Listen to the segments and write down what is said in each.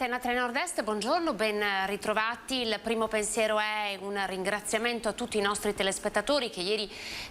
Antena 3 Nord-Est, buongiorno, ben ritrovati. Il primo pensiero è un ringraziamento a tutti i nostri telespettatori che ieri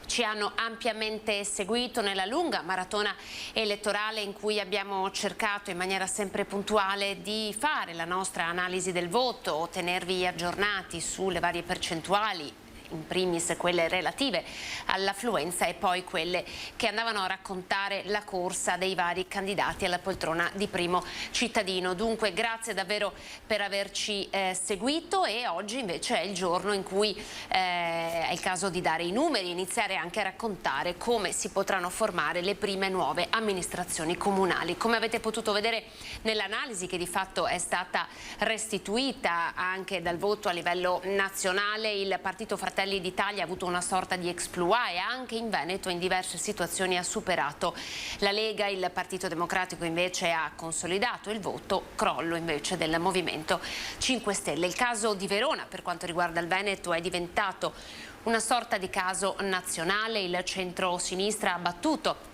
ci hanno ampiamente seguito nella lunga maratona elettorale in cui abbiamo cercato in maniera sempre puntuale di fare la nostra analisi del voto, tenervi aggiornati sulle varie percentuali, in primis quelle relative all'affluenza e poi quelle che andavano a raccontare la corsa dei vari candidati alla poltrona di primo cittadino. Dunque grazie davvero per averci seguito, e oggi invece è il giorno in cui è il caso di dare i numeri, iniziare anche a raccontare come si potranno formare le prime nuove amministrazioni comunali. Come avete potuto vedere nell'analisi che di fatto è stata restituita anche dal voto a livello nazionale, il partito Fratelli d'Italia ha avuto una sorta di exploit e anche in Veneto in diverse situazioni ha superato la Lega. Il Partito Democratico invece ha consolidato il voto, crollo invece del Movimento 5 Stelle. Il caso di Verona per quanto riguarda il Veneto è diventato una sorta di caso nazionale. Il centro-sinistra ha battuto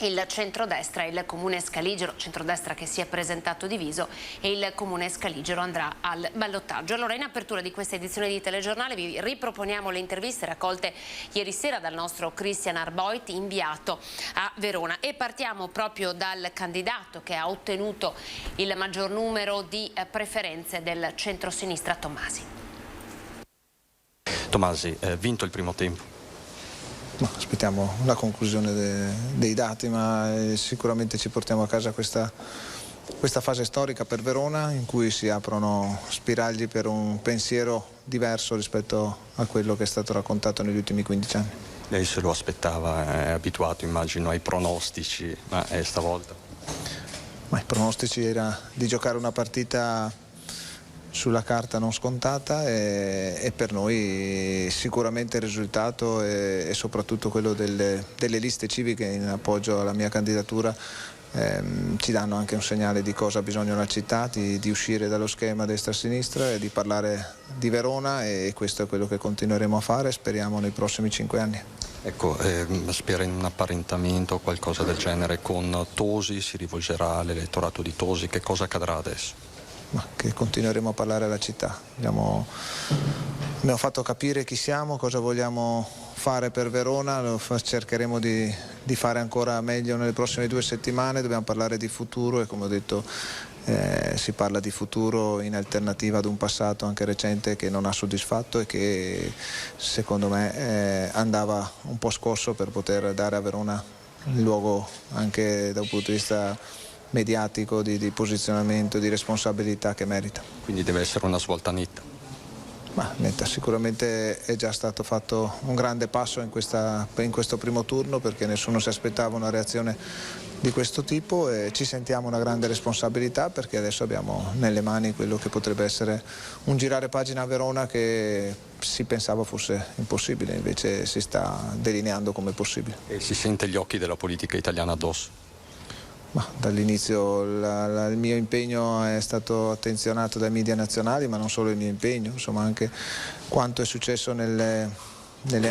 il centrodestra e il Comune Scaligero, centrodestra che si è presentato diviso, e il Comune Scaligero andrà al ballottaggio. Allora, in apertura di questa edizione di telegiornale vi riproponiamo le interviste raccolte ieri sera dal nostro Christian Arboit, inviato a Verona, e partiamo proprio dal candidato che ha ottenuto il maggior numero di preferenze del centro-sinistra, Tommasi. Tommasi, vinto il primo tempo. Aspettiamo la conclusione dei dati, ma sicuramente ci portiamo a casa questa fase storica per Verona in cui si aprono spiragli per un pensiero diverso rispetto a quello che è stato raccontato negli ultimi 15 anni. Lei se lo aspettava, è abituato immagino ai pronostici, ma stavolta? Ma i pronostici era di giocare una partita sulla carta non scontata, e per noi sicuramente il risultato e soprattutto quello delle liste civiche in appoggio alla mia candidatura ci danno anche un segnale di cosa ha bisogno la città, di uscire dallo schema destra-sinistra e di parlare di Verona, e questo è quello che continueremo a fare, speriamo, nei prossimi 5 anni. Ecco, spera in un apparentamento o qualcosa del genere con Tosi, si rivolgerà all'elettorato di Tosi, che cosa accadrà adesso? Ma che continueremo a parlare alla città. Abbiamo fatto capire chi siamo, cosa vogliamo fare per Verona, cercheremo di fare ancora meglio nelle prossime 2 settimane, dobbiamo parlare di futuro, e come ho detto si parla di futuro in alternativa ad un passato anche recente che non ha soddisfatto e che secondo me andava un po' scosso per poter dare a Verona il luogo anche da un punto di vista mediatico, di posizionamento, di responsabilità che merita. Quindi deve essere una svolta netta? Ma netta, sicuramente è già stato fatto un grande passo in questo primo turno, perché nessuno si aspettava una reazione di questo tipo, e ci sentiamo una grande responsabilità perché adesso abbiamo nelle mani quello che potrebbe essere un girare pagina a Verona che si pensava fosse impossibile, invece si sta delineando come possibile. E si sente gli occhi della politica italiana addosso? Ma dall'inizio il mio impegno è stato attenzionato dai media nazionali, ma non solo il mio impegno, insomma anche quanto è successo nelle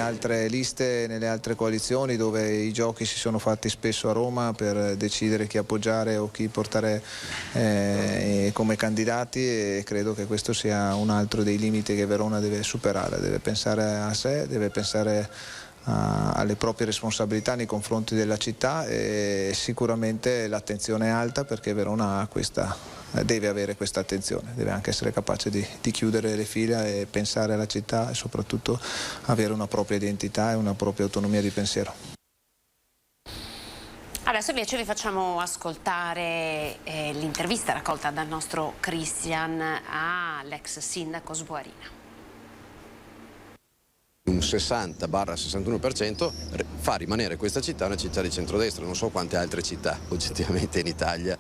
altre liste, nelle altre coalizioni, dove i giochi si sono fatti spesso a Roma per decidere chi appoggiare o chi portare come candidati, e credo che questo sia un altro dei limiti che Verona deve superare, deve pensare a sé, deve pensare alle proprie responsabilità nei confronti della città, e sicuramente l'attenzione è alta perché Verona deve avere questa attenzione, deve anche essere capace di chiudere le fila e pensare alla città, e soprattutto avere una propria identità e una propria autonomia di pensiero. Adesso invece vi facciamo ascoltare l'intervista raccolta dal nostro Christian all'ex sindaco Sboarina. Un 60-61% fa rimanere questa città una città di centrodestra. Non so quante altre città oggettivamente in Italia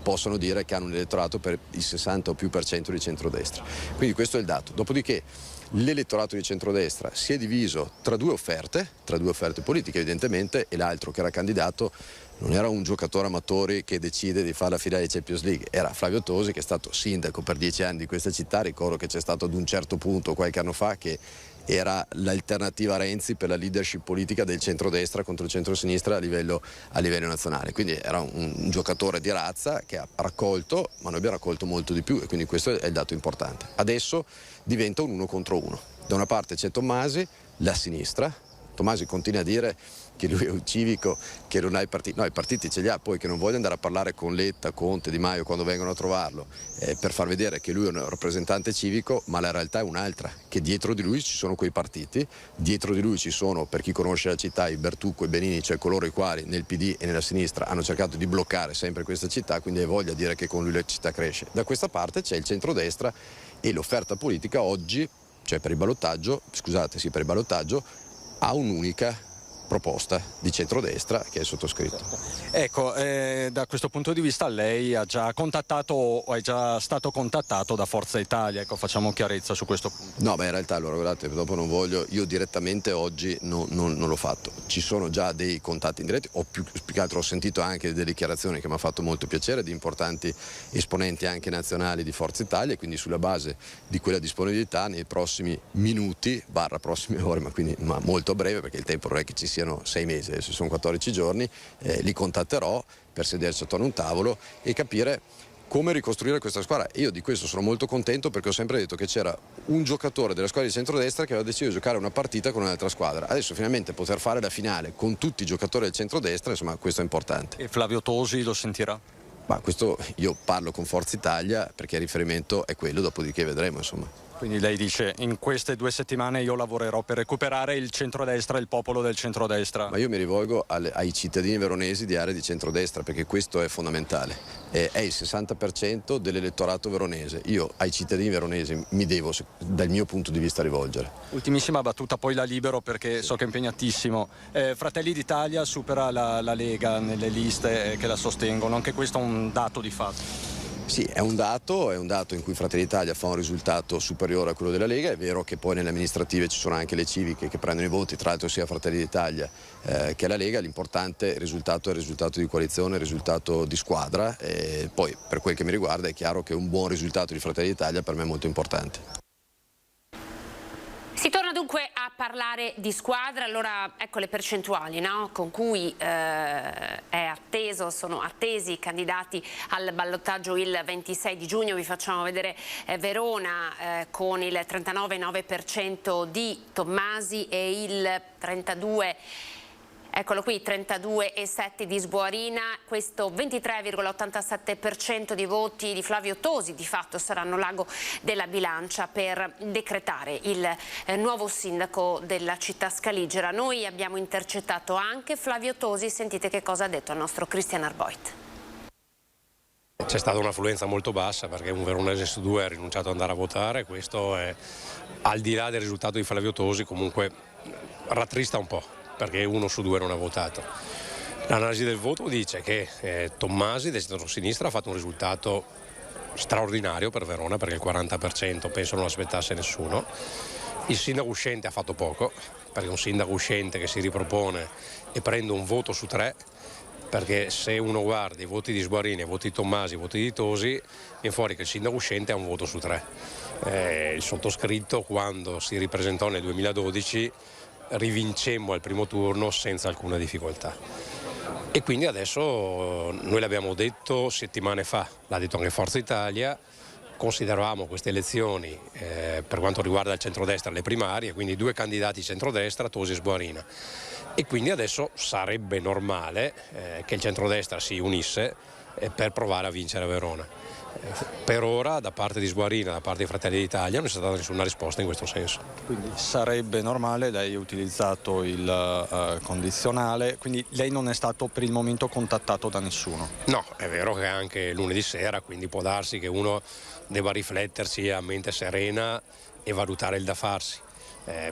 possono dire che hanno un elettorato per il 60 o più per cento di centrodestra. Quindi questo è il dato. Dopodiché l'elettorato di centrodestra si è diviso tra due offerte politiche evidentemente, e l'altro che era candidato non era un giocatore amatore che decide di fare la finale di Champions League, era Flavio Tosi, che è stato sindaco per 10 anni di questa città. Ricordo che c'è stato ad un certo punto, qualche anno fa, che era l'alternativa a Renzi per la leadership politica del centrodestra contro il centrosinistra a livello nazionale. Quindi era un giocatore di razza che ha raccolto, ma noi abbiamo raccolto molto di più, e quindi questo è il dato importante. Adesso diventa un 1 contro 1. Da una parte c'è Tommasi, la sinistra. Tommasi continua a dire che lui è un civico, che non ha i partiti. No, i partiti ce li ha, poi che non voglia andare a parlare con Letta, Conte, Di Maio quando vengono a trovarlo, per far vedere che lui è un rappresentante civico, ma la realtà è un'altra, che dietro di lui ci sono quei partiti, dietro di lui ci sono, per chi conosce la città, i Bertucco e Benini, cioè coloro i quali nel PD e nella sinistra hanno cercato di bloccare sempre questa città, quindi hai voglia di dire che con lui la città cresce. Da questa parte c'è il centrodestra e l'offerta politica oggi, cioè per il ballottaggio, ha un'unica proposta di centrodestra che è sottoscritto. Ecco, da questo punto di vista lei ha già contattato o è già stato contattato da Forza Italia, ecco, facciamo chiarezza su questo punto. No, in realtà allora guardate, dopo non voglio, io direttamente oggi non l'ho fatto, ci sono già dei contatti indiretti, più che altro ho sentito anche delle dichiarazioni che mi ha fatto molto piacere di importanti esponenti anche nazionali di Forza Italia, e quindi sulla base di quella disponibilità nei prossimi minuti, prossime ore, ma molto a breve, perché il tempo non è che ci siano 6 mesi, adesso sono 14 giorni, li contatterò per sederci attorno a un tavolo e capire come ricostruire questa squadra. Io di questo sono molto contento, perché ho sempre detto che c'era un giocatore della squadra di centrodestra che aveva deciso di giocare una partita con un'altra squadra. Adesso finalmente poter fare la finale con tutti i giocatori del centrodestra, insomma, questo è importante. E Flavio Tosi lo sentirà? Ma questo io parlo con Forza Italia perché il riferimento è quello, dopodiché vedremo, insomma. Quindi lei dice: in queste 2 settimane io lavorerò per recuperare il centrodestra, il popolo del centrodestra. Ma io mi rivolgo ai cittadini veronesi di area di centrodestra, perché questo è fondamentale. È il 60% dell'elettorato veronese. Io ai cittadini veronesi mi devo, dal mio punto di vista, rivolgere. Ultimissima battuta, poi la libero perché so che è impegnatissimo. Fratelli d'Italia supera la Lega nelle liste che la sostengono, anche questo è un dato di fatto. Sì, è un dato in cui Fratelli d'Italia fa un risultato superiore a quello della Lega. È vero che poi nelle amministrative ci sono anche le civiche che prendono i voti, tra l'altro sia Fratelli d'Italia che la Lega. L'importante è il risultato di coalizione, il risultato di squadra, e poi per quel che mi riguarda è chiaro che un buon risultato di Fratelli d'Italia per me è molto importante. Si torna dunque a parlare di squadra. Allora ecco le percentuali, no? Con cui sono attesi i candidati al ballottaggio il 26 di giugno. Vi facciamo vedere Verona con il 39,9% di Tommasi e il 32%. Eccolo qui, 32,7 di Sbuarina, questo 23,87% di voti di Flavio Tosi di fatto saranno l'ago della bilancia per decretare il nuovo sindaco della città scaligera. Noi abbiamo intercettato anche Flavio Tosi, sentite che cosa ha detto il nostro Christian Arboit. C'è stata un'affluenza molto bassa perché un veronese su 2 ha rinunciato ad andare a votare. Questo è, al di là del risultato di Flavio Tosi, comunque rattrista un po', perché 1 su 2 non ha votato. L'analisi del voto dice che Tommasi del centro-sinistra ha fatto un risultato straordinario per Verona, perché il 40% penso non aspettasse nessuno. Il sindaco uscente ha fatto poco, perché un sindaco uscente che si ripropone e prende un voto su 3, perché se uno guarda i voti di Sbuarina, i voti di Tommasi, i voti di Tosi, viene fuori che il sindaco uscente ha un voto su 3. Il sottoscritto, quando si ripresentò nel 2012, rivincemmo al primo turno senza alcuna difficoltà, e quindi adesso noi l'abbiamo detto settimane fa, l'ha detto anche Forza Italia, consideravamo queste elezioni per quanto riguarda il centrodestra le primarie, quindi 2 candidati centrodestra, Tosi e Sbuarina, e quindi adesso sarebbe normale che il centrodestra si unisse per provare a vincere a Verona. Per ora da parte di Sbuarina, da parte dei Fratelli d'Italia, non c'è stata nessuna risposta in questo senso. Quindi sarebbe normale, lei ha utilizzato il condizionale, quindi lei non è stato per il momento contattato da nessuno? No, è vero che è anche lunedì sera, quindi può darsi che uno debba riflettersi a mente serena e valutare il da farsi.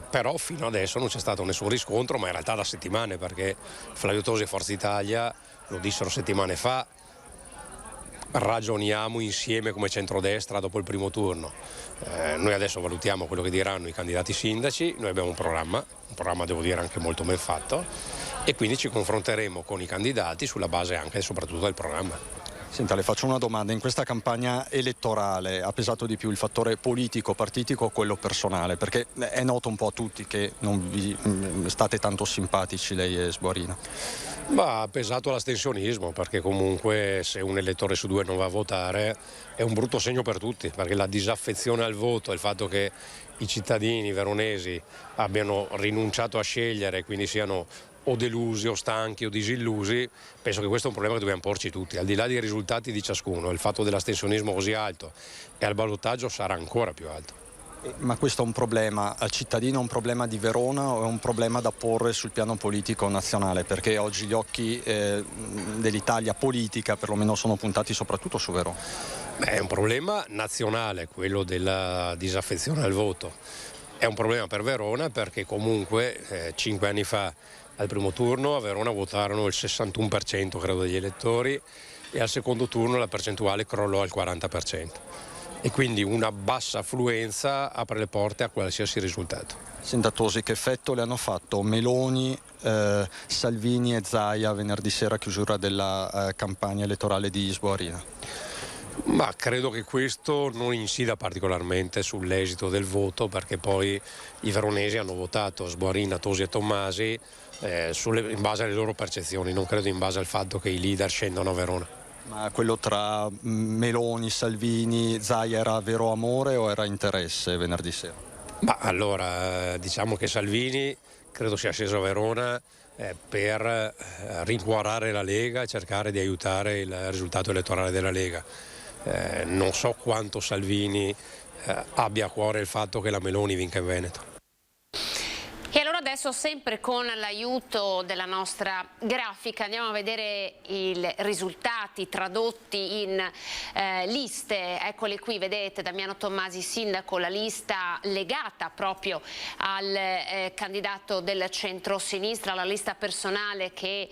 Però fino adesso non c'è stato nessun riscontro, ma in realtà da settimane, perché Flavio Tosi e Forza Italia lo dissero settimane fa, ragioniamo insieme come centrodestra dopo il primo turno. Noi adesso valutiamo quello che diranno i candidati sindaci, noi abbiamo un programma devo dire anche molto ben fatto, e quindi ci confronteremo con i candidati sulla base anche e soprattutto del programma. Senta, le faccio una domanda. In questa campagna elettorale ha pesato di più il fattore politico-partitico o quello personale? Perché è noto un po' a tutti che non vi state tanto simpatici lei e Sborina. Ma ha pesato l'astensionismo, perché comunque se un elettore su 2 non va a votare è un brutto segno per tutti, perché la disaffezione al voto, il fatto che i cittadini veronesi abbiano rinunciato a scegliere e quindi siano o delusi o stanchi o disillusi, penso che questo è un problema che dobbiamo porci tutti, al di là dei risultati di ciascuno. Il fatto dell'astensionismo così alto e al ballottaggio sarà ancora più alto. Ma questo è un problema al cittadino, è un problema di Verona o è un problema da porre sul piano politico nazionale? Perché oggi gli occhi dell'Italia politica perlomeno sono puntati soprattutto su Verona. È un problema nazionale quello della disaffezione al voto. È un problema per Verona perché comunque 5 anni fa al primo turno a Verona votarono il 61% credo degli elettori e al secondo turno la percentuale crollò al 40%. E quindi una bassa affluenza apre le porte a qualsiasi risultato. Senta Tosi, che effetto le hanno fatto Meloni, Salvini e Zaia venerdì sera a chiusura della campagna elettorale di Sborina? Ma credo che questo non incida particolarmente sull'esito del voto, perché poi i veronesi hanno votato Sborina, Tosi e Tommasi in base alle loro percezioni, non credo in base al fatto che i leader scendano a Verona. Ma quello tra Meloni, Salvini, Zaia era vero amore o era interesse venerdì sera? Ma allora diciamo che Salvini credo sia sceso a Verona per rincuorare la Lega e cercare di aiutare il risultato elettorale della Lega. Non so quanto Salvini abbia a cuore il fatto che la Meloni vinca in Veneto. E allora adesso, sempre con l'aiuto della nostra grafica, andiamo a vedere i risultati tradotti in liste. Eccole qui, vedete, Damiano Tommasi sindaco, la lista legata proprio al candidato del centro-sinistra, la lista personale che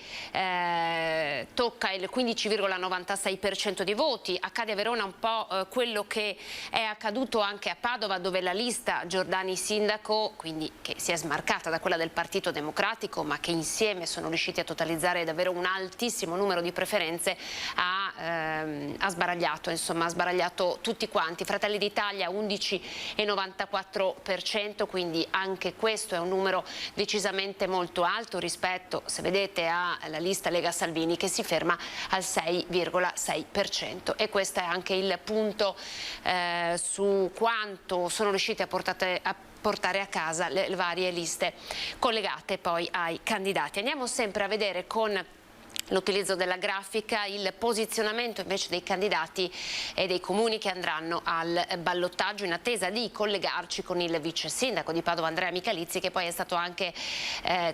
tocca il 15,96% di voti. Accade a Verona un po' quello che è accaduto anche a Padova, dove la lista Giordani sindaco, quindi che si è smarcata da quella del Partito Democratico, ma che insieme sono riusciti a totalizzare davvero un altissimo numero di preferenze, ha sbaragliato, insomma, ha sbaragliato tutti quanti. Fratelli d'Italia 11,94%, quindi anche questo è un numero decisamente molto alto rispetto, se vedete, alla lista Lega Salvini, che si ferma al 6,6%. E questo è anche il punto su quanto sono riusciti a portare a casa le varie liste collegate poi ai candidati. Andiamo sempre a vedere con l'utilizzo della grafica il posizionamento invece dei candidati e dei comuni che andranno al ballottaggio, in attesa di collegarci con il vice sindaco di Padova Andrea Michalizzi, che poi è stato anche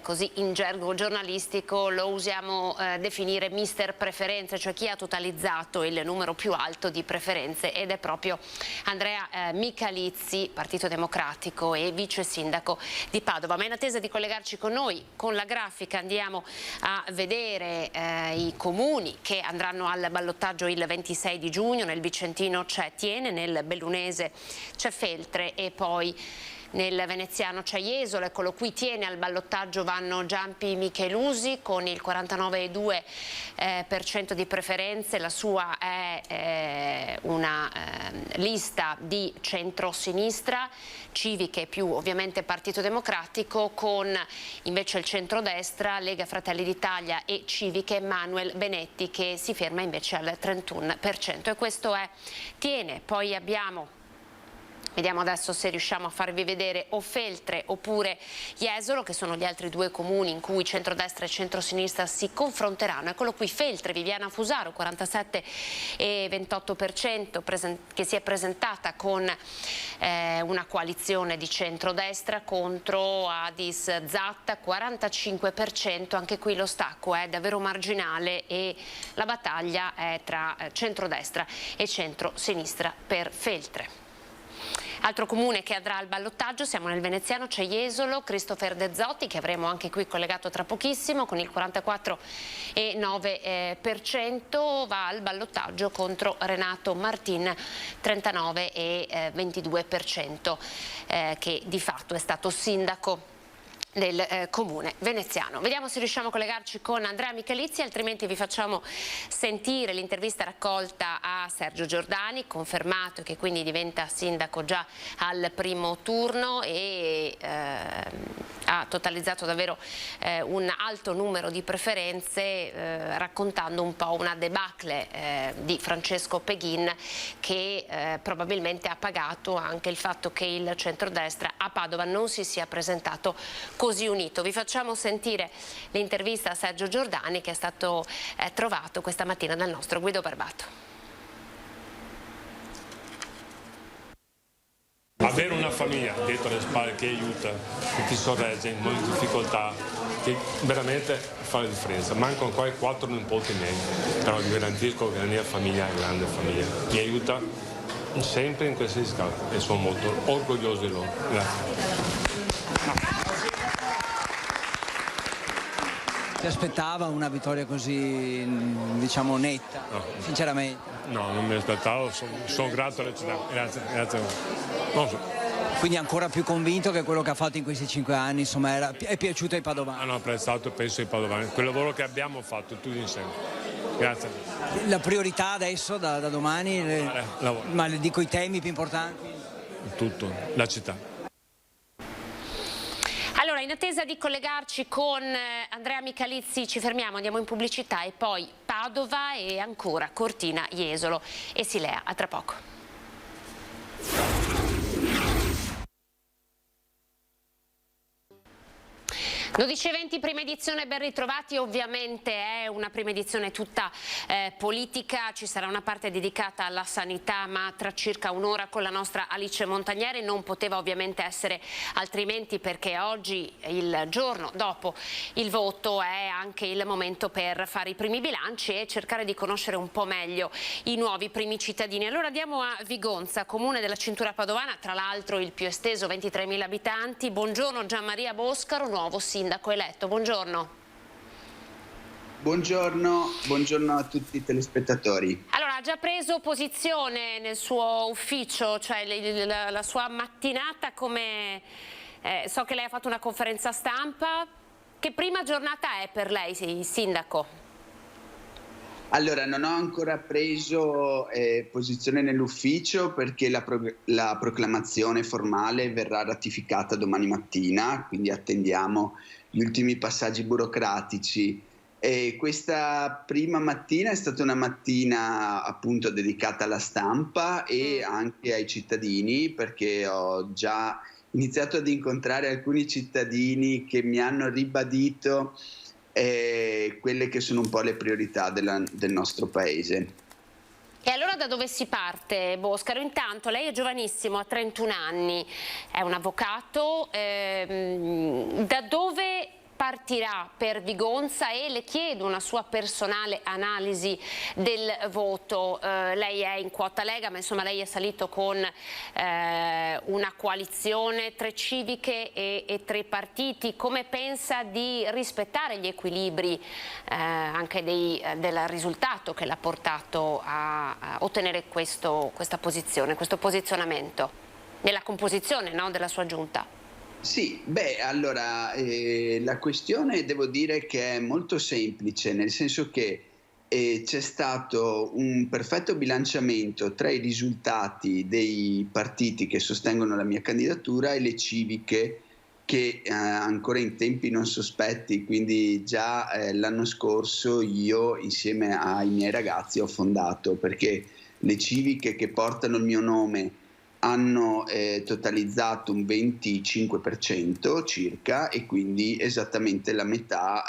così in gergo giornalistico lo usiamo definire mister preferenze, cioè chi ha totalizzato il numero più alto di preferenze, ed è proprio Andrea Michalizzi, Partito Democratico e vice sindaco di Padova. Ma in attesa di collegarci con noi con la grafica andiamo a vedere i comuni che andranno al ballottaggio il 26 di giugno. Nel Vicentino c'è Tiene, nel Bellunese c'è Feltre e poi nel Veneziano c'è Jesolo. Eccolo qui, Tiene, al ballottaggio vanno Giampi Michelusi con il 49,2% di preferenze. La sua è una lista di centro-sinistra, civiche più ovviamente Partito Democratico, con invece il centrodestra, Lega Fratelli d'Italia e civiche Manuel Benetti, che si ferma invece al 31%. E questo è Tiene. Poi abbiamo, vediamo adesso se riusciamo a farvi vedere, o Feltre oppure Jesolo, che sono gli altri due comuni in cui centrodestra e centrosinistra si confronteranno. Eccolo qui, Feltre, Viviana Fusaro, 47,28%, che si è presentata con una coalizione di centrodestra contro Adis Zatta, 45%. Anche qui lo stacco è davvero marginale e la battaglia è tra centrodestra e centrosinistra per Feltre. Altro comune che andrà al ballottaggio, siamo nel veneziano, c'è Jesolo, Christopher De Zotti, che avremo anche qui collegato tra pochissimo, con il 44,9%, va al ballottaggio contro Renato Martin, 39,22%, che di fatto è stato sindaco del comune veneziano. Vediamo se riusciamo a collegarci con Andrea Michalizzi, altrimenti vi facciamo sentire l'intervista raccolta a Sergio Giordani, confermato che quindi diventa sindaco già al primo turno e ha totalizzato davvero un alto numero di preferenze, raccontando un po' una debacle di Francesco Peghin, che probabilmente ha pagato anche il fatto che il centrodestra a Padova non si sia presentato così unito. Vi facciamo sentire l'intervista a Sergio Giordani, che è stato trovato questa mattina dal nostro Guido Barbato. Avere una famiglia dietro le spalle che aiuta, che ti sorregge in ogni difficoltà, che veramente fa la differenza. Mancano qua 4 nipoti miei, però vi garantisco che la mia famiglia è grande famiglia. Mi aiuta sempre in qualsiasi caso e sono molto orgoglioso di loro. Grazie. Si aspettava una vittoria così, diciamo, netta, No. sinceramente? No, non mi aspettavo, sono grato alla città, grazie. Non so. Quindi ancora più convinto che quello che ha fatto in questi 5 anni, insomma, è piaciuto ai padovani? Hanno apprezzato, penso, i padovani, quel lavoro che abbiamo fatto tutti insieme. Grazie. La priorità adesso, da domani, lavoro. ma le dico i temi più importanti? Tutto, la città. Allora, in attesa di collegarci con Andrea Michalizzi, ci fermiamo, andiamo in pubblicità e poi Padova e ancora Cortina, Jesolo e Silea. A tra poco. 12:20, prima edizione, ben ritrovati. Ovviamente è una prima edizione tutta politica, ci sarà una parte dedicata alla sanità, ma tra circa un'ora con la nostra Alice Montagneri. Non poteva ovviamente essere altrimenti, perché oggi, il giorno dopo il voto, è anche il momento per fare i primi bilanci e cercare di conoscere un po' meglio i nuovi primi cittadini. Allora andiamo a Vigonza, comune della cintura padovana, tra l'altro il più esteso, 23.000 abitanti. Buongiorno Gianmaria Boscaro, nuovo sindaco eletto. Buongiorno. Buongiorno a tutti i telespettatori. Allora, ha già preso posizione nel suo ufficio, cioè la sua mattinata, come so che lei ha fatto una conferenza stampa. Che prima giornata è per lei, sindaco? Allora, non ho ancora preso posizione nell'ufficio, perché la proclamazione formale verrà ratificata domani mattina, quindi attendiamo gli ultimi passaggi burocratici. E questa prima mattina è stata una mattina appunto dedicata alla stampa e anche ai cittadini, perché ho già iniziato ad incontrare alcuni cittadini che mi hanno ribadito quelle che sono un po' le priorità del nostro paese. E allora da dove si parte, Boscaro? Intanto lei è giovanissimo, ha 31 anni, è un avvocato, da dove partirà per Vigonza? E le chiedo una sua personale analisi del voto. Lei è in quota Lega, ma insomma lei è salito con una coalizione, 3 civiche e 3 partiti. Come pensa di rispettare gli equilibri anche del risultato che l'ha portato a ottenere questa posizione, questo posizionamento nella composizione, no, della sua giunta? Sì, allora la questione devo dire che è molto semplice, nel senso che c'è stato un perfetto bilanciamento tra i risultati dei partiti che sostengono la mia candidatura e le civiche che ancora in tempi non sospetti, quindi già l'anno scorso io insieme ai miei ragazzi ho fondato, perché le civiche che portano il mio nome hanno totalizzato un 25% circa, e quindi esattamente la metà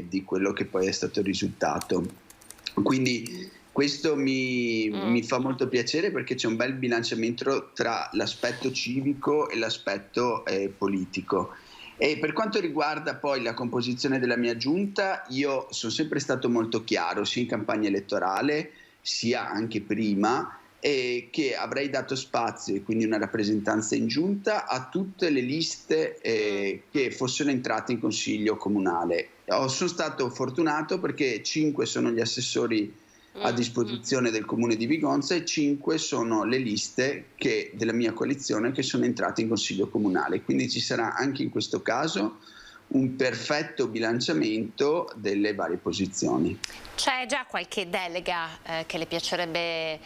di quello che poi è stato il risultato. Quindi questo mi fa molto piacere, perché c'è un bel bilanciamento tra l'aspetto civico e l'aspetto politico. E per quanto riguarda poi la composizione della mia giunta, io sono sempre stato molto chiaro, sia in campagna elettorale sia anche prima, che avrei dato spazio e quindi una rappresentanza in giunta a tutte le liste che fossero entrate in consiglio comunale. Sono stato fortunato perché 5 sono gli assessori a disposizione del comune di Vigonza e 5 sono le liste della mia coalizione che sono entrate in consiglio comunale. Quindi ci sarà anche in questo caso un perfetto bilanciamento delle varie posizioni. C'è già qualche delega che le piacerebbe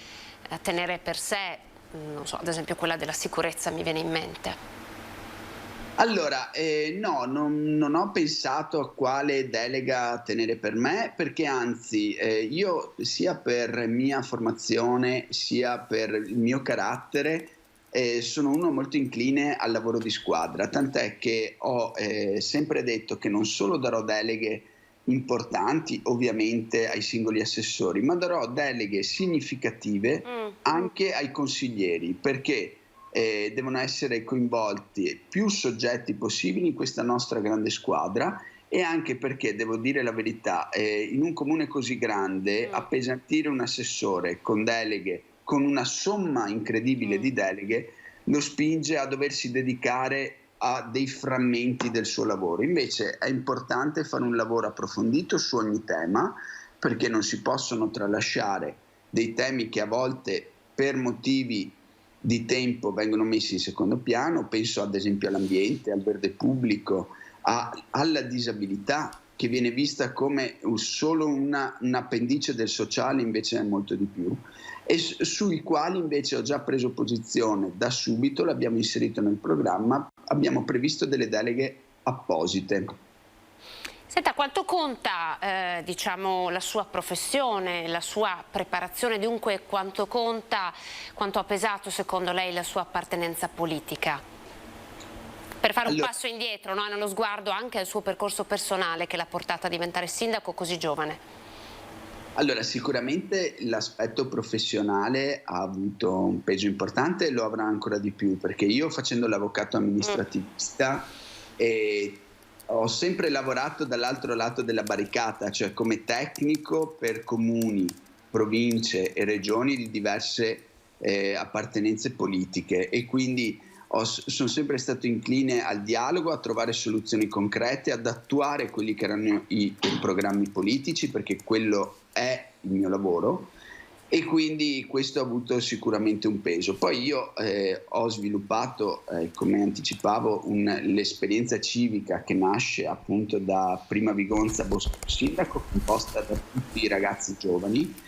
tenere per sé? Non so, ad esempio quella della sicurezza mi viene in mente. Allora, no, non ho pensato a quale delega tenere per me, perché anzi io sia per mia formazione sia per il mio carattere sono uno molto incline al lavoro di squadra, tant'è che ho sempre detto che non solo darò deleghe importanti ovviamente ai singoli assessori, ma darò deleghe significative anche ai consiglieri, perché devono essere coinvolti più soggetti possibili in questa nostra grande squadra, e anche perché, devo dire la verità, in un comune così grande appesantire un assessore con deleghe, con una somma incredibile di deleghe, lo spinge a doversi dedicare a dei frammenti del suo lavoro. Invece è importante fare un lavoro approfondito su ogni tema, perché non si possono tralasciare dei temi che a volte per motivi di tempo vengono messi in secondo piano. Penso ad esempio all'ambiente, al verde pubblico, alla disabilità, che viene vista come solo un appendice del sociale, invece è molto di più, e sui quali invece ho già preso posizione da subito, l'abbiamo inserito nel programma, abbiamo previsto delle deleghe apposite. Senta, quanto conta diciamo, la sua professione, la sua preparazione, dunque quanto conta, quanto ha pesato secondo lei la sua appartenenza politica? Per fare un passo indietro, no? Nello sguardo anche al suo percorso personale che l'ha portata a diventare sindaco così giovane. Allora, sicuramente l'aspetto professionale ha avuto un peso importante e lo avrà ancora di più, perché io, facendo l'avvocato amministrativista, ho sempre lavorato dall'altro lato della barricata, cioè come tecnico per comuni, province e regioni di diverse appartenenze politiche, e quindi sono sempre stato incline al dialogo, a trovare soluzioni concrete, ad attuare quelli che erano i programmi politici, perché quello è il mio lavoro, e quindi questo ha avuto sicuramente un peso. Poi io ho sviluppato, come anticipavo, l'esperienza civica che nasce appunto da Prima Vigonza Bosco Sindaco, composta da tutti i ragazzi giovani,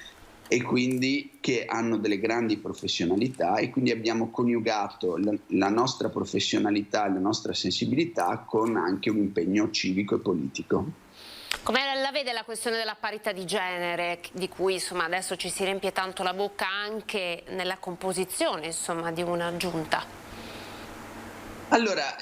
e quindi che hanno delle grandi professionalità, e quindi abbiamo coniugato la nostra professionalità e la nostra sensibilità con anche un impegno civico e politico. Come la vede la questione della parità di genere, di cui insomma adesso ci si riempie tanto la bocca anche nella composizione insomma di una giunta? Allora,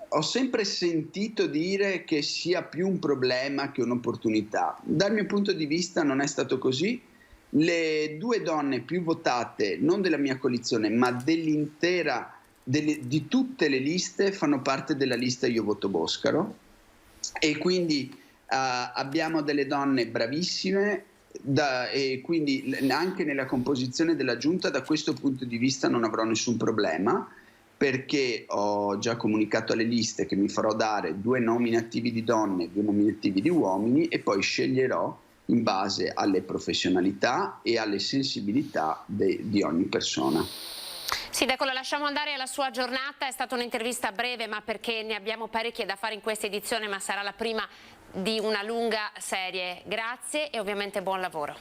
ho sempre sentito dire che sia più un problema che un'opportunità. Dal mio punto di vista non è stato così. Le 2 donne più votate, non della mia coalizione, ma dell'intera, di tutte le liste, fanno parte della lista Io Voto Boscaro, e quindi abbiamo delle donne bravissime, e quindi anche nella composizione della giunta da questo punto di vista non avrò nessun problema, perché ho già comunicato alle liste che mi farò dare 2 nominativi di donne e 2 nominativi di uomini, e poi sceglierò in base alle professionalità e alle sensibilità di ogni persona. Sindaco, la lasciamo andare alla sua giornata, è stata un'intervista breve ma perché ne abbiamo parecchie da fare in questa edizione, ma sarà la prima di una lunga serie. Grazie e ovviamente buon lavoro.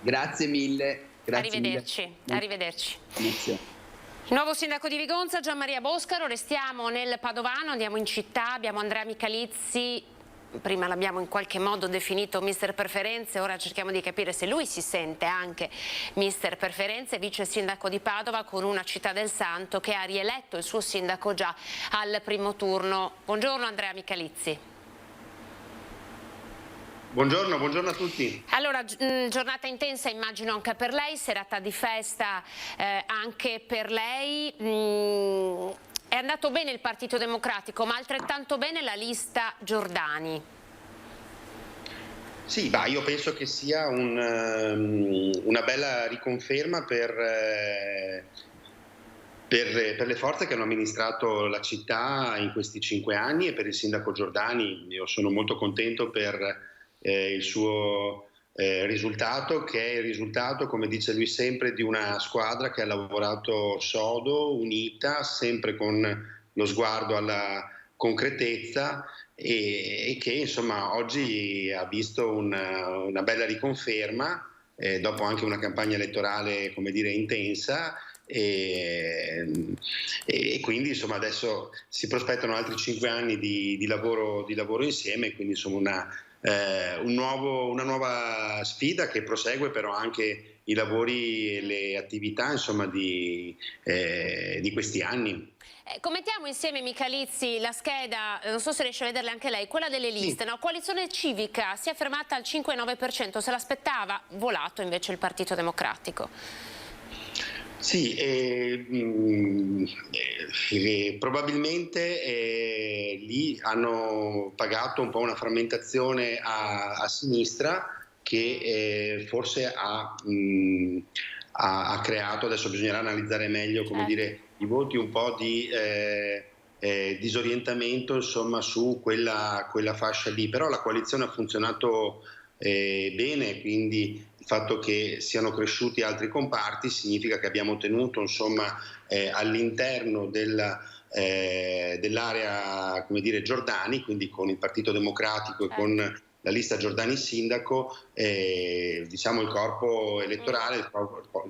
Grazie mille. Grazie arrivederci. Mille. Arrivederci. Grazie. Il nuovo sindaco di Vigonza, Gianmaria Boscaro. Restiamo nel Padovano, andiamo in città, abbiamo Andrea Michalizzi. Prima l'abbiamo in qualche modo definito mister preferenze, ora cerchiamo di capire se lui si sente anche mister preferenze, vice sindaco di Padova con una città del santo che ha rieletto il suo sindaco già al primo turno. Buongiorno Andrea Michalizzi. Buongiorno, buongiorno a tutti. Allora, giornata intensa immagino anche per lei, serata di festa anche per lei. È andato bene il Partito Democratico, ma altrettanto bene la lista Giordani. Sì, io penso che sia una bella riconferma per le forze che hanno amministrato la città in questi 5 anni e per il sindaco Giordani. Io sono molto contento per il suo risultato, che è il risultato, come dice lui sempre, di una squadra che ha lavorato sodo, unita, sempre con lo sguardo alla concretezza e che insomma oggi ha visto una bella riconferma dopo anche una campagna elettorale, come dire, intensa. E quindi insomma adesso si prospettano altri 5 anni di lavoro insieme, quindi insomma una nuova sfida che prosegue però anche i lavori e le attività insomma di questi anni. Commentiamo insieme, Michalizzi, la scheda, non so se riesce a vederle anche lei, quella delle liste, sì. No? Coalizione Civica si è fermata al 5,9%, se l'aspettava, volato invece il Partito Democratico. Sì, probabilmente lì hanno pagato un po' una frammentazione a sinistra che forse ha creato, adesso bisognerà analizzare meglio, come dire, i voti, un po' di disorientamento insomma su quella fascia lì, però la coalizione ha funzionato bene, quindi il fatto che siano cresciuti altri comparti significa che abbiamo ottenuto insomma all'interno dell'area, come dire, Giordani, quindi con il Partito Democratico e con la lista Giordani sindaco, diciamo il corpo elettorale, il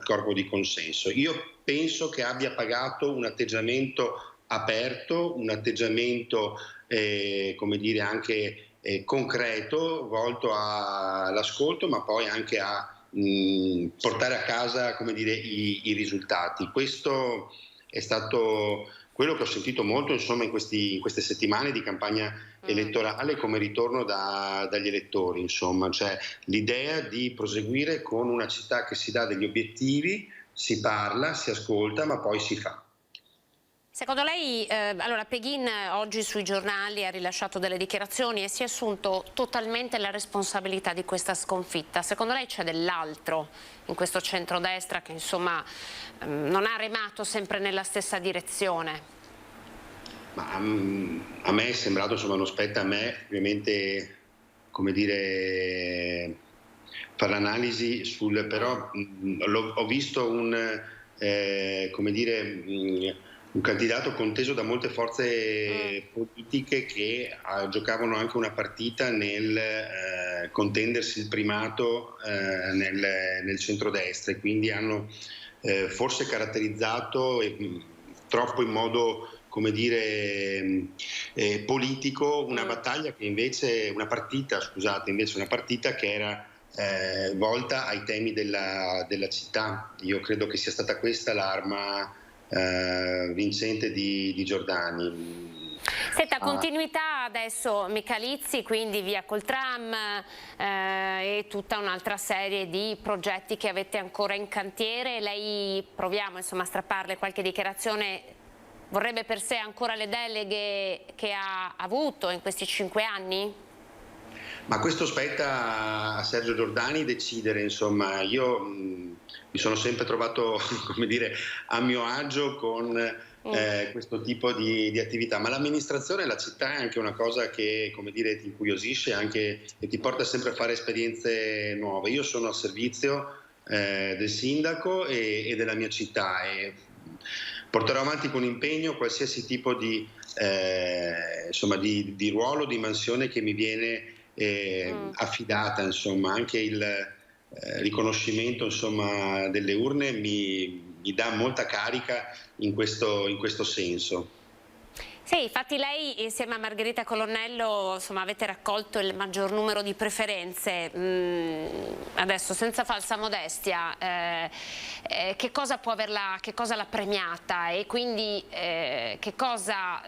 corpo di consenso. Io penso che abbia pagato un atteggiamento aperto, un atteggiamento come dire anche concreto, volto all'ascolto, ma poi anche a portare a casa, come dire, i risultati. Questo è stato quello che ho sentito molto insomma in queste settimane di campagna elettorale come ritorno dagli elettori, insomma, cioè l'idea di proseguire con una città che si dà degli obiettivi, si parla, si ascolta, ma poi si fa. Secondo lei, allora Peghin oggi sui giornali ha rilasciato delle dichiarazioni e si è assunto totalmente la responsabilità di questa sconfitta. Secondo lei c'è dell'altro in questo centrodestra che insomma non ha remato sempre nella stessa direzione? Ma a me è sembrato, insomma, non spetta a me ovviamente, come dire, fare l'analisi però ho visto come dire, un candidato conteso da molte forze politiche che giocavano anche una partita nel contendersi il primato nel centrodestra e quindi hanno forse caratterizzato troppo in modo, come dire, politico una battaglia che invece, una partita che era volta ai temi della città. Io credo che sia stata questa l'arma vincente di Giordani. Senta, continuità adesso Michalizzi, quindi via col tram e tutta un'altra serie di progetti che avete ancora in cantiere. Lei, proviamo insomma a strapparle qualche dichiarazione, vorrebbe per sé ancora le deleghe che ha avuto in questi 5 anni? Ma questo spetta a Sergio Giordani decidere, insomma. Io mi sono sempre trovato, come dire, a mio agio con questo tipo di attività, ma l'amministrazione e la città è anche una cosa che, come dire, ti incuriosisce anche e ti porta sempre a fare esperienze nuove. Io sono al servizio del sindaco e della mia città e porterò avanti con impegno qualsiasi tipo di ruolo, di mansione che mi viene affidata, insomma. Anche il riconoscimento, insomma, delle urne mi dà molta carica in questo senso. Sì, infatti lei insieme a Margherita Colonnello insomma, avete raccolto il maggior numero di preferenze. Adesso senza falsa modestia, che cosa l'ha premiata e quindi che cosa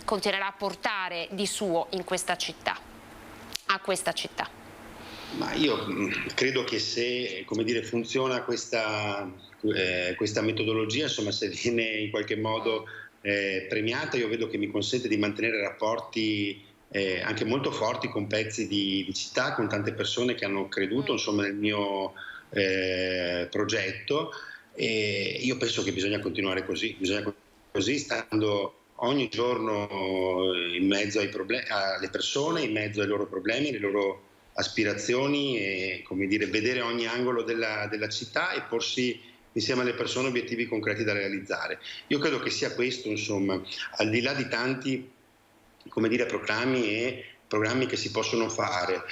continuerà a portare di suo in questa città, a questa città? Ma io credo che se, come dire, funziona questa metodologia, insomma, se viene in qualche modo premiata, io vedo che mi consente di mantenere rapporti anche molto forti con pezzi di città, con tante persone che hanno creduto insomma, nel mio progetto, e io penso che bisogna continuare così, stando ogni giorno in mezzo alle persone, in mezzo ai loro problemi, alle loro aspirazioni, e come dire, vedere ogni angolo della città e porsi insieme alle persone obiettivi concreti da realizzare. Io credo che sia questo, insomma, al di là di tanti, come dire, programmi che si possono fare.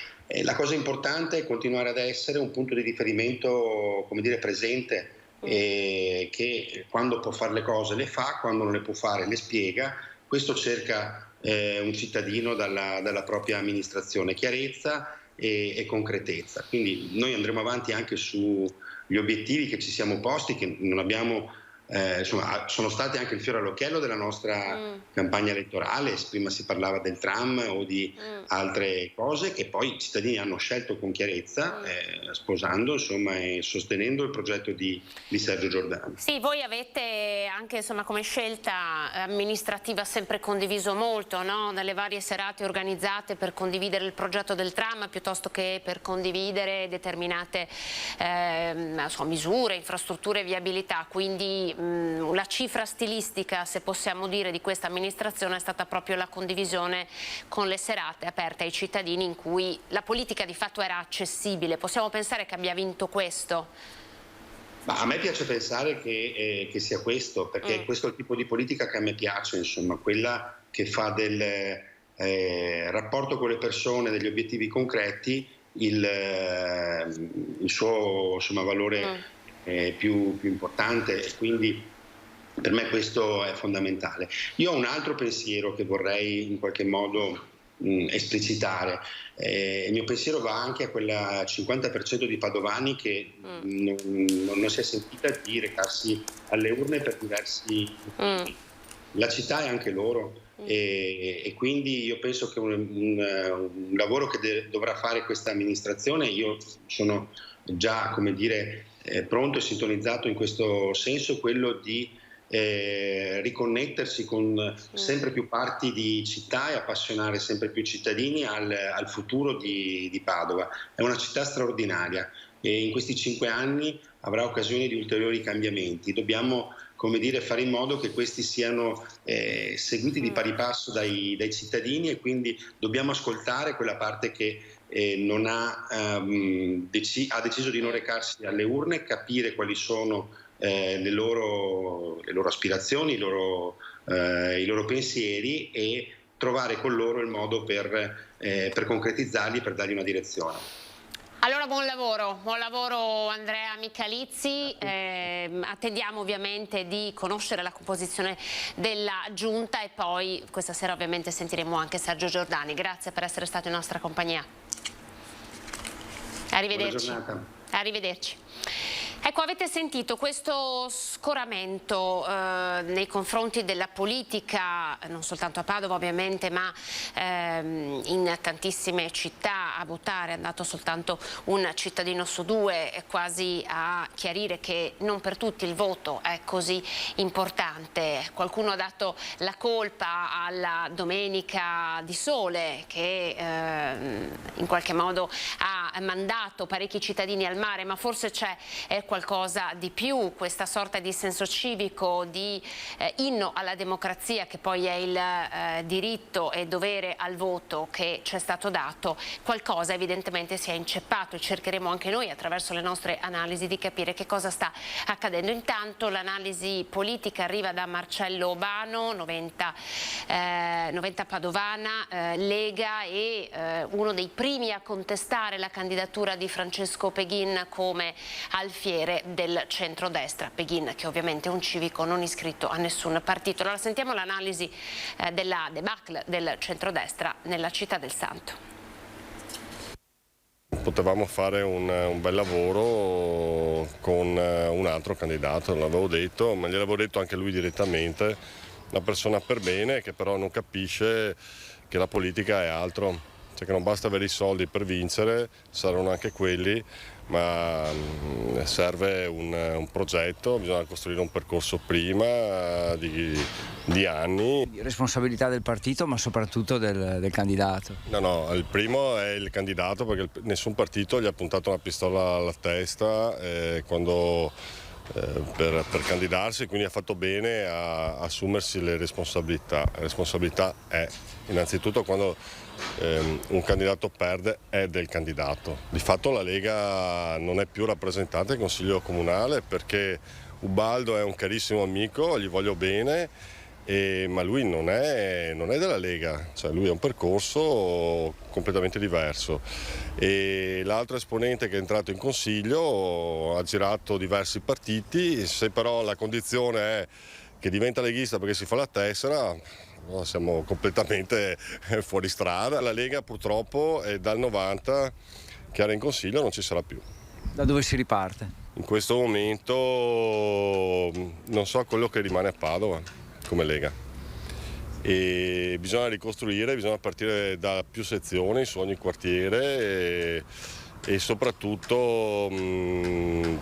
La cosa importante è continuare ad essere un punto di riferimento, come dire, presente, che quando può fare le cose le fa, quando non le può fare le spiega. Questo cerca un cittadino dalla propria amministrazione: chiarezza e concretezza. Quindi noi andremo avanti anche sugli obiettivi che ci siamo posti, che non abbiamo insomma, sono stati anche il fiore all'occhiello della nostra campagna elettorale. Prima si parlava del tram o di altre cose che poi i cittadini hanno scelto con chiarezza, sposando insomma, e sostenendo il progetto di Sergio Giordani. Sì, voi avete anche insomma, come scelta amministrativa sempre condiviso molto, no? Nelle varie serate organizzate per condividere il progetto del tram piuttosto che per condividere determinate misure, infrastrutture e viabilità. Quindi la cifra stilistica, se possiamo dire, di questa amministrazione è stata proprio la condivisione con le serate aperte ai cittadini, in cui la politica di fatto era accessibile. Possiamo pensare che abbia vinto questo? Ma a me piace pensare che sia questo, perché questo è il tipo di politica che a me piace, insomma, quella che fa del rapporto con le persone, degli obiettivi concreti, il suo insomma, valore più importante, e quindi per me questo è fondamentale. Io ho un altro pensiero che vorrei in qualche modo esplicitare. Il mio pensiero va anche a quella 50% di padovani che non si è sentita di recarsi alle urne per diversi motivi. La città è anche loro, e quindi io penso che un lavoro che dovrà fare questa amministrazione, io sono già, come dire, pronto e sintonizzato in questo senso, quello di riconnettersi con sempre più parti di città e appassionare sempre più cittadini al futuro di Padova. È una città straordinaria e in questi 5 anni avrà occasione di ulteriori cambiamenti. Dobbiamo, come dire, fare in modo che questi siano seguiti di pari passo dai cittadini, e quindi dobbiamo ascoltare quella parte che ha deciso di non recarsi alle urne, capire quali sono le loro aspirazioni, i loro pensieri, e trovare con loro il modo per concretizzarli, per dargli una direzione. Allora buon lavoro Andrea Michalizzi, attendiamo ovviamente di conoscere la composizione della giunta e poi questa sera ovviamente sentiremo anche Sergio Giordani. Grazie per essere stato in nostra compagnia. Arrivederci. Buona giornata. Arrivederci. Ecco, avete sentito questo scoramento nei confronti della politica, non soltanto a Padova ovviamente, ma in tantissime città. A votare è andato soltanto un cittadino su 2, quasi a chiarire che non per tutti il voto è così importante. Qualcuno ha dato la colpa alla Domenica di Sole, che in qualche modo ha mandato parecchi cittadini al mare, ma forse c'è qualcosa di più, questa sorta di senso civico, di inno alla democrazia, che poi è il diritto e dovere al voto che ci è stato dato. Qualcosa evidentemente si è inceppato e cercheremo anche noi attraverso le nostre analisi di capire che cosa sta accadendo. Intanto l'analisi politica arriva da Marcello Obano, 90 Padovana, Lega, e uno dei primi a contestare la candidatura di Francesco Peghin come alfiere del centrodestra. Peghin, che ovviamente è un civico non iscritto a nessun partito. Allora sentiamo l'analisi della debacle del centrodestra nella città del Santo. Potevamo fare un bel lavoro con un altro candidato, l'avevo detto, ma gliel'avevo detto anche lui direttamente, una persona per bene che però non capisce che la politica è altro, cioè che non basta avere i soldi per vincere, saranno anche quelli, ma serve un progetto, bisogna costruire un percorso prima di anni. Responsabilità del partito, ma soprattutto del candidato. No, il primo è il candidato, perché nessun partito gli ha puntato una pistola alla testa quando per candidarsi, quindi ha fatto bene a assumersi le responsabilità. La responsabilità è innanzitutto quando un candidato perde è del candidato. Di fatto la Lega non è più rappresentante al Consiglio Comunale perché Ubaldo è un carissimo amico, gli voglio bene, ma lui non è della Lega, cioè lui ha un percorso completamente diverso. E l'altro esponente che è entrato in Consiglio ha girato diversi partiti, se però la condizione è che diventa leghista perché si fa la tessera, siamo completamente fuori strada. La Lega purtroppo è dal 90 che era in Consiglio, non ci sarà più. Da dove si riparte? In questo momento non so quello che rimane a Padova come Lega, e bisogna ricostruire, bisogna partire da più sezioni su ogni quartiere e soprattutto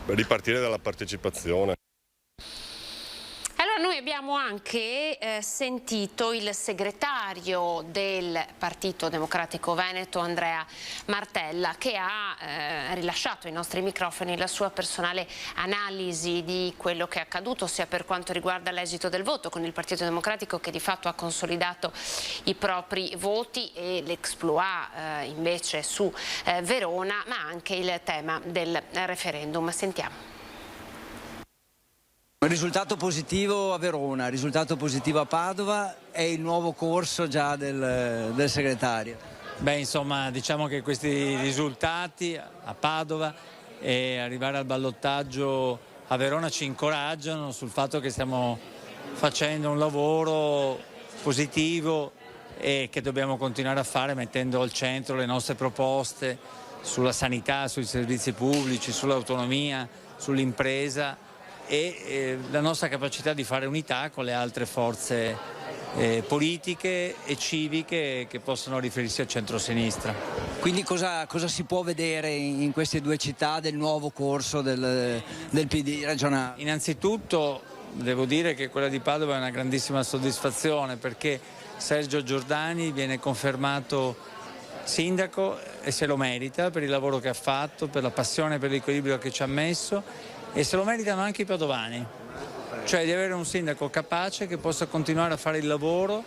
ripartire dalla partecipazione. Allora noi abbiamo anche sentito il segretario del Partito Democratico Veneto, Andrea Martella, che ha rilasciato ai nostri microfoni la sua personale analisi di quello che è accaduto, sia per quanto riguarda l'esito del voto con il Partito Democratico, che di fatto ha consolidato i propri voti, e l'exploit invece su Verona, ma anche il tema del referendum. Sentiamo. Risultato positivo a Verona, risultato positivo a Padova, è il nuovo corso già del segretario. Beh, insomma, diciamo che questi risultati a Padova e arrivare al ballottaggio a Verona ci incoraggiano sul fatto che stiamo facendo un lavoro positivo e che dobbiamo continuare a fare, mettendo al centro le nostre proposte sulla sanità, sui servizi pubblici, sull'autonomia, sull'impresa e la nostra capacità di fare unità con le altre forze politiche e civiche che possono riferirsi al centro-sinistra. Quindi cosa si può vedere in queste due città del nuovo corso del PD regionale? Innanzitutto devo dire che quella di Padova è una grandissima soddisfazione, perché Sergio Giordani viene confermato sindaco e se lo merita per il lavoro che ha fatto, per la passione, per l'equilibrio che ci ha messo, e se lo meritano anche i padovani, cioè di avere un sindaco capace che possa continuare a fare il lavoro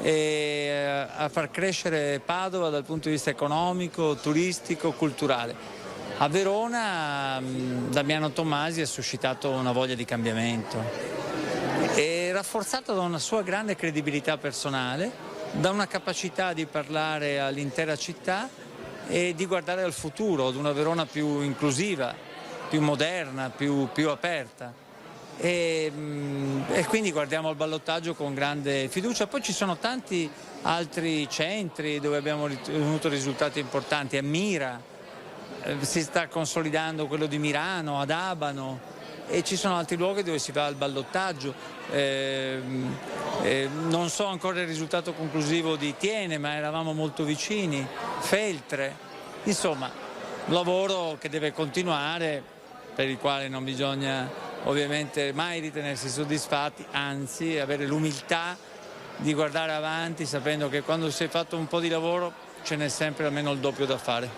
e a far crescere Padova dal punto di vista economico, turistico, culturale. A Verona Damiano Tommasi ha suscitato una voglia di cambiamento e rafforzato da una sua grande credibilità personale, da una capacità di parlare all'intera città e di guardare al futuro, ad una Verona più inclusiva, più moderna, più aperta, e quindi guardiamo al ballottaggio con grande fiducia. Poi ci sono tanti altri centri dove abbiamo ottenuto risultati importanti. A Mira si sta consolidando quello di Mirano, ad Abano, e ci sono altri luoghi dove si va al ballottaggio. Non so ancora il risultato conclusivo di Tiene, ma eravamo molto vicini, Feltre, insomma lavoro che deve continuare, per il quale non bisogna ovviamente mai ritenersi soddisfatti, anzi avere l'umiltà di guardare avanti sapendo che quando si è fatto un po' di lavoro ce n'è sempre almeno il doppio da fare.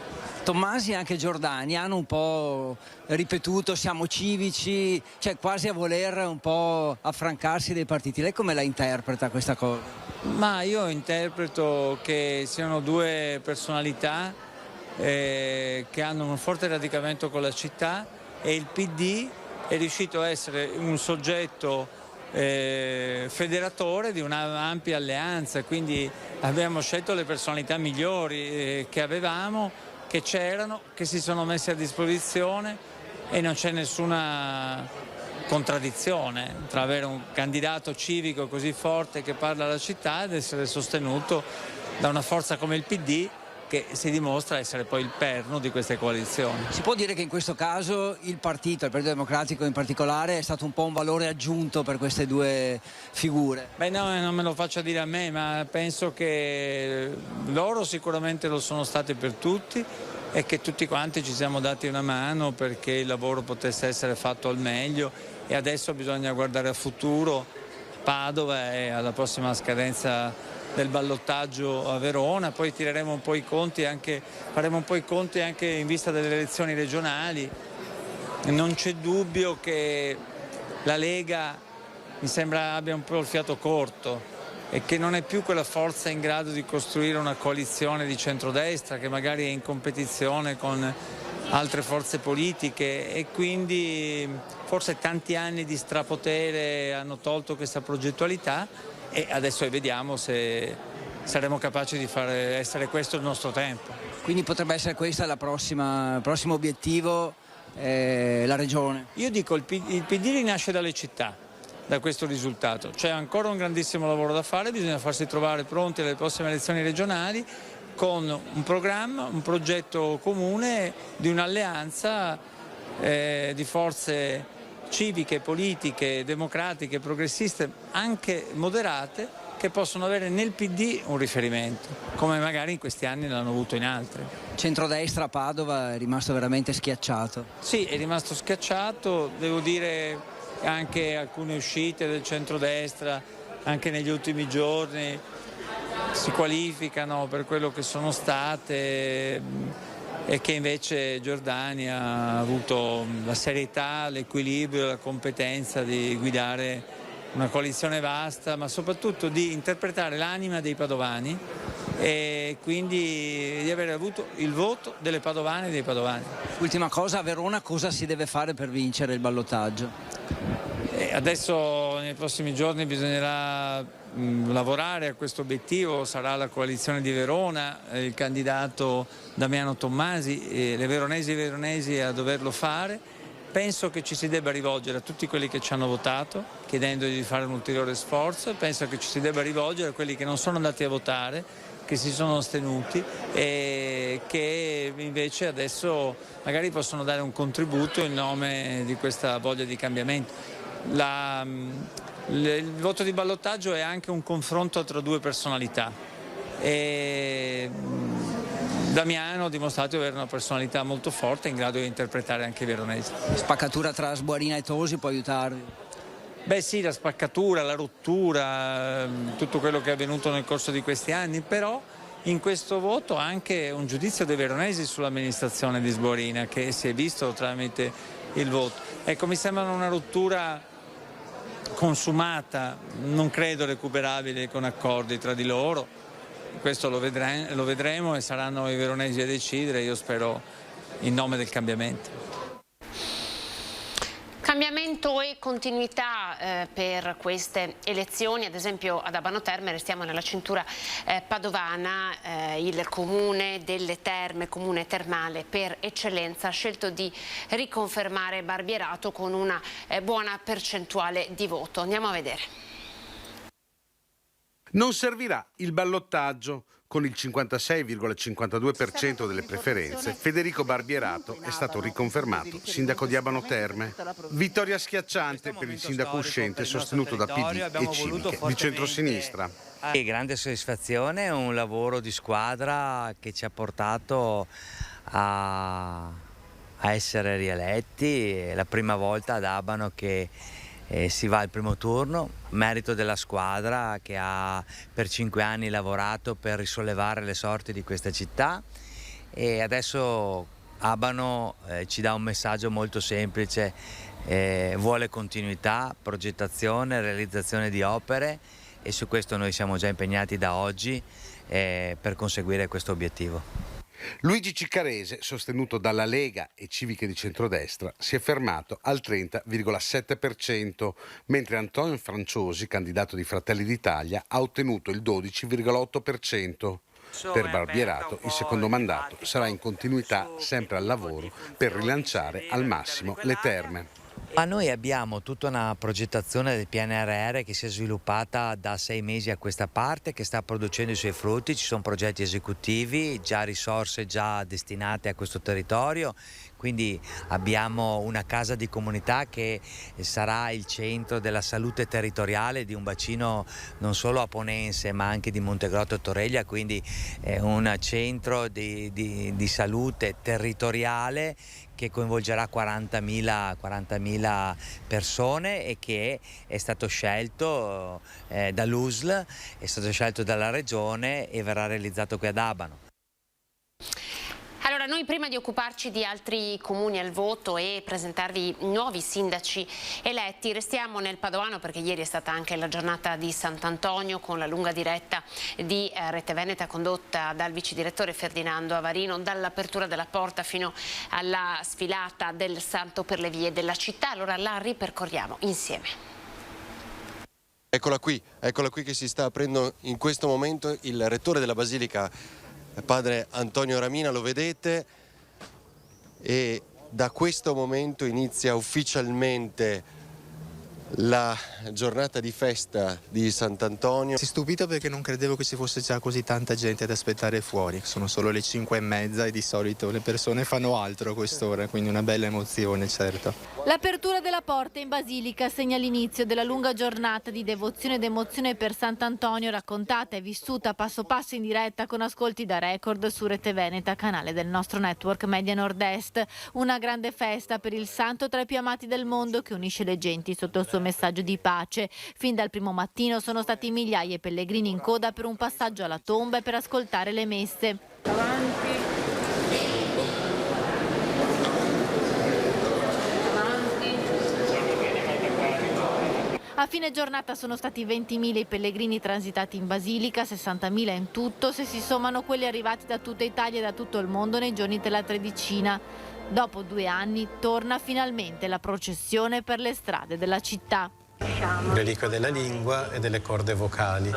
Tommasi e anche Giordani hanno un po' ripetuto siamo civici, cioè quasi a voler un po' affrancarsi dai partiti. Lei come la interpreta questa cosa? Ma io interpreto che siano due personalità che hanno un forte radicamento con la città, e il PD è riuscito a essere un soggetto federatore di un'ampia alleanza, quindi abbiamo scelto le personalità migliori che avevamo, che c'erano, che si sono messe a disposizione, e non c'è nessuna contraddizione tra avere un candidato civico così forte che parla alla città ed essere sostenuto da una forza come il PD che si dimostra essere poi il perno di queste coalizioni. Si può dire che in questo caso il Partito Democratico in particolare, è stato un po' un valore aggiunto per queste due figure? Beh, no, non me lo faccia dire a me, ma penso che loro sicuramente lo sono stati per tutti e che tutti quanti ci siamo dati una mano perché il lavoro potesse essere fatto al meglio, e adesso bisogna guardare al futuro. Padova e alla prossima scadenza del ballottaggio a Verona, poi tireremo un po' i conti faremo un po' i conti anche in vista delle elezioni regionali. Non c'è dubbio che la Lega mi sembra abbia un po' il fiato corto e che non è più quella forza in grado di costruire una coalizione di centrodestra che magari è in competizione con altre forze politiche, e quindi forse tanti anni di strapotere hanno tolto questa progettualità, e adesso vediamo se saremo capaci di essere questo il nostro tempo. Quindi potrebbe essere questo il prossimo obiettivo, la regione? Io dico il PD rinasce dalle città, da questo risultato. C'è ancora un grandissimo lavoro da fare, bisogna farsi trovare pronti alle prossime elezioni regionali con un programma, un progetto comune di un'alleanza di forze civiche, politiche, democratiche, progressiste, anche moderate, che possono avere nel PD un riferimento, come magari in questi anni l'hanno avuto in altri. Centrodestra a Padova è rimasto veramente schiacciato. Sì, è rimasto schiacciato, devo dire anche alcune uscite del centrodestra, anche negli ultimi giorni, si qualificano per quello che sono state, e che invece Giordani ha avuto la serietà, l'equilibrio, la competenza di guidare una coalizione vasta, ma soprattutto di interpretare l'anima dei padovani e quindi di aver avuto il voto delle padovane e dei padovani. Ultima cosa, a Verona cosa si deve fare per vincere il ballottaggio? Adesso nei prossimi giorni bisognerà lavorare a questo obiettivo, sarà la coalizione di Verona, il candidato Damiano Tommasi, le veronesi e i veronesi a doverlo fare. Penso che ci si debba rivolgere a tutti quelli che ci hanno votato, chiedendogli di fare un ulteriore sforzo, penso che ci si debba rivolgere a quelli che non sono andati a votare, che si sono astenuti e che invece adesso magari possono dare un contributo in nome di questa voglia di cambiamento. Il voto di ballottaggio è anche un confronto tra due personalità e Damiano ha dimostrato di avere una personalità molto forte in grado di interpretare anche i veronesi. Spaccatura tra Sbuarina e Tosi può aiutarvi? Beh sì, la spaccatura, la rottura, tutto quello che è avvenuto nel corso di questi anni, però in questo voto anche un giudizio dei veronesi sull'amministrazione di Sbuarina che si è visto tramite il voto. Ecco, mi sembra una rottura consumata, non credo recuperabile con accordi tra di loro. Questo lo vedremo e saranno i veronesi a decidere, io spero in nome del cambiamento. Cambiamento e continuità per queste elezioni, ad esempio ad Abano Terme, restiamo nella cintura padovana, il comune delle Terme, comune termale per eccellenza, ha scelto di riconfermare Barbierato con una buona percentuale di voto. Andiamo a vedere. Non servirà il ballottaggio. Con il 56,52% delle preferenze, Federico Barbierato è stato riconfermato sindaco di Abano Terme. Vittoria schiacciante per il sindaco uscente sostenuto da PD e Civiche di centrosinistra. Grande soddisfazione, un lavoro di squadra che ci ha portato a essere rieletti. È la prima volta ad Abano che si va al primo turno, merito della squadra che ha per 5 anni lavorato per risollevare le sorti di questa città, e adesso Abano ci dà un messaggio molto semplice, vuole continuità, progettazione, realizzazione di opere, e su questo noi siamo già impegnati da oggi per conseguire questo obiettivo. Luigi Ciccarese, sostenuto dalla Lega e Civiche di centrodestra, si è fermato al 30,7%, mentre Antonio Franciosi, candidato di Fratelli d'Italia, ha ottenuto il 12,8%. Per Barbierato il secondo mandato sarà in continuità sempre al lavoro per rilanciare al massimo le terme. Ma noi abbiamo tutta una progettazione del PNRR che si è sviluppata da 6 mesi a questa parte, che sta producendo i suoi frutti. Ci sono progetti esecutivi, già risorse già destinate a questo territorio, quindi abbiamo una casa di comunità che sarà il centro della salute territoriale di un bacino non solo aponense ma anche di Montegrotto e Torreglia, quindi un centro di salute territoriale che coinvolgerà 40.000 persone e che è stato scelto dall'USL, è stato scelto dalla Regione e verrà realizzato qui ad Abano. Allora, noi prima di occuparci di altri comuni al voto e presentarvi nuovi sindaci eletti, restiamo nel Padovano perché ieri è stata anche la giornata di Sant'Antonio con la lunga diretta di Rete Veneta condotta dal vice direttore Ferdinando Avarino, dall'apertura della porta fino alla sfilata del Santo per le vie della città. Allora la ripercorriamo insieme. Eccola qui che si sta aprendo in questo momento. Il rettore della Basilica, padre Antonio Ramina, lo vedete, e da questo momento inizia ufficialmente la giornata di festa di Sant'Antonio. Si è stupito perché non credevo che ci fosse già così tanta gente ad aspettare fuori. Sono solo le 5:30 e di solito le persone fanno altro a quest'ora, quindi una bella emozione, certo. L'apertura della porta in Basilica segna l'inizio della lunga giornata di devozione ed emozione per Sant'Antonio, raccontata e vissuta passo passo in diretta con ascolti da record su Rete Veneta, canale del nostro network Media Nord-Est. Una grande festa per il santo tra i più amati del mondo che unisce le genti sotto il suo messaggio di pace. Fin dal primo mattino sono stati migliaia i pellegrini in coda per un passaggio alla tomba e per ascoltare le messe. A fine giornata sono stati 20.000 i pellegrini transitati in Basilica, 60.000 in tutto, se si sommano quelli arrivati da tutta Italia e da tutto il mondo nei giorni della Tredicina. Dopo 2 anni torna finalmente la processione per le strade della città. Reliquia della lingua e delle corde vocali.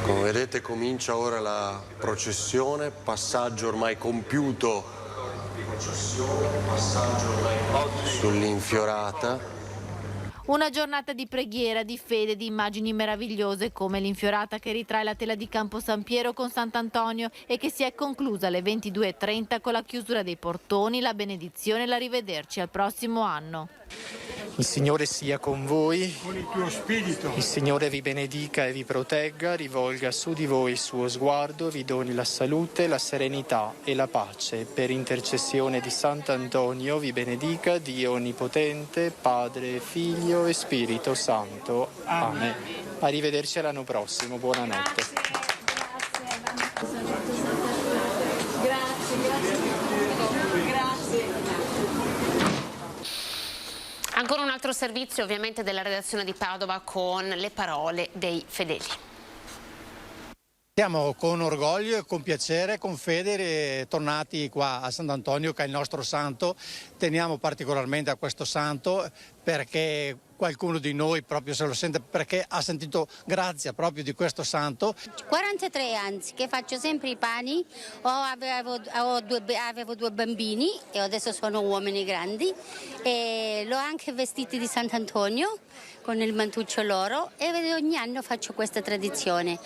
Come vedete comincia ora la processione, passaggio ormai compiuto sull'infiorata. Una giornata di preghiera, di fede, di immagini meravigliose come l'infiorata che ritrae la tela di Campo San Piero con Sant'Antonio e che si è conclusa alle 22:30 con la chiusura dei portoni, la benedizione e l'arrivederci al prossimo anno. Il Signore sia con voi, con il tuo spirito. Il Signore vi benedica e vi protegga, rivolga su di voi il suo sguardo, vi doni la salute, la serenità e la pace. Per intercessione di Sant'Antonio vi benedica Dio Onnipotente, Padre, Figlio e Spirito Santo. Amen. Arrivederci l'anno prossimo, buonanotte. Ancora un altro servizio ovviamente della redazione di Padova con le parole dei fedeli. Siamo con orgoglio e con piacere, con fede, tornati qua a Sant'Antonio, che è il nostro santo. Teniamo particolarmente a questo santo perché qualcuno di noi proprio se lo sente, perché ha sentito grazia proprio di questo santo. 43 anni che faccio sempre i pani, avevo 2 bambini e adesso sono uomini grandi e l'ho anche vestiti di Sant'Antonio con il mantuccio loro e ogni anno faccio questa tradizione.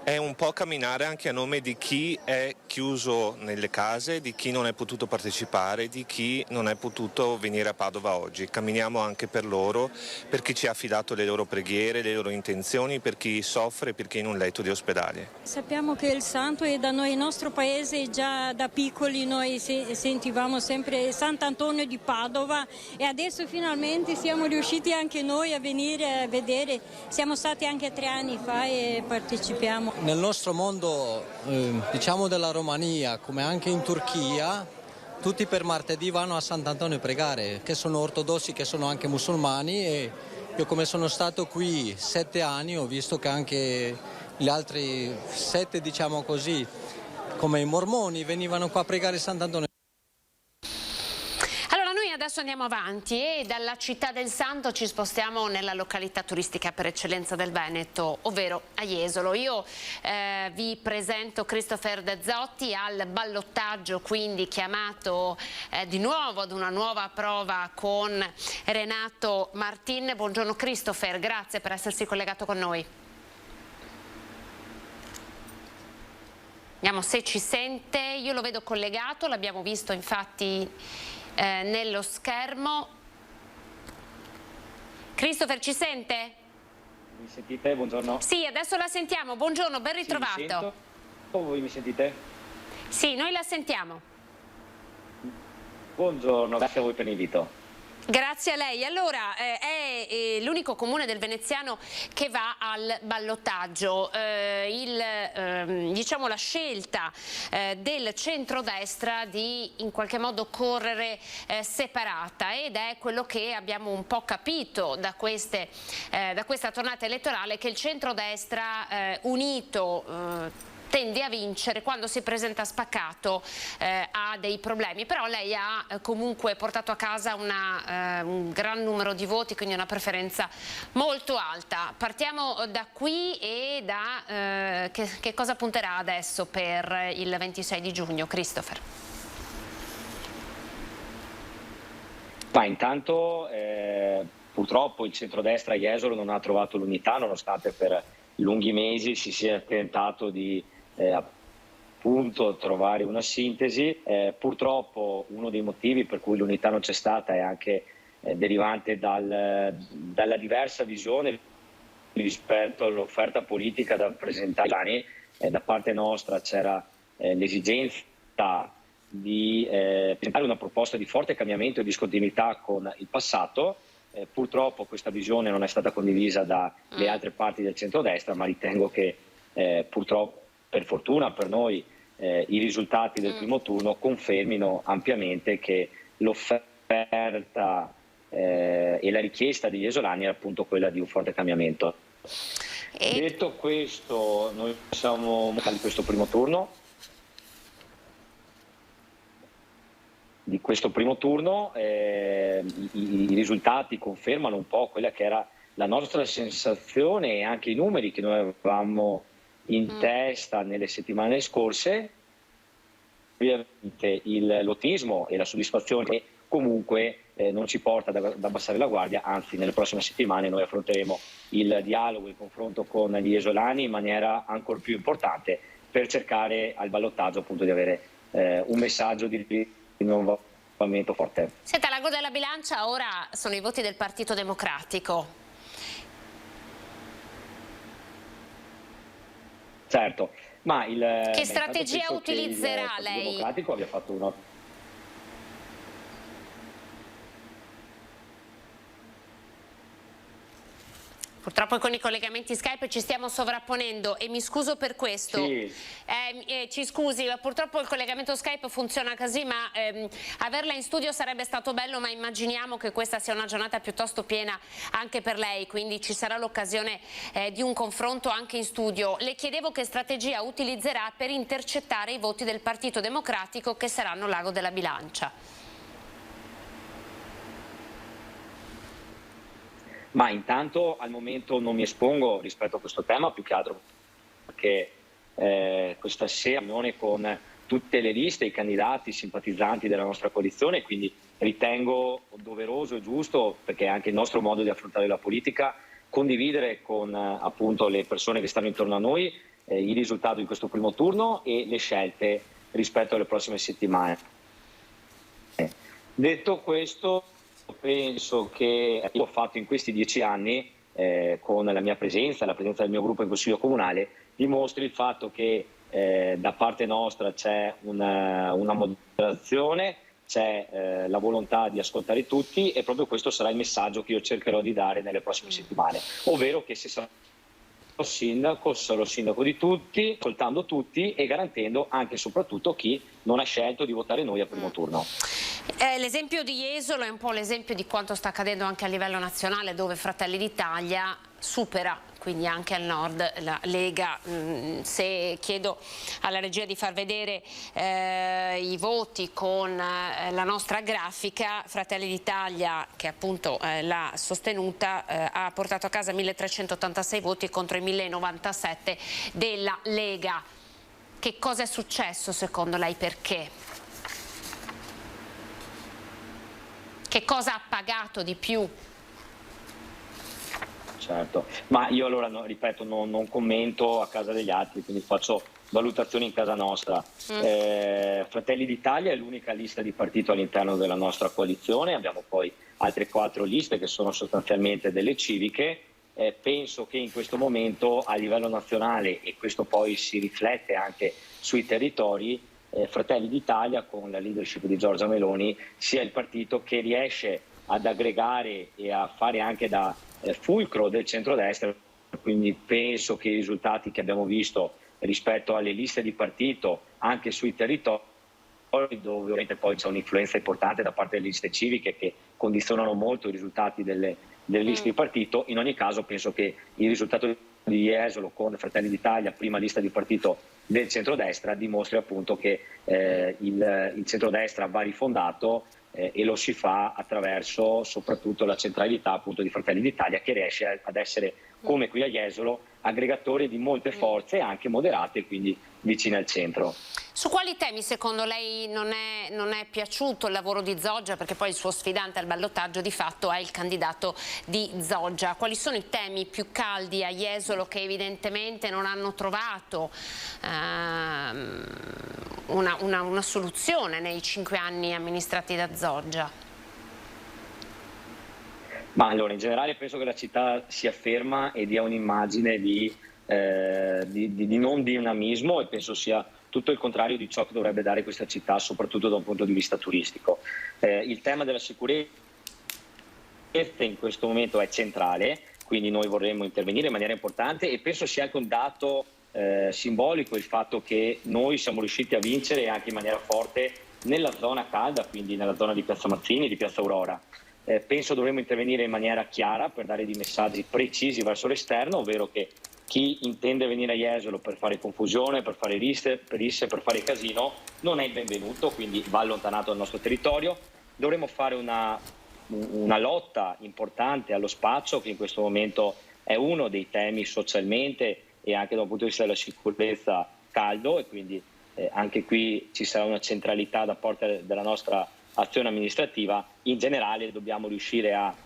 È un po' camminare anche a nome di chi è chiuso nelle case, di chi non è potuto partecipare, di chi non è potuto venire a Padova oggi. Camminiamo anche per loro, per chi ci ha affidato le loro preghiere, le loro intenzioni, per chi soffre, per chi è in un letto di ospedale. Sappiamo che il santo è da noi, il nostro paese, già da piccoli noi sentivamo sempre Sant'Antonio di Padova e adesso finalmente siamo riusciti anche noi a venire a vedere. Siamo stati anche 3 anni fa e partecipiamo. Nel nostro mondo, diciamo della Romania, come anche in Turchia, tutti per martedì vanno a Sant'Antonio a pregare, che sono ortodossi, che sono anche musulmani, e io come sono stato qui 7 anni ho visto che anche gli altri 7, diciamo così, come i mormoni, venivano qua a pregare Sant'Antonio. adesso andiamo avanti e dalla città del Santo ci spostiamo nella località turistica per eccellenza del Veneto, ovvero a Jesolo. Io vi presento Christopher Dezzotti al ballottaggio, quindi chiamato di nuovo ad una nuova prova con Renato Martin. Buongiorno Christopher, grazie per essersi collegato con noi. Vediamo se ci sente, io lo vedo collegato, l'abbiamo visto infatti nello schermo. Christopher, ci sente? Mi sentite? Buongiorno. Sì, adesso la sentiamo, buongiorno, ben ritrovato. Sì, mi sento. Voi mi sentite? Sì, noi la sentiamo. Buongiorno, grazie a voi per l'invito. Grazie a lei. Allora, è l'unico comune del veneziano che va al ballottaggio. Diciamo la scelta del centrodestra di in qualche modo correre separata, ed è quello che abbiamo un po' capito da questa tornata elettorale, che il centrodestra unito tende a vincere, quando si presenta spaccato ha dei problemi, però lei ha comunque portato a casa un gran numero di voti, quindi una preferenza molto alta. Partiamo da qui e da che cosa punterà adesso per il 26 di giugno, Christopher? Ma intanto purtroppo il centrodestra a Jesolo non ha trovato l'unità, nonostante per lunghi mesi si sia tentato di appunto trovare una sintesi. Purtroppo uno dei motivi per cui l'unità non c'è stata è anche derivante dalla diversa visione rispetto all'offerta politica da presentare. Da parte nostra c'era l'esigenza di presentare una proposta di forte cambiamento e discontinuità con il passato. Purtroppo questa visione non è stata condivisa dalle altre parti del centrodestra, ma ritengo che purtroppo, per fortuna per noi, i risultati del primo turno confermino ampiamente che l'offerta e la richiesta degli esolani era appunto quella di un forte cambiamento. Detto questo, noi siamo di questo primo turno. I risultati confermano un po' quella che era la nostra sensazione e anche i numeri che noi avevamo in testa nelle settimane scorse. Ovviamente l'ottimismo e la soddisfazione comunque non ci porta ad abbassare la guardia, anzi nelle prossime settimane noi affronteremo il dialogo e il confronto con gli esolani in maniera ancora più importante, per cercare al ballottaggio appunto di avere un messaggio di rinnovamento forte. Senta, l'ago della bilancia ora sono i voti del Partito Democratico. Certo, ma che strategia utilizzerà lei? Il Democratico abbia fatto una... Purtroppo con i collegamenti Skype ci stiamo sovrapponendo e mi scuso per questo. Sì. Ci scusi, purtroppo il collegamento Skype funziona così, ma averla in studio sarebbe stato bello, ma immaginiamo che questa sia una giornata piuttosto piena anche per lei, quindi ci sarà l'occasione di un confronto anche in studio. Le chiedevo che strategia utilizzerà per intercettare i voti del Partito Democratico che saranno l'ago della bilancia. Ma intanto al momento non mi espongo rispetto a questo tema, più che altro perché questa sera riunione con tutte le liste, i candidati, i simpatizzanti della nostra coalizione, quindi ritengo doveroso e giusto, perché è anche il nostro modo di affrontare la politica, condividere con appunto le persone che stanno intorno a noi i risultati di questo primo turno e le scelte rispetto alle prossime settimane. Detto questo, penso che io ho fatto in questi 10 anni, con la mia presenza, la presenza del mio gruppo in Consiglio Comunale, dimostri il fatto che da parte nostra c'è una moderazione, c'è la volontà di ascoltare tutti, e proprio questo sarà il messaggio che io cercherò di dare nelle prossime settimane, ovvero che se sarò sindaco, sarò sindaco di tutti, ascoltando tutti e garantendo anche e soprattutto chi non ha scelto di votare noi al primo turno. L'esempio di Jesolo è un po' l'esempio di quanto sta accadendo anche a livello nazionale, dove Fratelli d'Italia supera, quindi anche al nord, la Lega. Se chiedo alla regia di far vedere i voti con la nostra grafica, Fratelli d'Italia, che appunto l'ha sostenuta, ha portato a casa 1386 voti contro i 1097 della Lega. Che cosa è successo secondo lei? Perché? Che cosa ha pagato di più? Certo, ma io allora ripeto, non commento a casa degli altri, quindi faccio valutazioni in casa nostra. Fratelli d'Italia è l'unica lista di partito all'interno della nostra coalizione, abbiamo poi altre 4 liste che sono sostanzialmente delle civiche. Penso che in questo momento a livello nazionale, e questo poi si riflette anche sui territori, Fratelli d'Italia con la leadership di Giorgia Meloni sia il partito che riesce ad aggregare e a fare anche da fulcro del centrodestra, quindi penso che i risultati che abbiamo visto rispetto alle liste di partito anche sui territori, dove ovviamente poi c'è un'influenza importante da parte delle liste civiche che condizionano molto i risultati delle liste di partito, in ogni caso penso che il risultato di Jesolo con Fratelli d'Italia, prima lista di partito del centrodestra, dimostri appunto che il centrodestra va rifondato e lo si fa attraverso soprattutto la centralità appunto di Fratelli d'Italia, che riesce ad essere, come qui a Jesolo, aggregatore di molte forze anche moderate, quindi vicine al centro. Su quali temi secondo lei non è piaciuto il lavoro di Zoggia? Perché poi il suo sfidante al ballottaggio di fatto è il candidato di Zoggia. Quali sono i temi più caldi a Jesolo che evidentemente non hanno trovato una soluzione nei 5 anni amministrati da Zoggia? Ma allora, in generale penso che la città sia ferma e dia un'immagine di non dinamismo, e penso sia tutto il contrario di ciò che dovrebbe dare questa città, soprattutto da un punto di vista turistico. Il tema della sicurezza in questo momento è centrale, quindi noi vorremmo intervenire in maniera importante, e penso sia anche un dato simbolico il fatto che noi siamo riusciti a vincere anche in maniera forte nella zona calda, quindi nella zona di Piazza Mazzini, di Piazza Aurora. Penso dovremmo intervenire in maniera chiara per dare dei messaggi precisi verso l'esterno, ovvero che chi intende venire a Jesolo per fare confusione, per fare risse, per fare casino, non è il benvenuto, quindi va allontanato dal nostro territorio. Dovremmo fare una lotta importante allo spaccio, che in questo momento è uno dei temi socialmente e anche da un punto di vista della sicurezza caldo, e quindi anche qui ci sarà una centralità da parte della nostra azione amministrativa. In generale dobbiamo riuscire a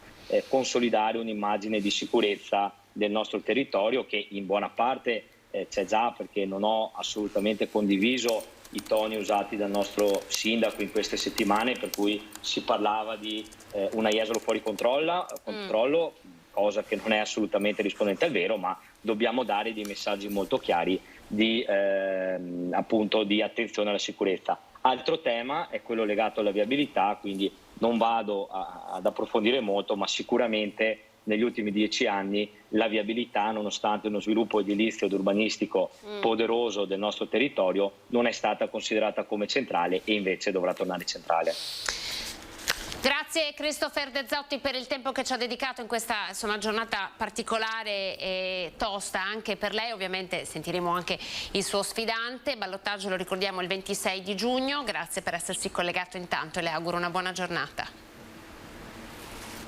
consolidare un'immagine di sicurezza del nostro territorio, che in buona parte c'è già, perché non ho assolutamente condiviso i toni usati dal nostro sindaco in queste settimane, per cui si parlava di una Jesolo fuori controllo, cosa che non è assolutamente rispondente al vero, ma dobbiamo dare dei messaggi molto chiari appunto di attenzione alla sicurezza. Altro tema è quello legato alla viabilità, quindi non vado ad approfondire molto, ma sicuramente negli ultimi 10 anni la viabilità, nonostante uno sviluppo edilizio ed urbanistico poderoso del nostro territorio, non è stata considerata come centrale, e invece dovrà tornare centrale. Grazie Christopher De Zotti per il tempo che ci ha dedicato in questa giornata particolare e tosta anche per lei. Ovviamente sentiremo anche il suo sfidante. Ballottaggio, lo ricordiamo, il 26 di giugno. Grazie per essersi collegato intanto e le auguro una buona giornata.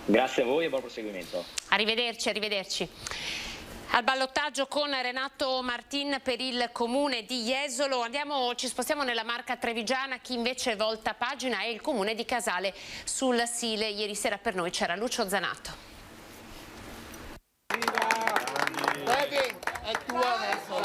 Grazie a voi e buon proseguimento. Arrivederci, arrivederci. Al ballottaggio con Renato Martin per il comune di Jesolo. Ci spostiamo nella Marca trevigiana. Chi invece volta pagina è il comune di Casale sul Sile. Ieri sera per noi c'era Lucio Zanato. Vedi, è tua adesso.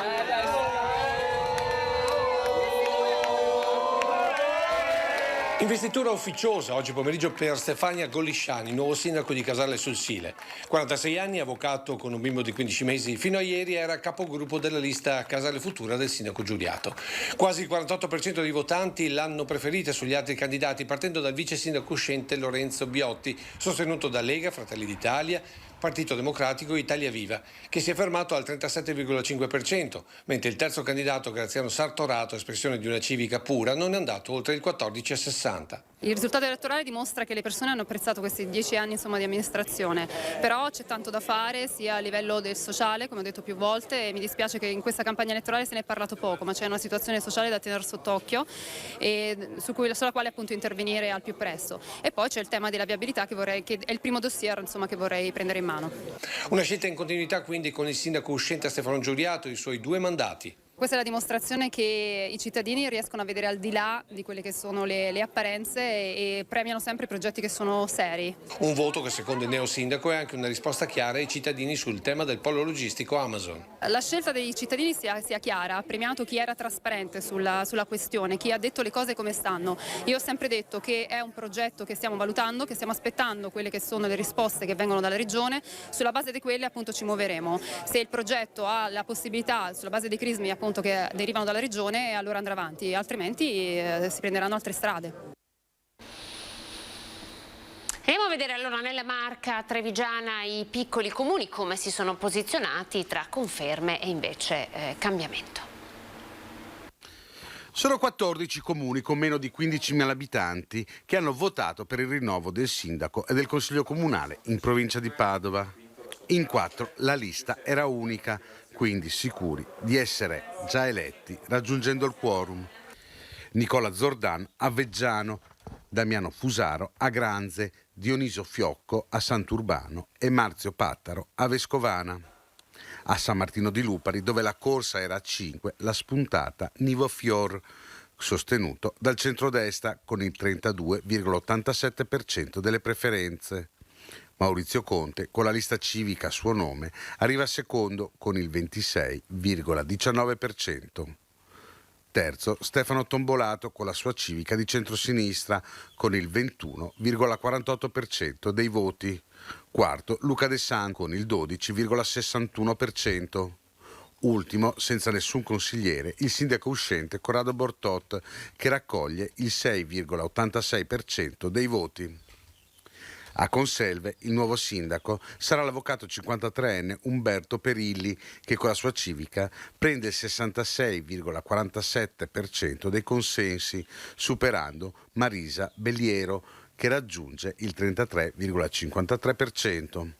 Investitura ufficiosa oggi pomeriggio per Stefania Golisciani, nuovo sindaco di Casale sul Sile. 46 anni, avvocato con un bimbo di 15 mesi, fino a ieri era capogruppo della lista Casale Futura del sindaco Giuliato. Quasi il 48% dei votanti l'hanno preferita sugli altri candidati, partendo dal vice sindaco uscente Lorenzo Biotti, sostenuto da Lega, Fratelli d'Italia, Partito Democratico e Italia Viva, che si è fermato al 37,5%, mentre il terzo candidato, Graziano Sartorato, espressione di una civica pura, non è andato oltre il 14,60%. Il risultato elettorale dimostra che le persone hanno apprezzato questi 10 anni di amministrazione, però c'è tanto da fare sia a livello del sociale, come ho detto più volte, e mi dispiace che in questa campagna elettorale se ne è parlato poco, ma c'è una situazione sociale da tenere sulla quale appunto intervenire al più presto. E poi c'è il tema della viabilità che è il primo dossier che vorrei prendere in mano. Una scelta in continuità quindi con il sindaco uscente Stefano Giuriato e i suoi 2 mandati. Questa è la dimostrazione che i cittadini riescono a vedere al di là di quelle che sono le apparenze e premiano sempre i progetti che sono seri. Un voto che secondo il neo sindaco è anche una risposta chiara ai cittadini sul tema del polo logistico Amazon. La scelta dei cittadini sia chiara, ha premiato chi era trasparente sulla questione, chi ha detto le cose come stanno. Io ho sempre detto che è un progetto che stiamo valutando, che stiamo aspettando quelle che sono le risposte che vengono dalla Regione, sulla base di quelle appunto ci muoveremo. Se il progetto ha la possibilità, sulla base dei crismi appunto che derivano dalla Regione, allora andrà avanti, altrimenti si prenderanno altre strade. Andiamo a vedere allora nella Marca trevigiana i piccoli comuni come si sono posizionati tra conferme e invece cambiamento. Sono 14 comuni con meno di 15.000 abitanti che hanno votato per il rinnovo del sindaco e del consiglio comunale in provincia di Padova. In 4 la lista era unica, quindi sicuri di essere già eletti raggiungendo il quorum. Nicola Zordan a Veggiano, Damiano Fusaro a Granze, Dionisio Fiocco a Sant'Urbano e Marzio Pattaro a Vescovana. A San Martino di Lupari, dove la corsa era a 5, la spuntata Nivo Fior, sostenuto dal centrodestra con il 32,87% delle preferenze. Maurizio Conte, con la lista civica a suo nome, arriva secondo con il 26,19%. Terzo, Stefano Tombolato con la sua civica di centrosinistra con il 21,48% dei voti. Quarto, Luca De San con il 12,61%. Ultimo, senza nessun consigliere, il sindaco uscente Corrado Bortot che raccoglie il 6,86% dei voti. A Conselve il nuovo sindaco sarà l'avvocato 53enne Umberto Perilli che con la sua civica prende il 66,47% dei consensi, superando Marisa Belliero che raggiunge il 33,53%.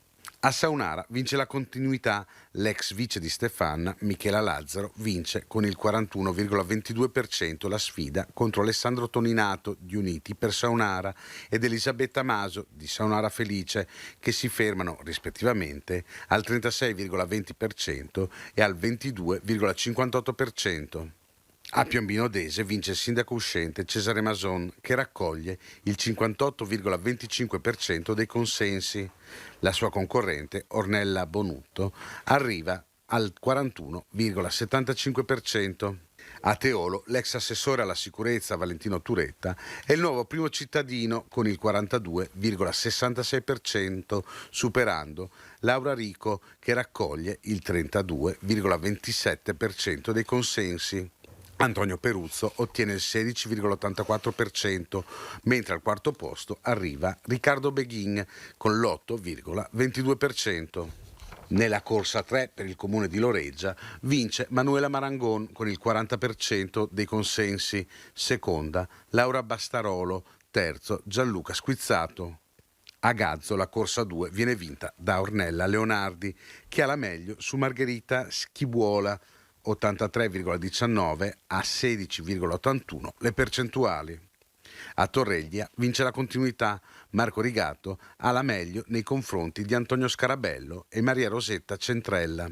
A Saunara vince la continuità, l'ex vice di Stefan, Michela Lazzaro, vince con il 41,22% la sfida contro Alessandro Toninato di Uniti per Saunara ed Elisabetta Maso di Saunara Felice, che si fermano rispettivamente al 36,20% e al 22,58%. A Piombino Dese vince il sindaco uscente Cesare Mason che raccoglie il 58,25% dei consensi. La sua concorrente Ornella Bonutto arriva al 41,75%. A Teolo l'ex assessore alla sicurezza Valentino Turetta è il nuovo primo cittadino con il 42,66%, superando Laura Rico che raccoglie il 32,27% dei consensi. Antonio Peruzzo ottiene il 16,84%, mentre al quarto posto arriva Riccardo Beghin con l'8,22%. Nella corsa 3 per il comune di Loreggia vince Manuela Marangon con il 40% dei consensi, seconda Laura Bastarolo, terzo Gianluca Squizzato. A Gazzo la corsa 2 viene vinta da Ornella Leonardi che ha la meglio su Margherita Schibuola, 83,19 a 16,81 le percentuali. A Torreglia vince la continuità, Marco Rigato ha la meglio nei confronti di Antonio Scarabello e Maria Rosetta Centrella.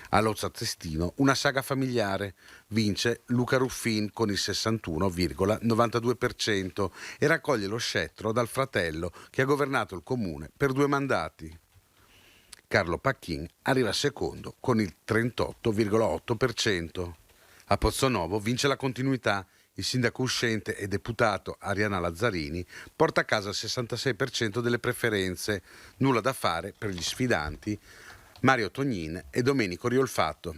A Lozza Testino una saga familiare, vince Luca Ruffin con il 61,92% e raccoglie lo scettro dal fratello che ha governato il comune per 2 mandati. Carlo Pacchin arriva secondo con il 38,8%. A Pozzonovo vince la continuità, il sindaco uscente e deputato Ariana Lazzarini porta a casa il 66% delle preferenze, nulla da fare per gli sfidanti Mario Tognin e Domenico Riolfatto.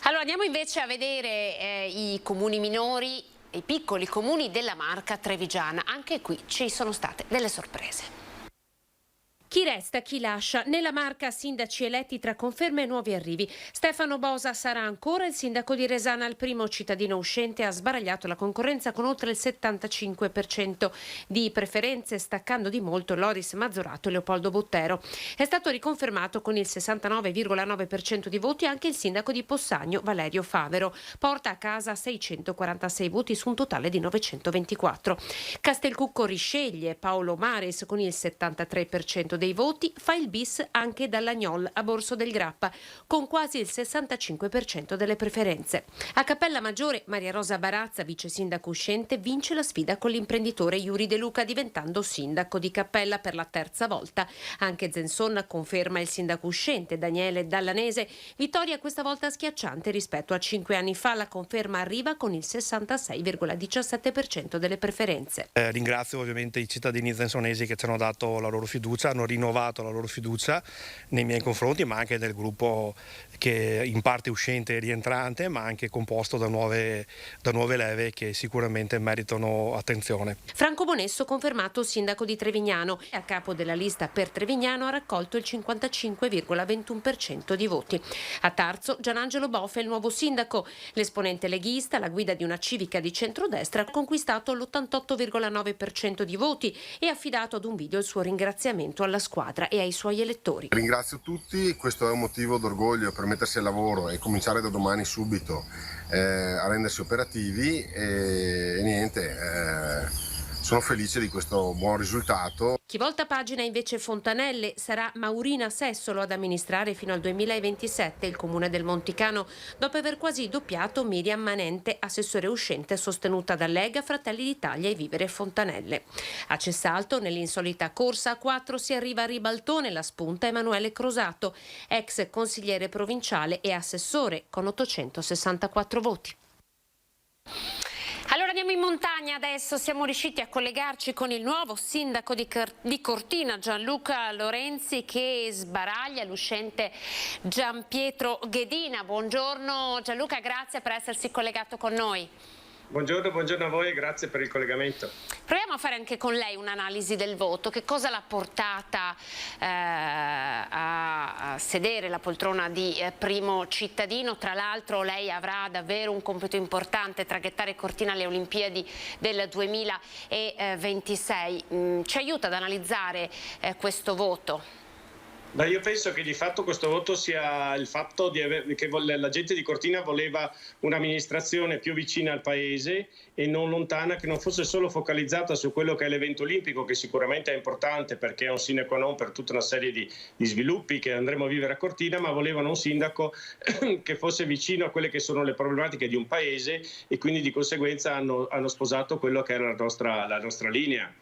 Allora andiamo invece a vedere i comuni minori, i piccoli comuni della Marca trevigiana. Anche qui ci sono state delle sorprese. Chi resta, chi lascia? Nella Marca sindaci eletti tra conferme e nuovi arrivi. Stefano Bosa sarà ancora il sindaco di Resana. Il primo cittadino uscente ha sbaragliato la concorrenza con oltre il 75% di preferenze, staccando di molto Loris Mazzorato e Leopoldo Bottero. È stato riconfermato con il 69,9% di voti anche il sindaco di Possagno, Valerio Favero. Porta a casa 646 voti su un totale di 924. Castelcucco risceglie Paolo Mares con il 73% dei voti, fa il bis anche dall'Agnol a Borso del Grappa con quasi il 65% delle preferenze. A Cappella Maggiore Maria Rosa Barazza, vice sindaco uscente, vince la sfida con l'imprenditore Iuri De Luca diventando sindaco di Cappella per la terza volta. Anche Zensonna conferma il sindaco uscente Daniele Dallanese, vittoria questa volta schiacciante rispetto a 5 anni fa. La conferma arriva con il 66,17% delle preferenze. Ringrazio ovviamente i cittadini zensonesi che ci hanno dato la loro fiducia, hanno rinnovato la loro fiducia nei miei confronti, ma anche del gruppo che in parte uscente e rientrante, ma anche composto da nuove leve che sicuramente meritano attenzione. Franco Bonesso confermato sindaco di Trevignano e a capo della lista per Trevignano ha raccolto il 55,21% di voti. A Tarzo Gianangelo Boffa è il nuovo sindaco. L'esponente leghista, alla guida di una civica di centrodestra, ha conquistato l'88,9% di voti e ha affidato ad un video il suo ringraziamento alla squadra e ai suoi elettori. Ringrazio tutti, questo è un motivo d'orgoglio per mettersi al lavoro e cominciare da domani subito a rendersi operativi e niente. Sono felice di questo buon risultato. Chi volta pagina invece Fontanelle sarà Maurina Sessolo ad amministrare fino al 2027 il comune del Monticano, dopo aver quasi doppiato Miriam Manente, assessore uscente sostenuta da Lega, Fratelli d'Italia e Vivere Fontanelle. A Cessalto, nell'insolita corsa a 4, si arriva a ribaltone, la spunta Emanuele Crosato, ex consigliere provinciale e assessore con 864 voti. Allora andiamo in montagna adesso, siamo riusciti a collegarci con il nuovo sindaco di Cortina, Gianluca Lorenzi, che sbaraglia l'uscente Gianpietro Ghedina. Buongiorno Gianluca, grazie per essersi collegato con noi. Buongiorno a voi e grazie per il collegamento. Proviamo a fare anche con lei un'analisi del voto. Che cosa l'ha portata a sedere la poltrona di primo cittadino? Tra l'altro lei avrà davvero un compito importante, traghettare Cortina alle Olimpiadi del 2026. Ci aiuta ad analizzare questo voto? Beh, io penso che di fatto questo voto sia il fatto che la gente di Cortina voleva un'amministrazione più vicina al paese e non lontana, che non fosse solo focalizzata su quello che è l'evento olimpico, che sicuramente è importante perché è un sine qua non per tutta una serie di sviluppi che andremo a vivere a Cortina, ma volevano un sindaco che fosse vicino a quelle che sono le problematiche di un paese e quindi di conseguenza hanno sposato quello che era la nostra linea.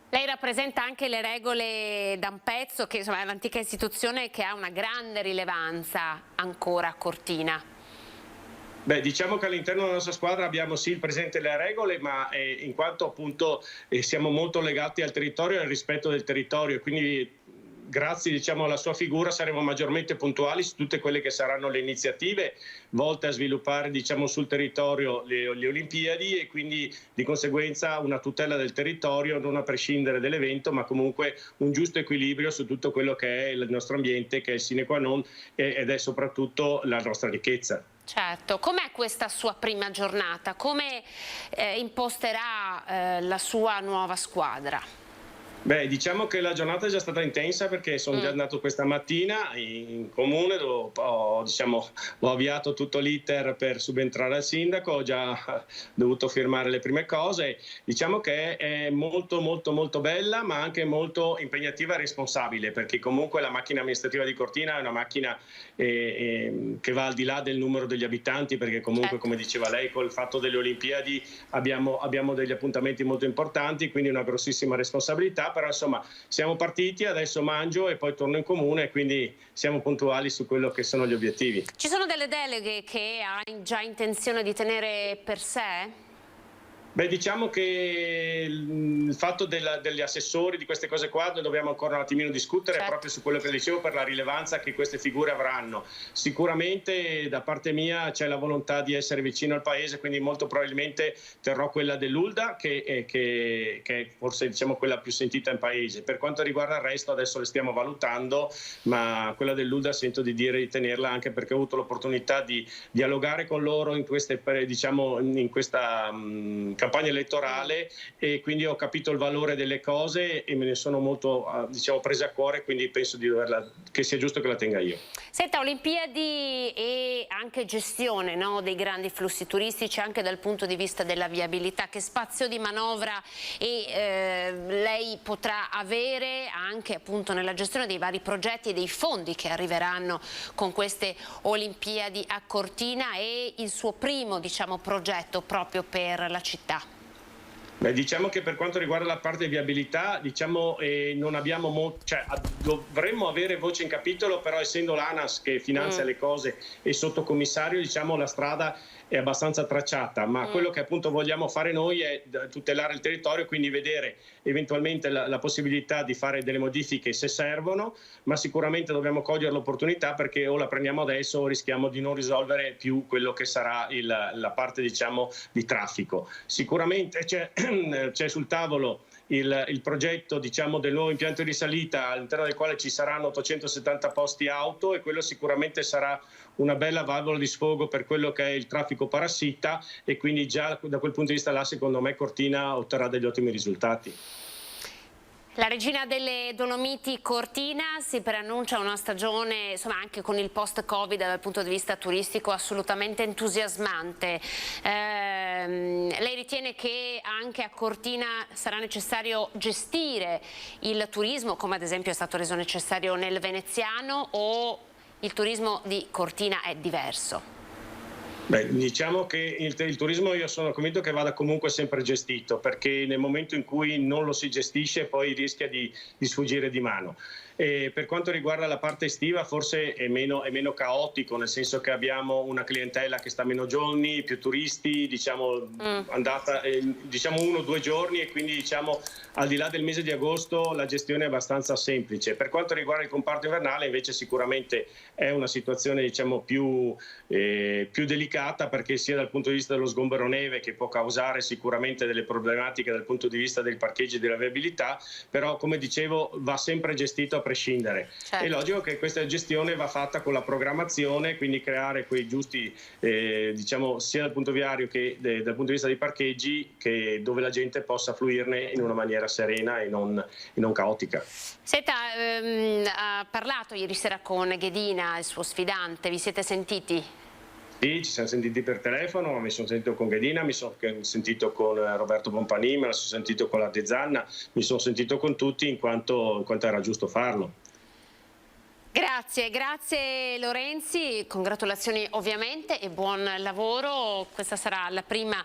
Lei rappresenta anche le regole da un pezzo, che insomma, è l'antica istituzione che ha una grande rilevanza ancora a Cortina. Beh, diciamo che all'interno della nostra squadra abbiamo sì il presente delle regole, ma in quanto appunto siamo molto legati al territorio e al rispetto del territorio, quindi grazie alla sua figura saremo maggiormente puntuali su tutte quelle che saranno le iniziative volte a sviluppare sul territorio le Olimpiadi e quindi di conseguenza una tutela del territorio non a prescindere dall'evento, ma comunque un giusto equilibrio su tutto quello che è il nostro ambiente, che è il sine qua non ed è soprattutto la nostra ricchezza. Certo, com'è questa sua prima giornata? Come imposterà la sua nuova squadra? Beh, diciamo che la giornata è già stata intensa perché sono già andato questa mattina in comune dove ho avviato tutto l'iter per subentrare al sindaco, ho già dovuto firmare le prime cose. Diciamo che è molto molto molto bella ma anche molto impegnativa e responsabile, perché comunque la macchina amministrativa di Cortina è una macchina che va al di là del numero degli abitanti, perché comunque come diceva lei col fatto delle Olimpiadi abbiamo degli appuntamenti molto importanti, quindi una grossissima responsabilità. Però insomma siamo partiti, adesso mangio e poi torno in comune, quindi siamo puntuali su quello che sono gli obiettivi. Ci sono delle deleghe che hai già intenzione di tenere per sé? Beh, diciamo che il fatto degli assessori, di queste cose qua, noi dobbiamo ancora un attimino discutere proprio su quello che dicevo, per la rilevanza che queste figure avranno. Sicuramente da parte mia c'è la volontà di essere vicino al paese, quindi molto probabilmente terrò quella dell'Ulda, che è forse, diciamo, quella più sentita in paese. Per quanto riguarda il resto adesso le stiamo valutando, ma quella dell'Ulda sento di dire di tenerla, anche perché ho avuto l'opportunità di dialogare con loro in questa campagna elettorale, e quindi ho capito il valore delle cose e me ne sono molto prese a cuore, quindi penso che sia giusto che la tenga io. Senta, Olimpiadi e anche gestione, no, dei grandi flussi turistici anche dal punto di vista della viabilità, che spazio di manovra lei potrà avere anche appunto nella gestione dei vari progetti e dei fondi che arriveranno con queste Olimpiadi a Cortina, e il suo primo, diciamo, progetto proprio per la città? Beh, diciamo che per quanto riguarda la parte di viabilità, diciamo, non abbiamo dovremmo avere voce in capitolo, però essendo l'ANAS che finanzia le cose e sottocommissario, diciamo, la strada è abbastanza tracciata, ma quello che appunto vogliamo fare noi è tutelare il territorio, quindi vedere eventualmente la possibilità di fare delle modifiche se servono, ma sicuramente dobbiamo cogliere l'opportunità, perché o la prendiamo adesso o rischiamo di non risolvere più quello che sarà la parte, diciamo, di traffico. Sicuramente c'è sul tavolo il progetto, diciamo, del nuovo impianto di salita, all'interno del quale ci saranno 870 posti auto, e quello sicuramente sarà una bella valvola di sfogo per quello che è il traffico parassita, e quindi già da quel punto di vista là, secondo me, Cortina otterrà degli ottimi risultati. La regina delle Dolomiti Cortina si preannuncia una stagione, insomma, anche con il post-Covid dal punto di vista turistico assolutamente entusiasmante. Lei ritiene che anche a Cortina sarà necessario gestire il turismo, come ad esempio è stato reso necessario nel veneziano, o il turismo di Cortina è diverso? Beh, diciamo che il turismo, io sono convinto che vada comunque sempre gestito, perché nel momento in cui non lo si gestisce poi rischia di sfuggire di mano. E per quanto riguarda la parte estiva forse è meno caotico, nel senso che abbiamo una clientela che sta meno giorni, più turisti, diciamo andata diciamo 1 o 2 giorni, e quindi, diciamo, al di là del mese di agosto la gestione è abbastanza semplice. Per quanto riguarda il comparto invernale invece sicuramente è una situazione, diciamo, più delicata, perché sia dal punto di vista dello sgombero neve, che può causare sicuramente delle problematiche dal punto di vista dei parcheggi e della viabilità, però come dicevo va sempre gestito a prescindere. Certo. È logico che questa gestione va fatta con la programmazione, quindi creare quei giusti, diciamo, sia dal punto viario che dal punto di vista dei parcheggi, dove la gente possa fluirne in una maniera serena e non caotica. Senta, ha parlato ieri sera con Ghedina, il suo sfidante, vi siete sentiti? Sì, ci siamo sentiti per telefono, mi sono sentito con Ghedina, mi sono sentito con Roberto Pompanì, me la sono sentito con la De Zanna, mi sono sentito con tutti in quanto era giusto farlo. Grazie Lorenzi, congratulazioni ovviamente e buon lavoro. Questa sarà la prima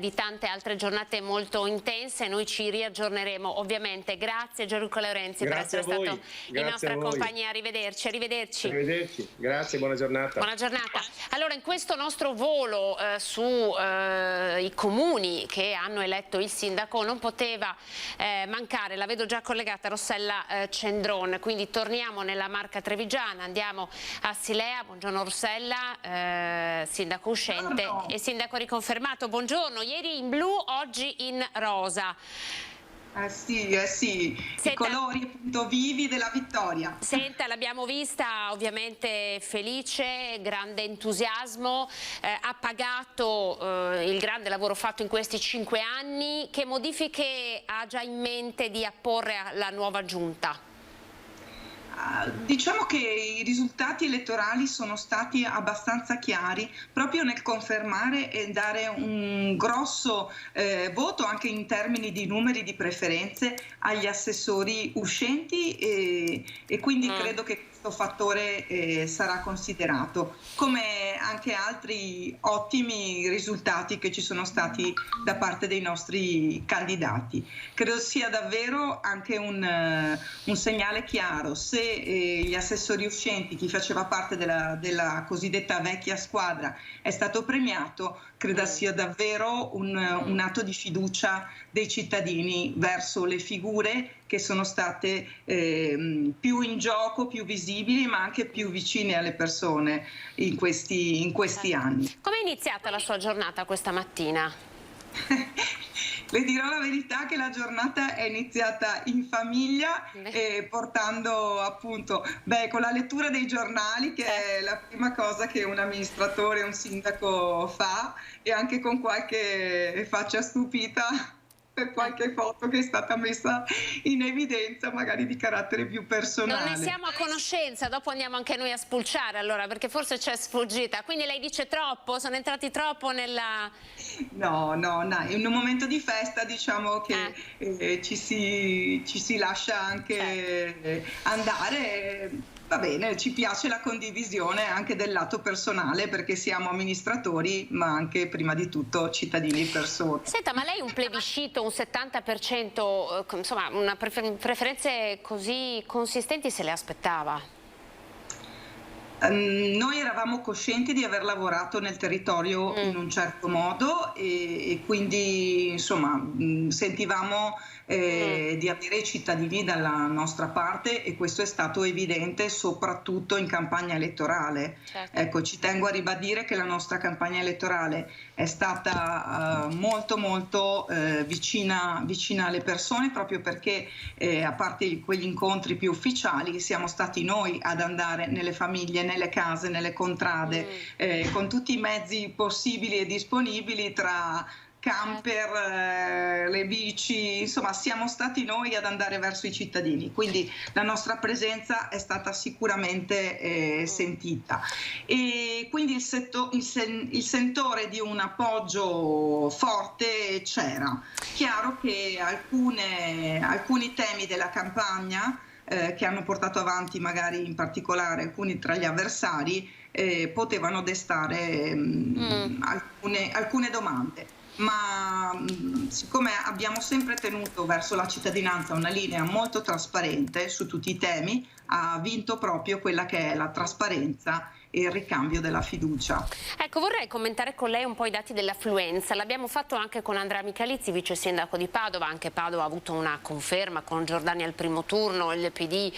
di tante altre giornate molto intense, noi ci riaggiorneremo ovviamente. Grazie Gianluca Lorenzi per essere stato in nostra compagnia, arrivederci. Arrivederci, grazie, buona giornata. Buona giornata. Allora, in questo nostro volo sui comuni che hanno eletto il sindaco non poteva mancare, la vedo già collegata, Rossella Cendron, quindi torniamo nella Marca Trevigiana, andiamo a Silea. Buongiorno Rossella, sindaco uscente e sindaco riconfermato. Buongiorno, ieri in blu, oggi in rosa. Sì, senta, i colori appunto vivi della vittoria. Senta, l'abbiamo vista ovviamente felice, grande entusiasmo, ha pagato il grande lavoro fatto in questi 5 anni. Che modifiche ha già in mente di apporre alla nuova giunta? Diciamo che i risultati elettorali sono stati abbastanza chiari proprio nel confermare e dare un grosso voto anche in termini di numeri di preferenze agli assessori uscenti e quindi credo che questo fattore sarà considerato, come anche altri ottimi risultati che ci sono stati da parte dei nostri candidati. Credo sia davvero anche un segnale chiaro. Se gli assessori uscenti, chi faceva parte della cosiddetta vecchia squadra, è stato premiato, credo sia davvero un atto di fiducia dei cittadini verso le figure che sono state più in gioco, più visibili, ma anche più vicine alle persone in questi anni. Come è iniziata la sua giornata questa mattina? Le dirò la verità che la giornata è iniziata in famiglia, portando appunto, con la lettura dei giornali, che è la prima cosa che un amministratore, un sindaco fa, e anche con qualche faccia stupita per qualche foto che è stata messa in evidenza, magari di carattere più personale. Non ne siamo a conoscenza, dopo andiamo anche noi a spulciare allora, perché forse c'è sfuggita. Quindi lei dice troppo? Sono entrati troppo nella... No, in un momento di festa diciamo che ci si lascia anche andare. Va bene, ci piace la condivisione anche del lato personale, perché siamo amministratori ma anche prima di tutto cittadini persone. Senta, ma lei un plebiscito, un 70%, insomma, preferenze così consistenti se le aspettava? Noi eravamo coscienti di aver lavorato nel territorio in un certo modo e quindi insomma sentivamo di avere i cittadini dalla nostra parte, e questo è stato evidente soprattutto in campagna elettorale. Certo. Ecco, ci tengo a ribadire che la nostra campagna elettorale è stata molto vicina alle persone, proprio perché a parte quegli incontri più ufficiali siamo stati noi ad andare nelle famiglie, nelle case, nelle contrade, con tutti i mezzi possibili e disponibili, tra camper, le bici, insomma siamo stati noi ad andare verso i cittadini, quindi la nostra presenza è stata sicuramente sentita, e quindi il sentore di un appoggio forte c'era. Chiaro che alcuni temi della campagna che hanno portato avanti magari in particolare alcuni tra gli avversari potevano destare alcune domande. Ma siccome abbiamo sempre tenuto verso la cittadinanza una linea molto trasparente su tutti i temi, ha vinto proprio quella che è la trasparenza e il ricambio della fiducia. Ecco, vorrei commentare con lei un po' i dati dell'affluenza. L'abbiamo fatto anche con Andrea Michalizzi, vice sindaco di Padova. Anche Padova ha avuto una conferma con Giordani al primo turno, il PD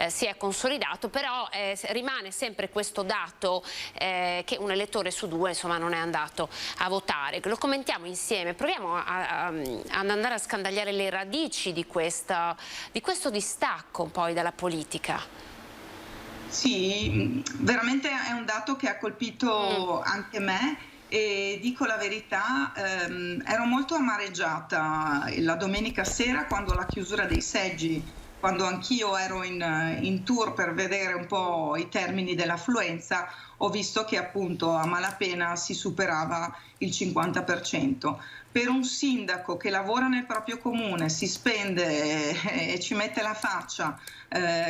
si è consolidato, però rimane sempre questo dato che un elettore su due insomma non è andato a votare. Lo commentiamo insieme, proviamo ad andare a scandagliare le radici di questo distacco poi dalla politica. Sì, veramente è un dato che ha colpito anche me, e dico la verità, ero molto amareggiata la domenica sera quando la chiusura dei seggi, quando anch'io ero in tour per vedere un po' i termini dell'affluenza, ho visto che appunto a malapena si superava il 50%. Per un sindaco che lavora nel proprio comune, si spende e ci mette la faccia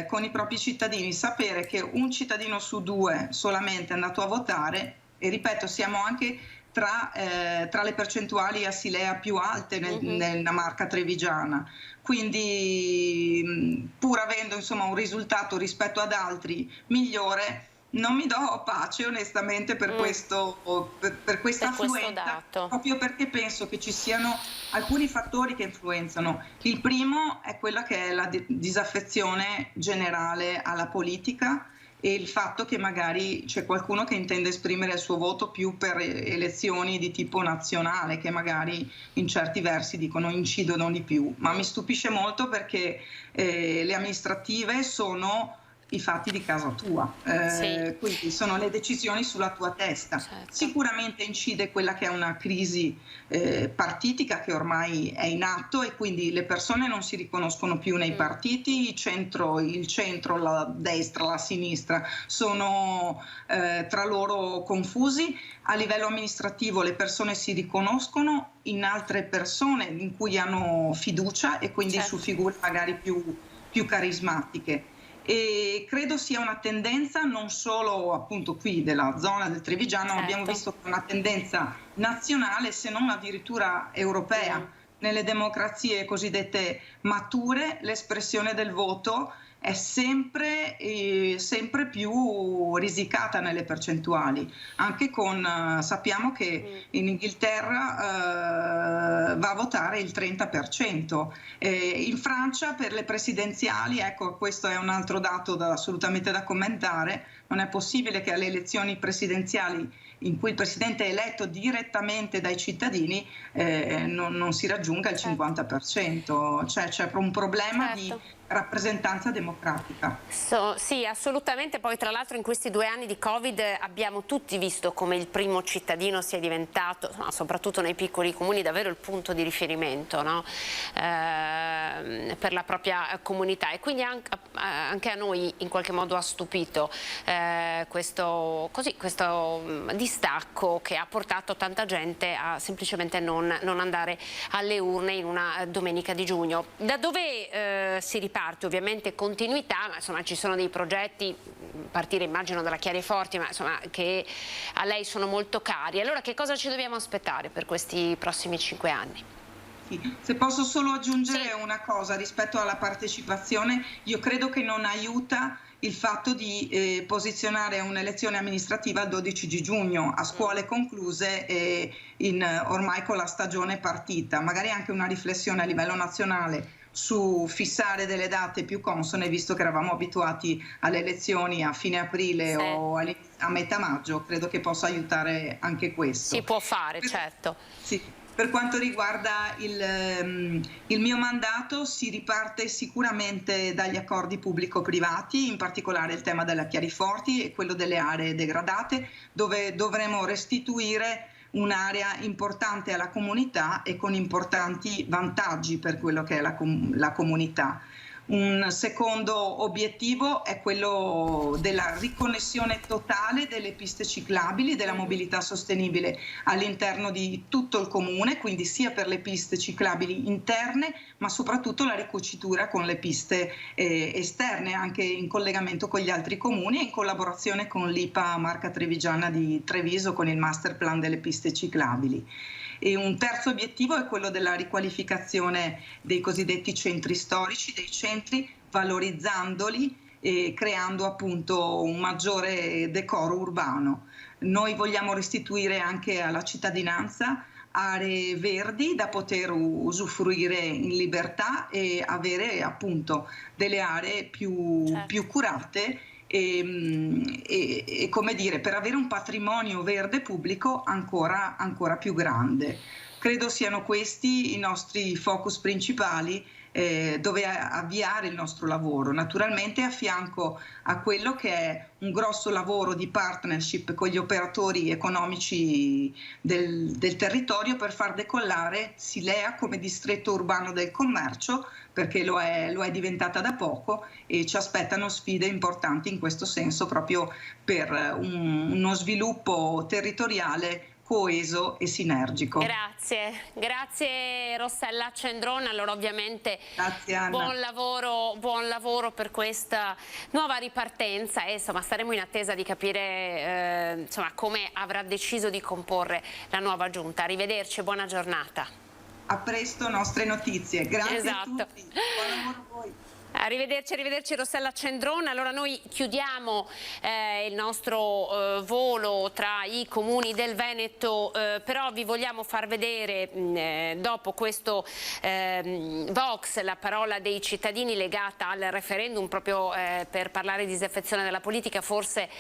con i propri cittadini, sapere che un cittadino su due solamente è andato a votare, e ripeto, siamo anche tra le percentuali Asilea più alte nella Marca trevigiana, quindi pur avendo insomma un risultato rispetto ad altri migliore, non mi do pace onestamente per questa affluenza, proprio perché penso che ci siano alcuni fattori che influenzano. Il primo è quella che è la disaffezione generale alla politica, e il fatto che magari c'è qualcuno che intende esprimere il suo voto più per elezioni di tipo nazionale, che magari in certi versi dicono incidono di più. Ma mi stupisce molto perché le amministrative sono i fatti di casa tua, quindi sono le decisioni sulla tua testa. Certo. Sicuramente incide quella che è una crisi partitica che ormai è in atto, e quindi le persone non si riconoscono più nei partiti, il centro, la destra, la sinistra sono tra loro confusi. A livello amministrativo le persone si riconoscono in altre persone in cui hanno fiducia, e quindi su figure magari più carismatiche. e credo sia una tendenza non solo appunto qui della zona del Trevigiano, ma abbiamo visto che è una tendenza nazionale, se non addirittura europea. Nelle democrazie cosiddette mature l'espressione del voto è sempre più risicata nelle percentuali, anche con, sappiamo che in Inghilterra va a votare il 30%, in Francia per le presidenziali, ecco, questo è un altro dato assolutamente da commentare, non è possibile che alle elezioni presidenziali in cui il presidente è eletto direttamente dai cittadini non si raggiunga il 50%, cioè c'è un problema di rappresentanza democratica. Sì, assolutamente. Poi tra l'altro in questi 2 anni di Covid abbiamo tutti visto come il primo cittadino sia diventato, soprattutto nei piccoli comuni, davvero il punto di riferimento, no? Per la propria comunità, e quindi anche a noi in qualche modo ha stupito questo distacco che ha portato tanta gente a semplicemente non andare alle urne in una domenica di giugno. Da dove si riparte? Ovviamente continuità, ma insomma ci sono dei progetti, partire immagino dalla Chiariforti, ma insomma che a lei sono molto cari. Allora che cosa ci dobbiamo aspettare per questi prossimi 5 anni? Se posso solo aggiungere una cosa rispetto alla partecipazione, io credo che non aiuta il fatto di posizionare un'elezione amministrativa il 12 di giugno a scuole concluse e ormai con la stagione partita, magari anche una riflessione a livello nazionale su fissare delle date più consone, visto che eravamo abituati alle elezioni a fine aprile o a metà maggio, credo che possa aiutare anche questo. Si può fare, certo. Sì. Per quanto riguarda il mio mandato, si riparte sicuramente dagli accordi pubblico-privati, in particolare il tema della Chiariforti e quello delle aree degradate, dove dovremo restituire un'area importante alla comunità e con importanti vantaggi per quello che è la comunità. Un secondo obiettivo è quello della riconnessione totale delle piste ciclabili, della mobilità sostenibile all'interno di tutto il comune, quindi sia per le piste ciclabili interne, ma soprattutto la ricucitura con le piste esterne, anche in collegamento con gli altri comuni e in collaborazione con l'IPA Marca Trevigiana di Treviso con il master plan delle piste ciclabili. E un terzo obiettivo è quello della riqualificazione dei cosiddetti centri storici, dei centri, valorizzandoli e creando appunto un maggiore decoro urbano. Noi vogliamo restituire anche alla cittadinanza aree verdi da poter usufruire in libertà e avere appunto delle aree più curate e come dire, per avere un patrimonio verde pubblico ancora più grande. Credo siano questi i nostri focus principali dove avviare il nostro lavoro, naturalmente a fianco a quello che è un grosso lavoro di partnership con gli operatori economici del territorio per far decollare Silea come distretto urbano del commercio, perché lo è diventata da poco e ci aspettano sfide importanti in questo senso proprio per uno sviluppo territoriale coeso e sinergico. Grazie Rossella Cendrone. Allora ovviamente buon lavoro per questa nuova ripartenza e insomma staremo in attesa di capire insomma, come avrà deciso di comporre la nuova giunta. Arrivederci e buona giornata. A presto, nostre notizie. Grazie a tutti. Buon lavoro a voi. Arrivederci Rossella Cendrone. Allora noi chiudiamo il nostro volo tra i comuni del Veneto, però vi vogliamo far vedere dopo questo Vox la parola dei cittadini legata al referendum, proprio per parlare di disaffezione dalla politica. Forse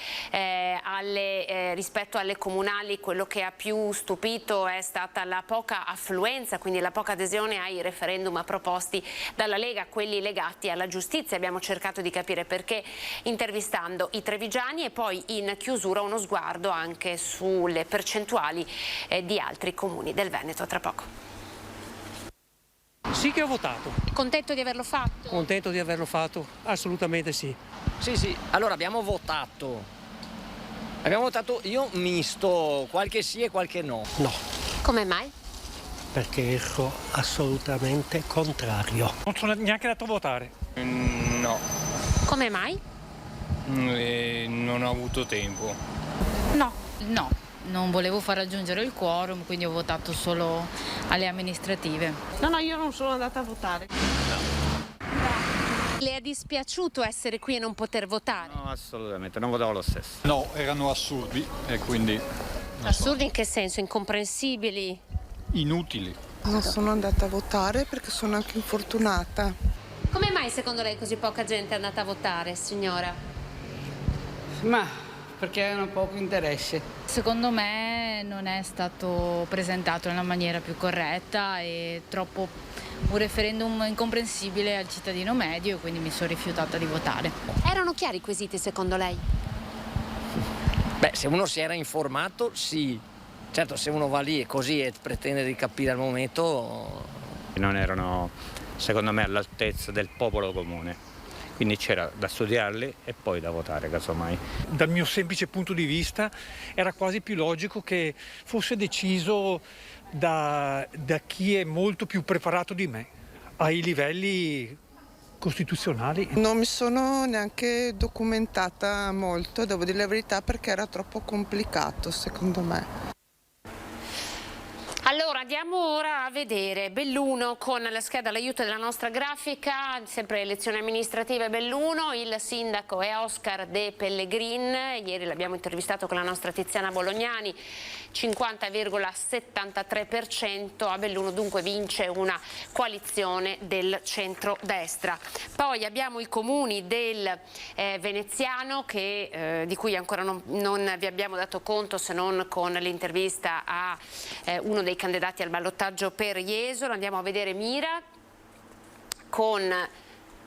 rispetto alle comunali quello che ha più stupito è stata la poca affluenza, quindi la poca adesione ai referendum proposti dalla Lega, quelli legati alla giustizia. Abbiamo cercato di capire perché intervistando i trevigiani e poi in chiusura uno sguardo anche sulle percentuali di altri comuni del Veneto. Tra poco. Sì che ho votato. Contento di averlo fatto? Contento di averlo fatto, assolutamente sì. Sì, allora abbiamo votato io misto, qualche sì e qualche no. No. Come mai? Perché ero assolutamente contrario. Non sono neanche andato a votare. No. Come mai? Non ho avuto tempo. No, non volevo far raggiungere il quorum, quindi ho votato solo alle amministrative. No, io non sono andata a votare. Le è dispiaciuto essere qui e non poter votare? No, assolutamente, non votavo lo stesso. No, erano assurdi e quindi... Assurdi in che senso? Incomprensibili? Inutili. Non sono andata a votare perché sono anche infortunata. Come mai secondo lei così poca gente è andata a votare, signora? Ma perché hanno poco interesse. Secondo me non è stato presentato nella maniera più corretta e troppo un referendum incomprensibile al cittadino medio, quindi mi sono rifiutata di votare. Erano chiari i quesiti secondo lei? Beh, se uno si era informato, sì. Certo, se uno va lì e così e pretende di capire al momento... Non erano, secondo me, all'altezza del popolo comune. Quindi c'era da studiarli e poi da votare, casomai. Dal mio semplice punto di vista era quasi più logico che fosse deciso da chi è molto più preparato di me, ai livelli costituzionali. Non mi sono neanche documentata molto, devo dire la verità, perché era troppo complicato secondo me. Allora andiamo ora a vedere Belluno con la scheda all'aiuto della nostra grafica, sempre elezioni amministrative Belluno, il sindaco è Oscar De Pellegrin, ieri l'abbiamo intervistato con la nostra Tiziana Bolognani, 50,73% a Belluno, dunque vince una coalizione del centro-destra. Poi abbiamo i comuni del Veneziano di cui ancora non vi abbiamo dato conto se non con l'intervista a uno dei candidati al ballottaggio per Jesolo. Andiamo a vedere Mira con,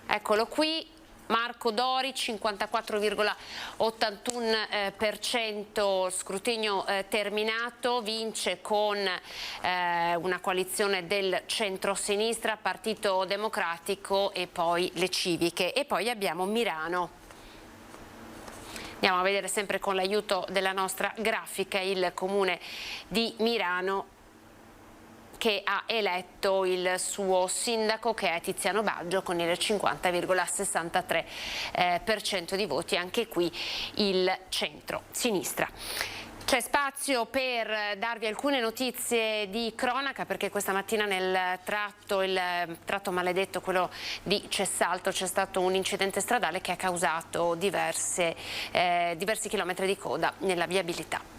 eccolo qui, Marco Dori, 54,81%, scrutinio terminato, vince con una coalizione del centro-sinistra, Partito Democratico e poi le civiche. E poi abbiamo Mirano. Andiamo a vedere sempre con l'aiuto della nostra grafica il comune di Mirano, che ha eletto il suo sindaco, che è Tiziano Baggio, con il 50,63% di voti, anche qui il centro-sinistra. C'è spazio per darvi alcune notizie di cronaca, perché questa mattina nel il tratto maledetto, quello di Cessalto, c'è stato un incidente stradale che ha causato diversi chilometri di coda nella viabilità.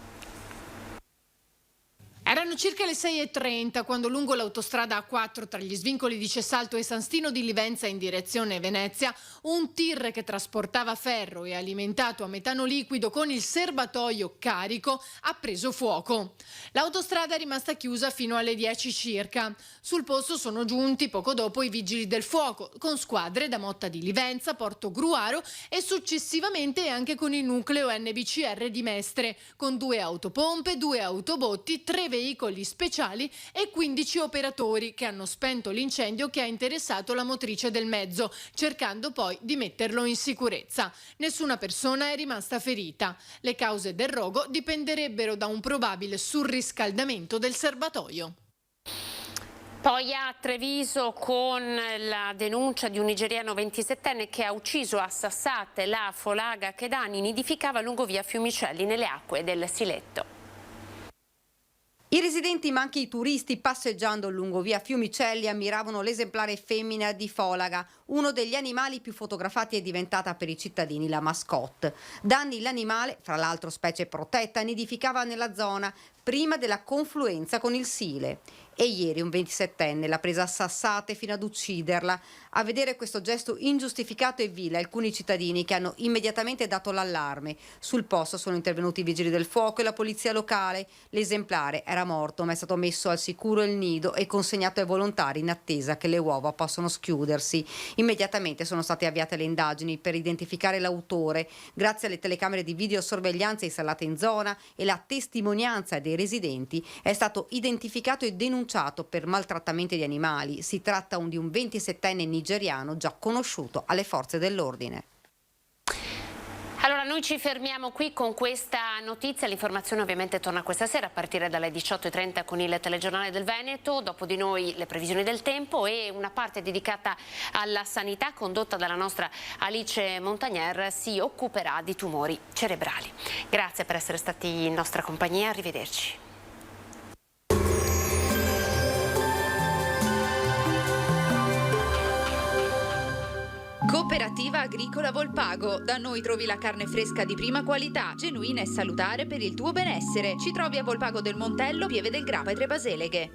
Erano circa le 6:30 quando lungo l'autostrada A4 tra gli svincoli di Cessalto e San Stino di Livenza in direzione Venezia, un tir che trasportava ferro e alimentato a metano liquido con il serbatoio carico ha preso fuoco. L'autostrada è rimasta chiusa fino alle 10 circa. Sul posto sono giunti poco dopo i vigili del fuoco, con squadre da Motta di Livenza, Porto Gruaro e successivamente anche con il nucleo NBCR di Mestre, con 2 autopompe, 2 autobotti, 3 veicoli speciali e 15 operatori che hanno spento l'incendio che ha interessato la motrice del mezzo, cercando poi di metterlo in sicurezza. Nessuna persona è rimasta ferita. Le cause del rogo dipenderebbero da un probabile surriscaldamento del serbatoio. Poi a Treviso con la denuncia di un nigeriano 27enne che ha ucciso a sassate la folaga che da anni nidificava lungo via Fiumicelli nelle acque del Siletto. I residenti ma anche i turisti passeggiando lungo via Fiumicelli ammiravano l'esemplare femmina di folaga, uno degli animali più fotografati, è diventata per i cittadini la mascotte. Da anni l'animale, fra l'altro specie protetta, nidificava nella zona prima della confluenza con il Sile. E ieri un 27enne l'ha presa a sassate fino ad ucciderla. A vedere questo gesto ingiustificato e vile, alcuni cittadini che hanno immediatamente dato l'allarme. Sul posto sono intervenuti i vigili del fuoco e la polizia locale. L'esemplare era morto, ma è stato messo al sicuro il nido e consegnato ai volontari in attesa che le uova possano schiudersi. Immediatamente sono state avviate le indagini per identificare l'autore. Grazie alle telecamere di videosorveglianza installate in zona e la testimonianza dei residenti è stato identificato e denunciato per maltrattamenti di animali. Si tratta di un 27enne nigeriano già conosciuto alle forze dell'ordine. Allora noi ci fermiamo qui con questa notizia. L'informazione ovviamente torna questa sera a partire dalle 18:30 con il telegiornale del Veneto, dopo di noi le previsioni del tempo e una parte dedicata alla sanità condotta dalla nostra Alice Montagnier si occuperà di tumori cerebrali. Grazie per essere stati in nostra compagnia, arrivederci. Cooperativa Agricola Volpago. Da noi trovi la carne fresca di prima qualità, genuina e salutare per il tuo benessere. Ci trovi a Volpago del Montello, Pieve del Grappa e Tre Baseleghe.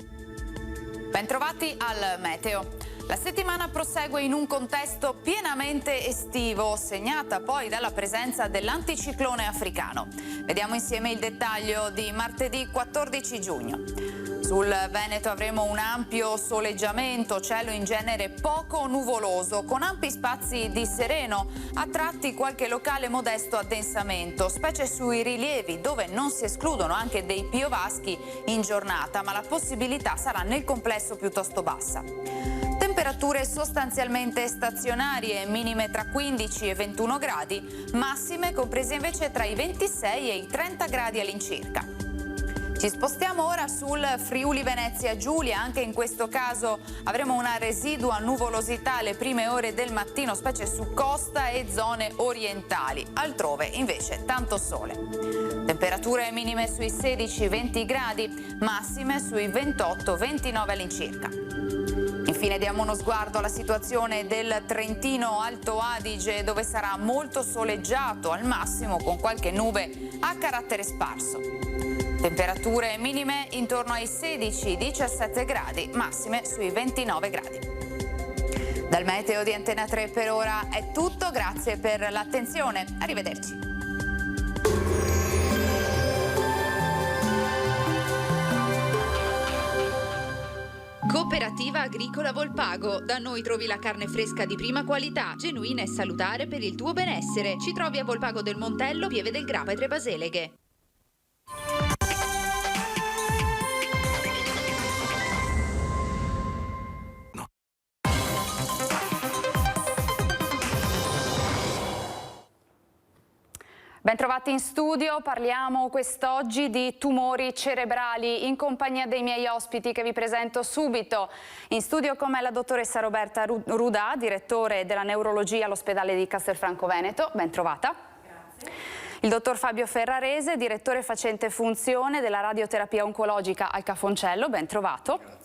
Bentrovati al Meteo. La settimana prosegue in un contesto pienamente estivo, segnata poi dalla presenza dell'anticiclone africano. Vediamo insieme il dettaglio di martedì 14 giugno. Sul Veneto avremo un ampio soleggiamento, cielo in genere poco nuvoloso, con ampi spazi di sereno, a tratti qualche locale modesto addensamento, specie sui rilievi dove non si escludono anche dei piovaschi in giornata, ma la possibilità sarà nel complesso piuttosto bassa. Temperature sostanzialmente stazionarie, minime tra 15 e 21 gradi, massime comprese invece tra i 26 e i 30 gradi all'incirca. Ci spostiamo ora sul Friuli Venezia Giulia, anche in questo caso avremo una residua nuvolosità alle prime ore del mattino, specie su costa e zone orientali, altrove invece tanto sole. Temperature minime sui 16-20 gradi, massime sui 28-29 all'incirca. Infine diamo uno sguardo alla situazione del Trentino Alto Adige, dove sarà molto soleggiato, al massimo con qualche nube a carattere sparso. Temperature minime intorno ai 16-17 gradi, massime sui 29 gradi. Dal meteo di Antena 3 per ora è tutto, grazie per l'attenzione, arrivederci. Cooperativa Agricola Volpago. Da noi trovi la carne fresca di prima qualità, genuina e salutare per il tuo benessere. Ci trovi a Volpago del Montello, Pieve del Grappa e Tre Baseleghe. Bentrovati in studio, parliamo quest'oggi di tumori cerebrali in compagnia dei miei ospiti che vi presento subito. In studio con me la dottoressa Roberta Rudà, direttore della neurologia all'ospedale di Castelfranco Veneto, ben trovata. Grazie. Il dottor Fabio Ferrarese, direttore facente funzione della radioterapia oncologica al Cafoncello, ben trovato. Grazie.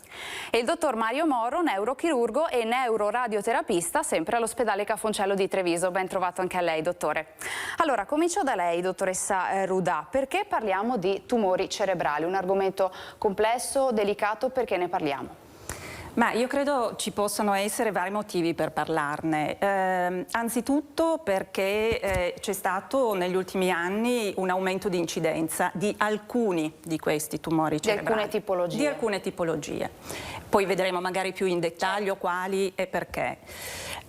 E il dottor Mario Moro, neurochirurgo e neuroradioterapista, sempre all'ospedale Cafoncello di Treviso. Ben trovato anche a lei, dottore. Allora, comincio da lei, dottoressa Rudà. Perché parliamo di tumori cerebrali? Un argomento complesso, delicato, perché ne parliamo? Ma io credo ci possano essere vari motivi per parlarne. Anzitutto perché c'è stato negli ultimi anni un aumento di incidenza di alcuni di questi tumori cerebrali. Di alcune tipologie. Di alcune tipologie. Poi vedremo magari più in dettaglio quali e perché.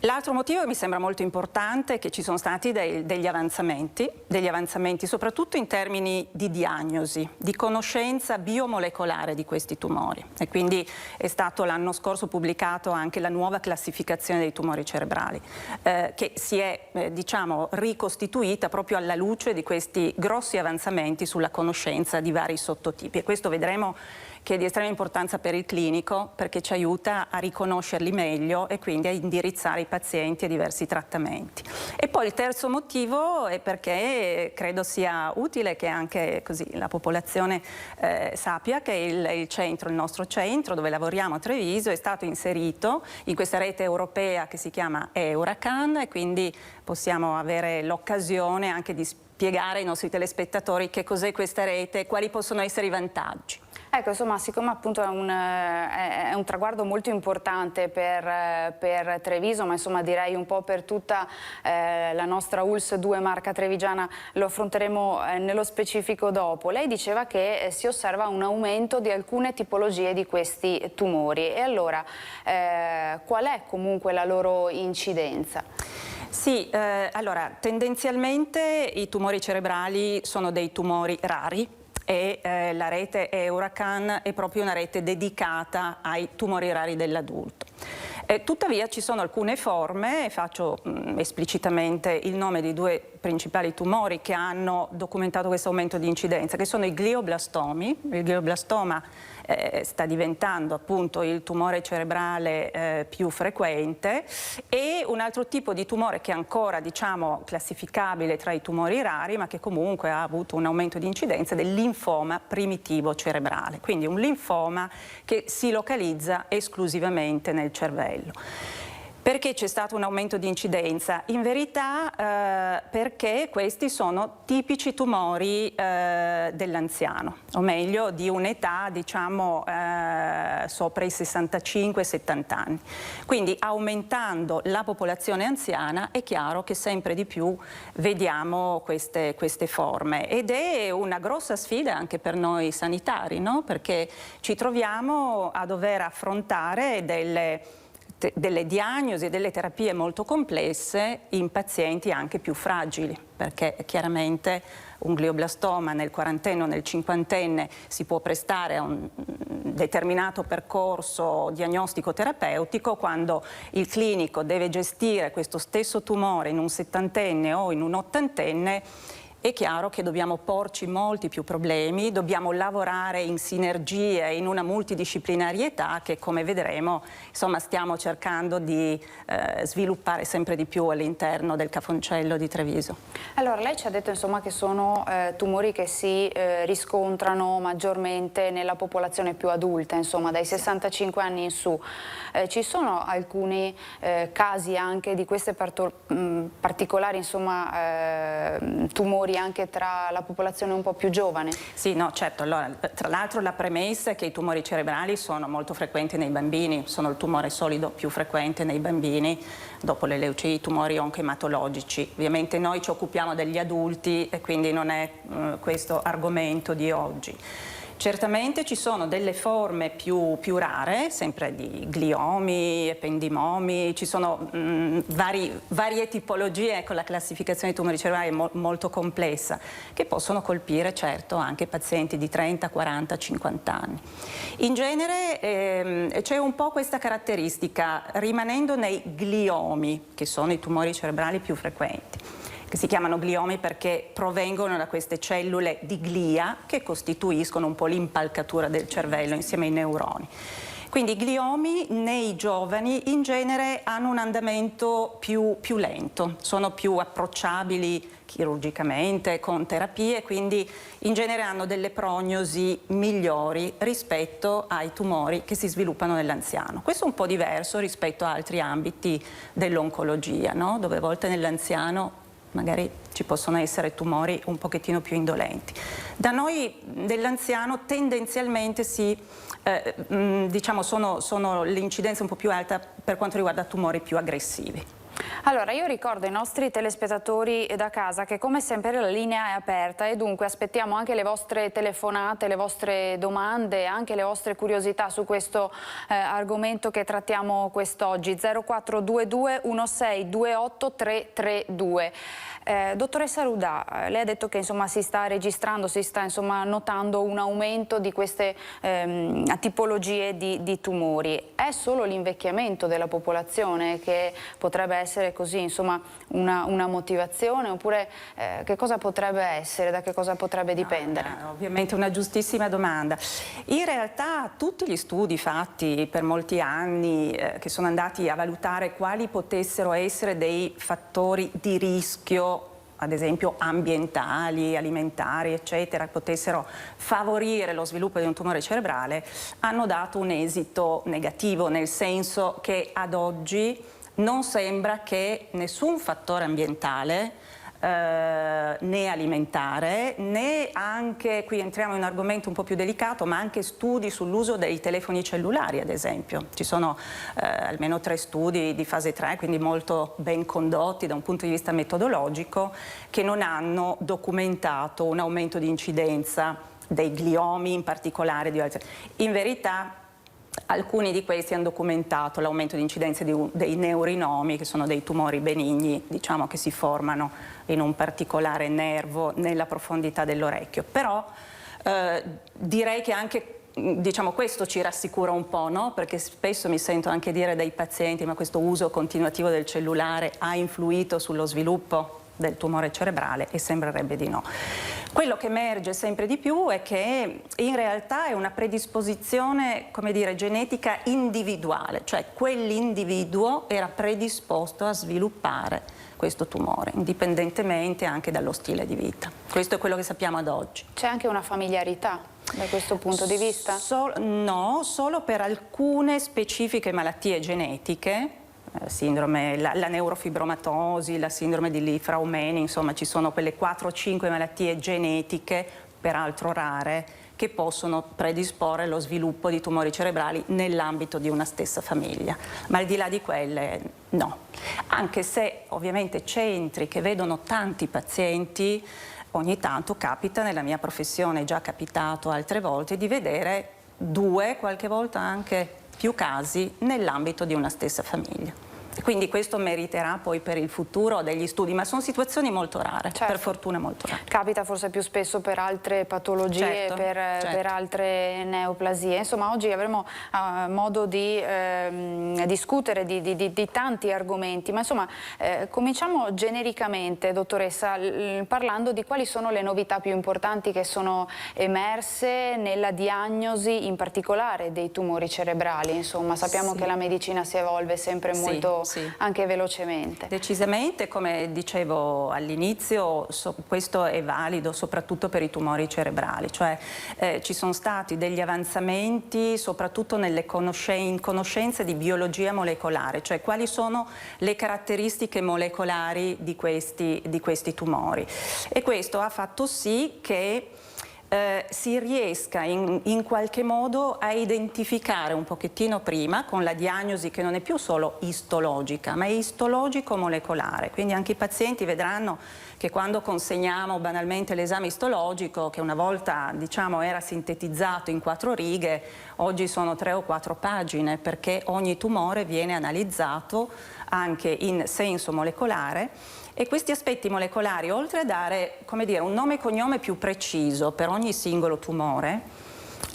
L'altro motivo che mi sembra molto importante è che ci sono stati degli avanzamenti soprattutto in termini di diagnosi, di conoscenza biomolecolare di questi tumori. E quindi è stato l'anno scorso pubblicato anche la nuova classificazione dei tumori cerebrali, che si è diciamo ricostituita proprio alla luce di questi grossi avanzamenti sulla conoscenza di vari sottotipi. E questo vedremo che è di estrema importanza per il clinico, perché ci aiuta a riconoscerli meglio e quindi a indirizzare i pazienti a diversi trattamenti. E poi il terzo motivo è perché credo sia utile che anche così la popolazione sappia che il nostro centro dove lavoriamo a Treviso è stato inserito in questa rete europea che si chiama Euracan, e quindi possiamo avere l'occasione anche di spiegare ai nostri telespettatori che cos'è questa rete e quali possono essere i vantaggi. Ecco, insomma, siccome appunto è un traguardo molto importante per Treviso, ma insomma direi un po' per tutta la nostra ULSS 2 Marca Trevigiana, lo affronteremo nello specifico dopo. Lei diceva che si osserva un aumento di alcune tipologie di questi tumori, e allora qual è comunque la loro incidenza? Sì, allora tendenzialmente i tumori cerebrali sono dei tumori rari, e la rete Euracan è proprio una rete dedicata ai tumori rari dell'adulto. Tuttavia ci sono alcune forme, e faccio esplicitamente il nome di due principali tumori che hanno documentato questo aumento di incidenza, che sono i glioblastomi. Il glioblastoma sta diventando appunto il tumore cerebrale più frequente, e un altro tipo di tumore che è ancora, diciamo, classificabile tra i tumori rari, ma che comunque ha avuto un aumento di incidenza, del linfoma primitivo cerebrale, quindi un linfoma che si localizza esclusivamente nel cervello. Perché c'è stato un aumento di incidenza? In verità perché questi sono tipici tumori dell'anziano, o meglio di un'età, diciamo, sopra i 65-70 anni. Quindi aumentando la popolazione anziana è chiaro che sempre di più vediamo queste forme, ed è una grossa sfida anche per noi sanitari, no? Perché ci troviamo a dover affrontare delle diagnosi e delle terapie molto complesse in pazienti anche più fragili, perché chiaramente un glioblastoma nel quarantenne o nel cinquantenne si può prestare a un determinato percorso diagnostico terapeutico, quando il clinico deve gestire questo stesso tumore in un settantenne o in un ottantenne. È chiaro che dobbiamo porci molti più problemi, dobbiamo lavorare in sinergie, in una multidisciplinarietà che, come vedremo, insomma, stiamo cercando di sviluppare sempre di più all'interno del Cafoncello di Treviso. Allora, lei ci ha detto, insomma, che sono tumori che si riscontrano maggiormente nella popolazione più adulta, insomma, dai 65 anni in su. Ci sono alcuni casi anche di queste particolari, insomma, tumori anche tra la popolazione un po' più giovane? Sì, no, certo. Allora, tra l'altro la premessa è che i tumori cerebrali sono molto frequenti nei bambini, sono il tumore solido più frequente nei bambini, dopo le leucemie, i tumori oncoematologici. Ovviamente noi ci occupiamo degli adulti e quindi non è questo argomento di oggi. Certamente ci sono delle forme più rare, sempre di gliomi, ependimomi, ci sono varie tipologie, ecco, la classificazione dei tumori cerebrali è molto complessa, che possono colpire certo anche pazienti di 30, 40, 50 anni. In genere c'è un po' questa caratteristica, rimanendo nei gliomi, che sono i tumori cerebrali più frequenti, che si chiamano gliomi perché provengono da queste cellule di glia che costituiscono un po' l'impalcatura del cervello insieme ai neuroni. Quindi i gliomi nei giovani in genere hanno un andamento più lento, sono più approcciabili chirurgicamente con terapie, quindi in genere hanno delle prognosi migliori rispetto ai tumori che si sviluppano nell'anziano. Questo è un po' diverso rispetto a altri ambiti dell'oncologia, no? Dove a volte nell'anziano magari ci possono essere tumori un pochettino più indolenti. Da noi dell'anziano tendenzialmente diciamo sono l'incidenza un po' più alta per quanto riguarda tumori più aggressivi. Allora, io ricordo ai nostri telespettatori da casa che come sempre la linea è aperta e dunque aspettiamo anche le vostre telefonate, le vostre domande, anche le vostre curiosità su questo argomento che trattiamo quest'oggi. 0422 1628 332. Dottoressa Rudà, lei ha detto che insomma si sta registrando, si sta insomma notando un aumento di queste tipologie di tumori. È solo l'invecchiamento della popolazione che potrebbe essere così, insomma, una motivazione, oppure che cosa potrebbe essere, da che cosa potrebbe dipendere? Ovviamente una giustissima domanda. In realtà tutti gli studi fatti per molti anni che sono andati a valutare quali potessero essere dei fattori di rischio, ad esempio ambientali, alimentari, eccetera, potessero favorire lo sviluppo di un tumore cerebrale, hanno dato un esito negativo, nel senso che ad oggi non sembra che nessun fattore ambientale né alimentare, né anche, qui entriamo in un argomento un po' più delicato, ma anche studi sull'uso dei telefoni cellulari, ad esempio. Ci sono almeno 3 studi di fase 3, quindi molto ben condotti da un punto di vista metodologico, che non hanno documentato un aumento di incidenza dei gliomi, in particolare di altri. In verità alcuni di questi hanno documentato l'aumento di incidenza dei neurinomi, che sono dei tumori benigni, diciamo, che si formano in un particolare nervo nella profondità dell'orecchio. Però direi che anche, diciamo, questo ci rassicura un po', no? Perché spesso mi sento anche dire dai pazienti: ma questo uso continuativo del cellulare ha influito sullo sviluppo del tumore cerebrale e sembrerebbe di no. Quello che emerge sempre di più è che in realtà è una predisposizione, come dire, genetica individuale, cioè quell'individuo era predisposto a sviluppare questo tumore, indipendentemente anche dallo stile di vita. Questo è quello che sappiamo ad oggi. C'è anche una familiarità da questo punto di vista? No, solo per alcune specifiche malattie genetiche, sindrome, la neurofibromatosi, la sindrome di Li-Fraumeni, insomma ci sono quelle 4 o 5 malattie genetiche, peraltro rare, che possono predisporre lo sviluppo di tumori cerebrali nell'ambito di una stessa famiglia, ma al di là di quelle no. Anche se ovviamente centri che vedono tanti pazienti, ogni tanto capita, nella mia professione è già capitato altre volte, di vedere 2, qualche volta anche più casi nell'ambito di una stessa famiglia. Quindi questo meriterà poi per il futuro degli studi, ma sono situazioni molto rare, per fortuna molto rare. Capita forse più spesso per altre patologie, per altre neoplasie. Insomma, oggi avremo modo di discutere di tanti argomenti, ma insomma cominciamo genericamente, dottoressa, parlando di quali sono le novità più importanti che sono emerse nella diagnosi in particolare dei tumori cerebrali. Insomma, sappiamo che la medicina si evolve sempre molto anche velocemente. Decisamente, come dicevo all'inizio, questo è valido soprattutto per i tumori cerebrali, cioè ci sono stati degli avanzamenti soprattutto nelle conoscenze di biologia molecolare, cioè quali sono le caratteristiche molecolari di questi tumori, e questo ha fatto sì che si riesca in qualche modo a identificare un pochettino prima, con la diagnosi che non è più solo istologica, ma è istologico-molecolare. Quindi anche i pazienti vedranno che quando consegniamo banalmente l'esame istologico, che una volta diciamo era sintetizzato in 4 righe, oggi sono 3 o 4 pagine, perché ogni tumore viene analizzato anche in senso molecolare. E questi aspetti molecolari, oltre a dare, come dire, un nome e cognome più preciso per ogni singolo tumore,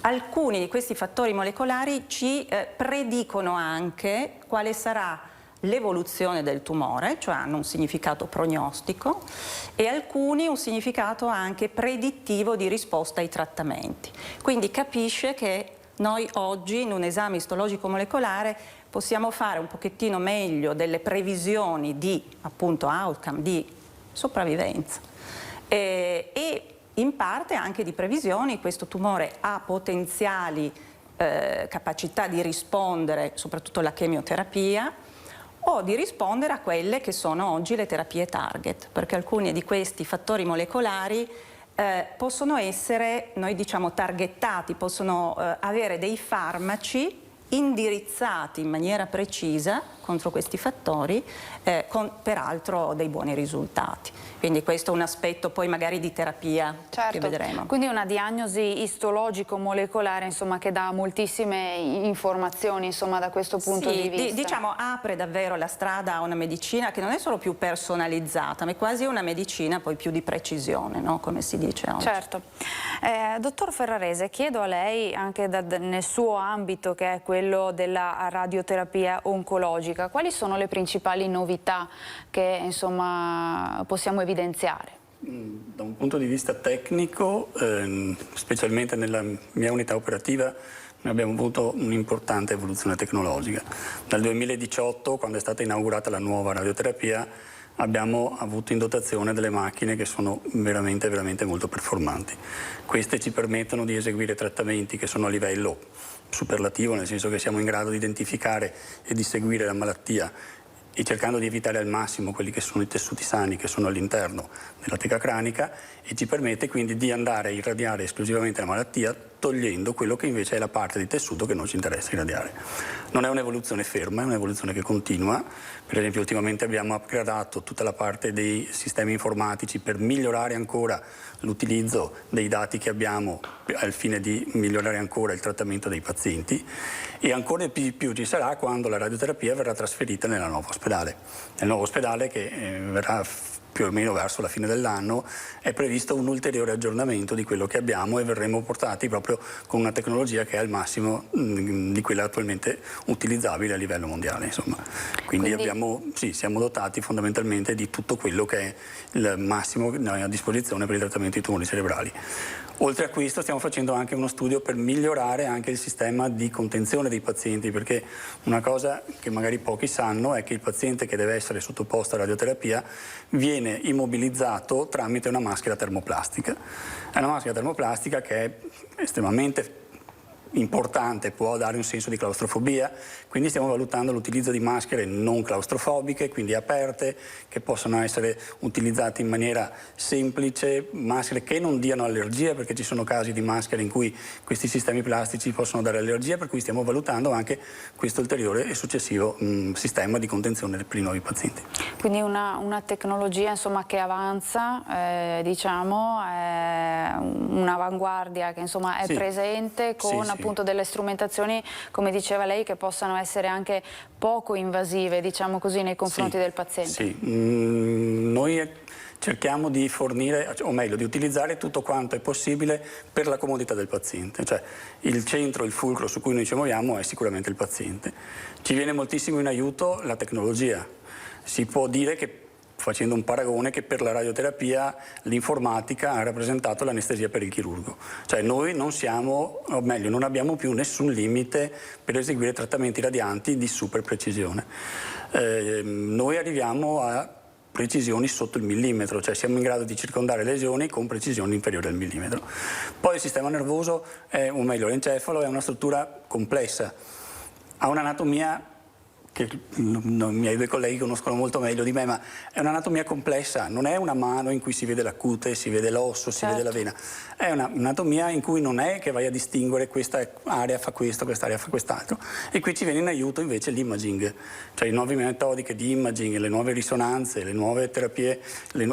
alcuni di questi fattori molecolari ci predicono anche quale sarà l'evoluzione del tumore, cioè hanno un significato prognostico, e alcuni un significato anche predittivo di risposta ai trattamenti. Quindi capisce che noi oggi in un esame istologico molecolare possiamo fare un pochettino meglio delle previsioni di appunto outcome, di sopravvivenza e in parte anche di previsioni. Questo tumore ha potenziali capacità di rispondere soprattutto alla chemioterapia o di rispondere a quelle che sono oggi le terapie target, perché alcuni di questi fattori molecolari possono essere, noi diciamo, targettati, possono avere dei farmaci indirizzati in maniera precisa contro questi fattori, con peraltro dei buoni risultati. Quindi questo è un aspetto poi magari di terapia che vedremo. Quindi una diagnosi istologico-molecolare, insomma, che dà moltissime informazioni, insomma, da questo punto di vista. Diciamo apre davvero la strada a una medicina che non è solo più personalizzata, ma è quasi una medicina poi più di precisione, no? Come si dice oggi. Certo. Dottor Ferrarese, chiedo a lei, anche nel suo ambito che è quello della radioterapia oncologica, quali sono le principali novità che insomma possiamo evidenziare? Da un punto di vista tecnico, specialmente nella mia unità operativa, noi abbiamo avuto un'importante evoluzione tecnologica. Dal 2018, quando è stata inaugurata la nuova radioterapia, abbiamo avuto in dotazione delle macchine che sono veramente molto performanti. Queste ci permettono di eseguire trattamenti che sono a livello superlativo, nel senso che siamo in grado di identificare e di seguire la malattia e cercando di evitare al massimo quelli che sono i tessuti sani che sono all'interno della teca cranica, e ci permette quindi di andare a irradiare esclusivamente la malattia, togliendo quello che invece è la parte di tessuto che non ci interessa irradiare. Non è un'evoluzione ferma, è un'evoluzione che continua. Per esempio ultimamente abbiamo upgradato tutta la parte dei sistemi informatici per migliorare ancora l'utilizzo dei dati che abbiamo al fine di migliorare ancora il trattamento dei pazienti, e ancora di più ci sarà quando la radioterapia verrà trasferita nel nuovo ospedale che verrà più o meno verso la fine dell'anno, è previsto un ulteriore aggiornamento di quello che abbiamo e verremo portati proprio con una tecnologia che è al massimo di quella attualmente utilizzabile a livello mondiale. Insomma. Quindi siamo dotati fondamentalmente di tutto quello che è il massimo a disposizione per il trattamento di tumori cerebrali. Oltre a questo stiamo facendo anche uno studio per migliorare anche il sistema di contenzione dei pazienti, perché una cosa che magari pochi sanno è che il paziente che deve essere sottoposto a radioterapia viene immobilizzato tramite una maschera termoplastica. È una maschera termoplastica che è estremamente importante, può dare un senso di claustrofobia, quindi stiamo valutando l'utilizzo di maschere non claustrofobiche, quindi aperte, che possono essere utilizzate in maniera semplice, maschere che non diano allergia, perché ci sono casi di maschere in cui questi sistemi plastici possono dare allergia, per cui stiamo valutando anche questo ulteriore e successivo sistema di contenzione per i nuovi pazienti. Quindi una tecnologia insomma, che avanza, diciamo, è un'avanguardia che insomma, è presente con appunto delle strumentazioni, come diceva lei, che possano essere anche poco invasive, diciamo così, nei confronti del paziente. Sì, noi cerchiamo di fornire, o meglio, di utilizzare tutto quanto è possibile per la comodità del paziente, cioè il centro, il fulcro su cui noi ci muoviamo è sicuramente il paziente. Ci viene moltissimo in aiuto la tecnologia. Si può dire che, facendo un paragone, che per la radioterapia l'informatica ha rappresentato l'anestesia per il chirurgo. Cioè noi non siamo, o meglio, non abbiamo più nessun limite per eseguire trattamenti radianti di super precisione. Noi arriviamo a precisioni sotto il millimetro, cioè siamo in grado di circondare lesioni con precisioni inferiori al millimetro. Poi il sistema nervoso, o meglio l'encefalo, è una struttura complessa, ha un'anatomia che i miei due colleghi conoscono molto meglio di me, ma è un'anatomia complessa, non è una mano in cui si vede la cute, si vede l'osso, si vede la vena, è un'anatomia in cui non è che vai a distinguere questa area fa questo, quest'area fa quest'altro, e qui ci viene in aiuto invece l'imaging, cioè le nuove metodiche di imaging, le nuove risonanze, le nuove terapie, le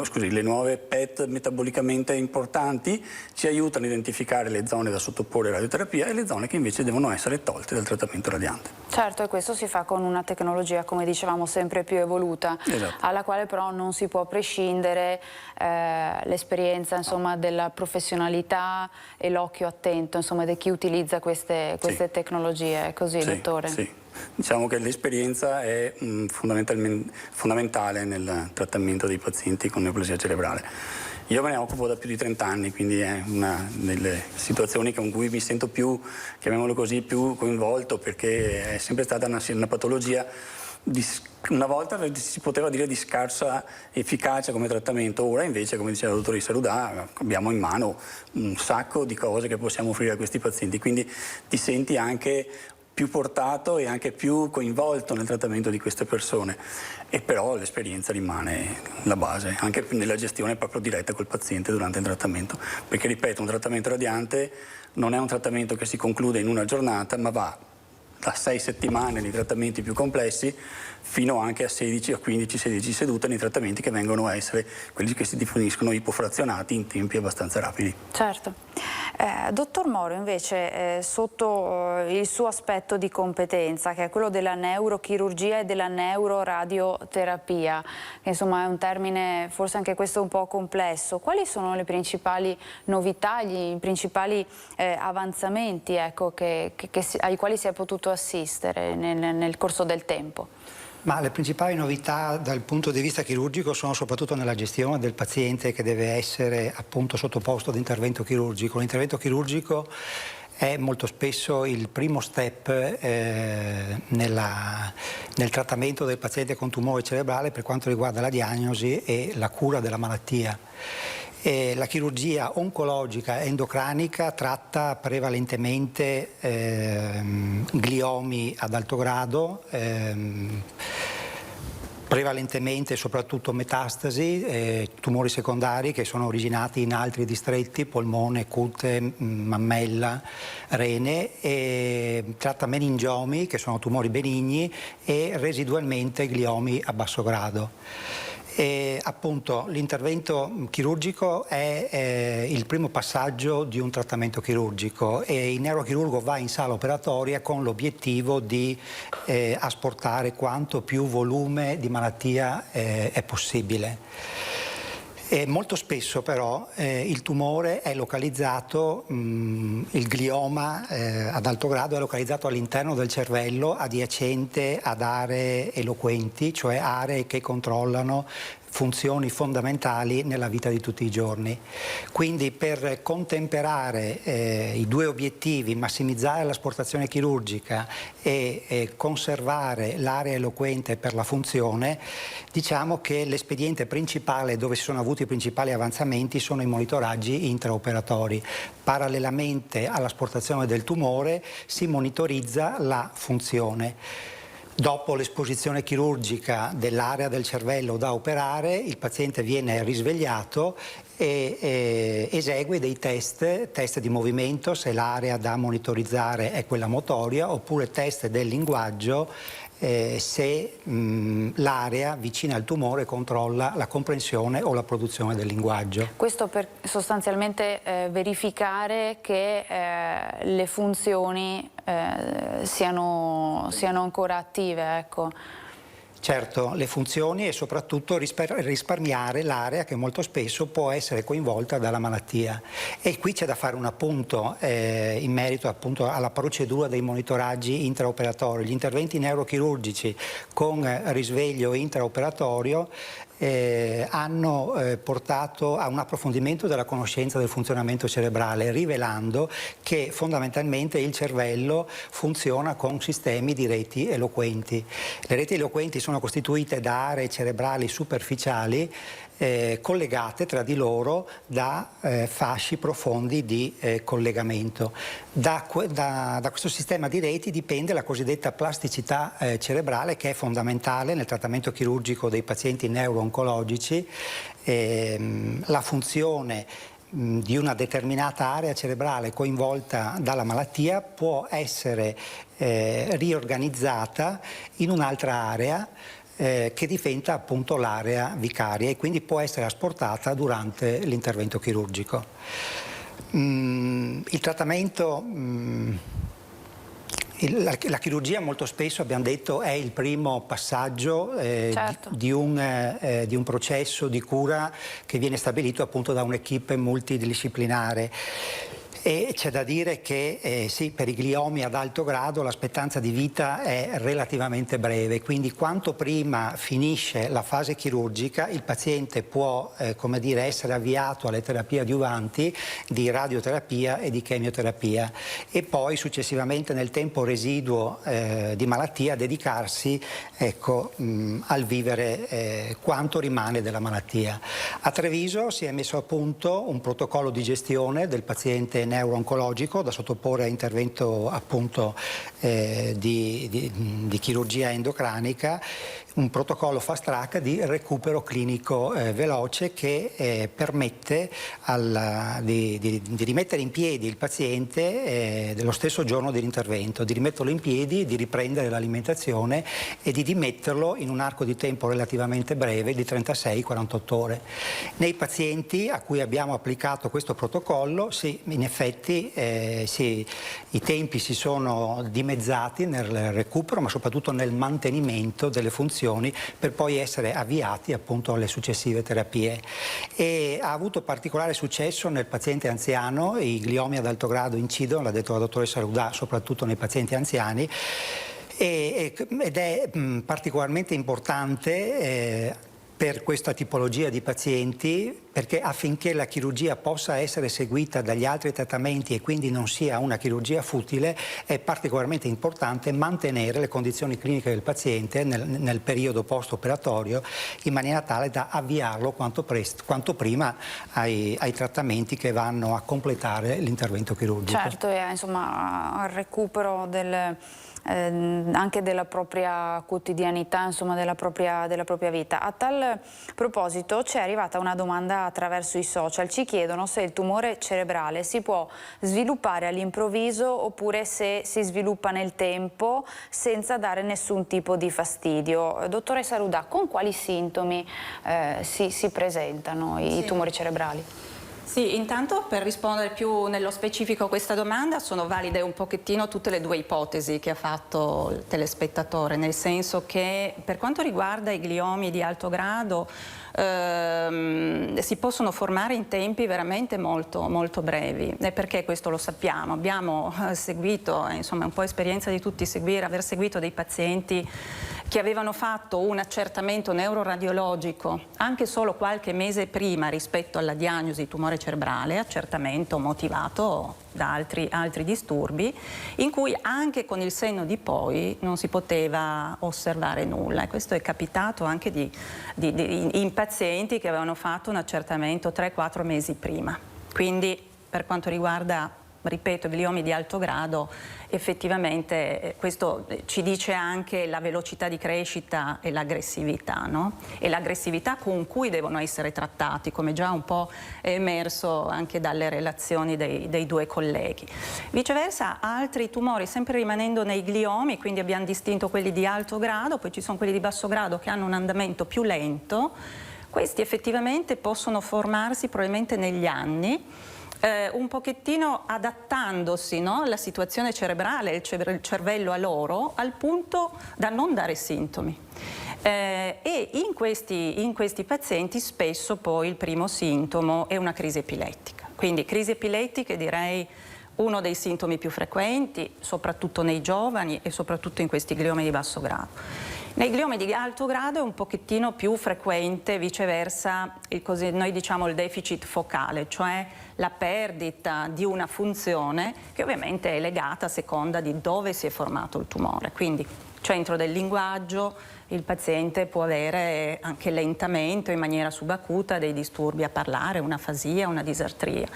nuove PET metabolicamente importanti ci aiutano a identificare le zone da sottoporre a radioterapia e le zone che invece devono essere tolte dal trattamento radiante. Certo, e questo si fa con una tecnologia, come dicevamo, sempre più evoluta, alla quale però non si può prescindere l'esperienza, insomma, della professionalità e l'occhio attento, insomma, di chi utilizza queste tecnologie. È così, dottore? Sì. Diciamo che l'esperienza è fondamentale nel trattamento dei pazienti con neoplasia cerebrale. Io me ne occupo da più di 30 anni, quindi è una delle situazioni con cui mi sento più, chiamiamolo così, più coinvolto, perché è sempre stata una patologia, una volta si poteva dire di scarsa efficacia come trattamento, ora invece, come diceva la dottoressa Rudà, abbiamo in mano un sacco di cose che possiamo offrire a questi pazienti, quindi ti senti anche più portato e anche più coinvolto nel trattamento di queste persone, e però l'esperienza rimane la base, anche nella gestione proprio diretta col paziente durante il trattamento, perché ripeto, un trattamento radiante non è un trattamento che si conclude in una giornata, ma va da 6 settimane nei trattamenti più complessi fino anche a 16 o 15, 16 sedute nei trattamenti che vengono a essere quelli che si definiscono ipofrazionati in tempi abbastanza rapidi. Certo. Dottor Moro, invece, sotto il suo aspetto di competenza, che è quello della neurochirurgia e della neuroradioterapia, che insomma è un termine forse anche questo un po' complesso, quali sono le principali novità, i principali avanzamenti, ecco, ai quali si è potuto assistere nel corso del tempo? Ma le principali novità dal punto di vista chirurgico sono soprattutto nella gestione del paziente che deve essere appunto sottoposto ad intervento chirurgico. L'intervento chirurgico è molto spesso il primo step nel trattamento del paziente con tumore cerebrale per quanto riguarda la diagnosi e la cura della malattia. La chirurgia oncologica e endocrinica tratta prevalentemente gliomi ad alto grado, prevalentemente soprattutto metastasi, tumori secondari che sono originati in altri distretti, polmone, cute, mammella, rene, e tratta meningiomi che sono tumori benigni e residualmente gliomi a basso grado. E appunto l'intervento chirurgico è il primo passaggio di un trattamento chirurgico e il neurochirurgo va in sala operatoria con l'obiettivo di asportare quanto più volume di malattia è possibile. Molto spesso però il tumore è localizzato, il glioma ad alto grado è localizzato all'interno del cervello, adiacente ad aree eloquenti, cioè aree che controllano funzioni fondamentali nella vita di tutti i giorni. Quindi per contemperare i due obiettivi, massimizzare l'asportazione chirurgica e conservare l'area eloquente per la funzione, diciamo che l'espediente principale dove si sono avuti i principali avanzamenti sono i monitoraggi intraoperatori. Parallelamente all'asportazione del tumore si monitorizza la funzione. Dopo l'esposizione chirurgica dell'area del cervello da operare, il paziente viene risvegliato e esegue dei test di movimento, se l'area da monitorizzare è quella motoria, oppure test del linguaggio, se l'area vicina al tumore controlla la comprensione o la produzione del linguaggio. Questo per sostanzialmente verificare che le funzioni siano ancora attive, ecco. Certo, le funzioni e soprattutto risparmiare l'area che molto spesso può essere coinvolta dalla malattia. E qui c'è da fare un appunto in merito appunto alla procedura dei monitoraggi intraoperatori. Gli interventi neurochirurgici con risveglio intraoperatorio hanno portato a un approfondimento della conoscenza del funzionamento cerebrale, rivelando che fondamentalmente il cervello funziona con sistemi di reti eloquenti. Le reti eloquenti sono costituite da aree cerebrali superficiali collegate tra di loro da fasci profondi di collegamento. Da questo sistema di reti dipende la cosiddetta plasticità cerebrale, che è fondamentale nel trattamento chirurgico dei pazienti neuro-oncologici. La funzione di una determinata area cerebrale coinvolta dalla malattia può essere riorganizzata in un'altra area che diventa appunto l'area vicaria e quindi può essere asportata durante l'intervento chirurgico. Il trattamento, la chirurgia molto spesso, abbiamo detto, è il primo passaggio certo. di un processo di cura che viene stabilito appunto da un'equipe multidisciplinare. E c'è da dire che sì, per i gliomi ad alto grado l'aspettativa di vita è relativamente breve, quindi quanto prima finisce la fase chirurgica il paziente può come dire, essere avviato alle terapie adiuvanti di radioterapia e di chemioterapia e poi successivamente nel tempo residuo di malattia dedicarsi ecco, al vivere quanto rimane della malattia. A Treviso si è messo a punto un protocollo di gestione del paziente neuro-oncologico da sottoporre a intervento appunto di chirurgia endocrinica, un protocollo fast track di recupero clinico veloce che permette di rimettere in piedi il paziente dello stesso giorno dell'intervento, di rimetterlo in piedi, di riprendere l'alimentazione e di dimetterlo in un arco di tempo relativamente breve di 36-48 ore. Nei pazienti a cui abbiamo applicato questo protocollo, sì, in effetti i tempi si sono dimezzati nel recupero ma soprattutto nel mantenimento delle funzioni per poi essere avviati appunto alle successive terapie. E ha avuto particolare successo nel paziente anziano, i gliomi ad alto grado incidono, l'ha detto la dottoressa Rudà, soprattutto nei pazienti anziani, ed è particolarmente importante per questa tipologia di pazienti, perché affinché la chirurgia possa essere seguita dagli altri trattamenti e quindi non sia una chirurgia futile, è particolarmente importante mantenere le condizioni cliniche del paziente nel periodo post-operatorio in maniera tale da avviarlo quanto prima ai trattamenti che vanno a completare l'intervento chirurgico. Certo, insomma, al recupero anche della propria quotidianità, insomma della propria vita. A tal proposito ci è arrivata una domanda attraverso i social, ci chiedono se il tumore cerebrale si può sviluppare all'improvviso oppure se si sviluppa nel tempo senza dare nessun tipo di fastidio. Dottoressa Rudà, con quali sintomi si presentano i tumori cerebrali? Sì, intanto per rispondere più nello specifico a questa domanda sono valide un pochettino tutte le due ipotesi che ha fatto il telespettatore, nel senso che per quanto riguarda i gliomi di alto grado si possono formare in tempi veramente molto, molto brevi. E perché questo lo sappiamo? Abbiamo seguito, insomma è un po' esperienza di tutti aver seguito dei pazienti che avevano fatto un accertamento neuroradiologico anche solo qualche mese prima rispetto alla diagnosi tumore cerebrale, accertamento motivato da altri disturbi, in cui anche con il senno di poi non si poteva osservare nulla. E questo è capitato anche in pazienti che avevano fatto un accertamento 3-4 mesi prima. Quindi per quanto riguarda, ripeto, i gliomi di alto grado, effettivamente questo ci dice anche la velocità di crescita e l'aggressività, no? E l'aggressività con cui devono essere trattati, come già un po' è emerso anche dalle relazioni dei due colleghi. Viceversa, altri tumori, sempre rimanendo nei gliomi, quindi abbiamo distinto quelli di alto grado, poi ci sono quelli di basso grado che hanno un andamento più lento. Questi effettivamente possono formarsi probabilmente negli anni, un pochettino adattandosi, no, alla situazione cerebrale, il cervello a loro, al punto da non dare sintomi. E in questi pazienti spesso poi il primo sintomo è una crisi epilettica. Quindi crisi epilettiche, direi uno dei sintomi più frequenti, soprattutto nei giovani e soprattutto in questi gliomi di basso grado. Nei gliomi di alto grado è un pochettino più frequente, viceversa, noi diciamo il deficit focale, cioè la perdita di una funzione che ovviamente è legata a seconda di dove si è formato il tumore. Quindi centro del linguaggio, il paziente può avere anche lentamente, in maniera subacuta, dei disturbi a parlare, un'afasia, una disartria.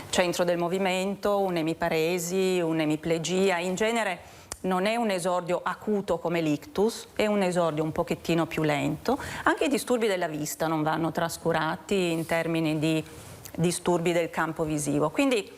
Centro del movimento, un'emiparesi, un'emiplegia, in genere non è un esordio acuto come l'ictus, è un esordio un pochettino più lento. Anche i disturbi della vista non vanno trascurati in termini di disturbi del campo visivo. Quindi,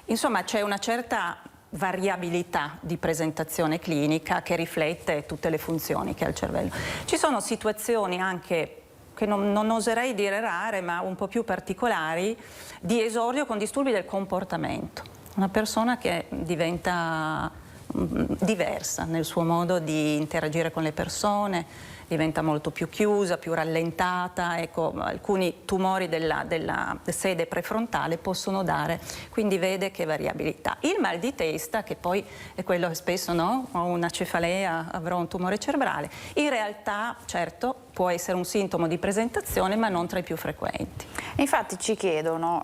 insomma, c'è una certa variabilità di presentazione clinica che riflette tutte le funzioni che ha il cervello. Ci sono situazioni anche che non oserei dire rare, ma un po' più particolari, di esordio con disturbi del comportamento. Una persona che diventa diversa nel suo modo di interagire con le persone, diventa molto più chiusa, più rallentata. Ecco, alcuni tumori della sede prefrontale possono dare, quindi vede che variabilità. Il mal di testa, che poi è quello che spesso, no? Ho una cefalea, avrò un tumore cerebrale, in realtà certo può essere un sintomo di presentazione, ma non tra i più frequenti. Infatti ci chiedono,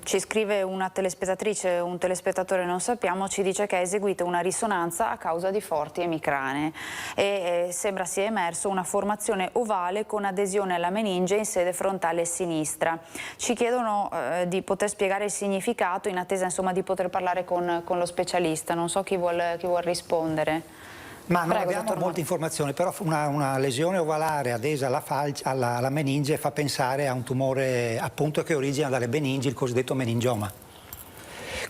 ci scrive una telespettatrice, un telespettatore, non sappiamo, ci dice che ha eseguito una risonanza a causa di forti emicranie e sembra sia emerso una formazione ovale con adesione alla meninge in sede frontale sinistra. Ci chiedono di poter spiegare il significato in attesa, insomma, di poter parlare con lo specialista. Non so chi vuol rispondere. Ma non abbiamo molte informazioni, però una lesione ovalare adesa alla meninge fa pensare a un tumore appunto che origina dalle meningi, il cosiddetto meningioma.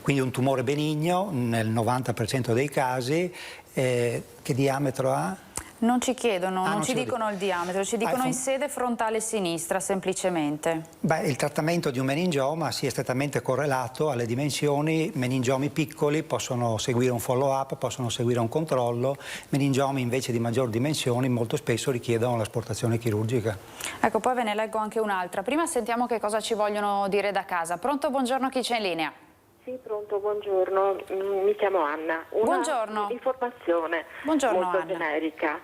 Quindi un tumore benigno nel 90% dei casi. Che diametro ha? Non ci chiedono, non ci dicono il diametro, ci dicono in sede frontale sinistra semplicemente. Beh, il trattamento di un meningioma si è strettamente correlato alle dimensioni. Meningiomi piccoli possono seguire un follow-up, possono seguire un controllo. Meningiomi invece di maggiori dimensioni molto spesso richiedono l'asportazione chirurgica. Ecco, poi ve ne leggo anche un'altra. Prima sentiamo che cosa ci vogliono dire da casa. Pronto, buongiorno, chi c'è in linea? Sì, pronto, buongiorno, mi chiamo Anna. Buongiorno. Informazione Buongiorno, molto Anna. generica,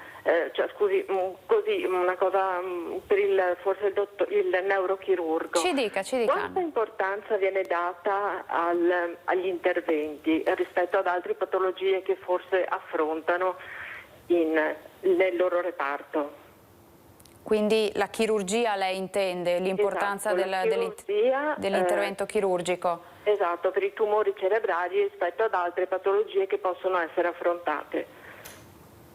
cioè scusi, così una cosa per forse il neurochirurgo. Ci dica. Quanta importanza viene data agli interventi rispetto ad altre patologie che forse affrontano nel loro reparto? Quindi la chirurgia lei intende, l'importanza dell'intervento chirurgico? Esatto, per i tumori cerebrali rispetto ad altre patologie che possono essere affrontate.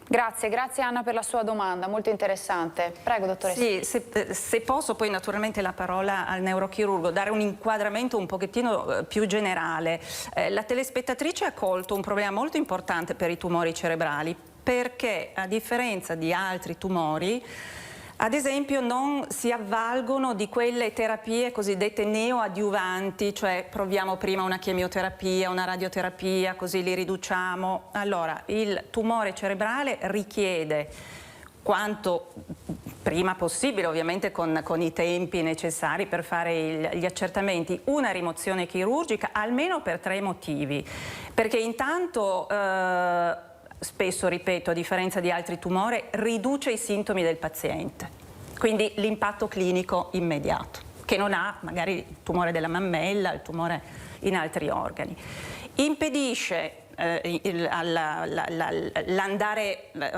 Grazie Anna per la sua domanda, molto interessante. Prego, dottoressa. Sì, se posso poi naturalmente la parola al neurochirurgo, dare un inquadramento un pochettino più generale. La telespettatrice ha colto un problema molto importante per i tumori cerebrali, perché a differenza di altri tumori, Ad esempio non si avvalgono di quelle terapie cosiddette neoadiuvanti, cioè proviamo prima una chemioterapia, una radioterapia, così li riduciamo. Allora, il tumore cerebrale richiede quanto prima possibile, ovviamente con i tempi necessari per fare gli accertamenti, una rimozione chirurgica almeno per 3 motivi. Perché intanto spesso, ripeto, a differenza di altri tumori, riduce i sintomi del paziente, quindi l'impatto clinico immediato, che non ha magari il tumore della mammella, il tumore in altri organi. Impedisce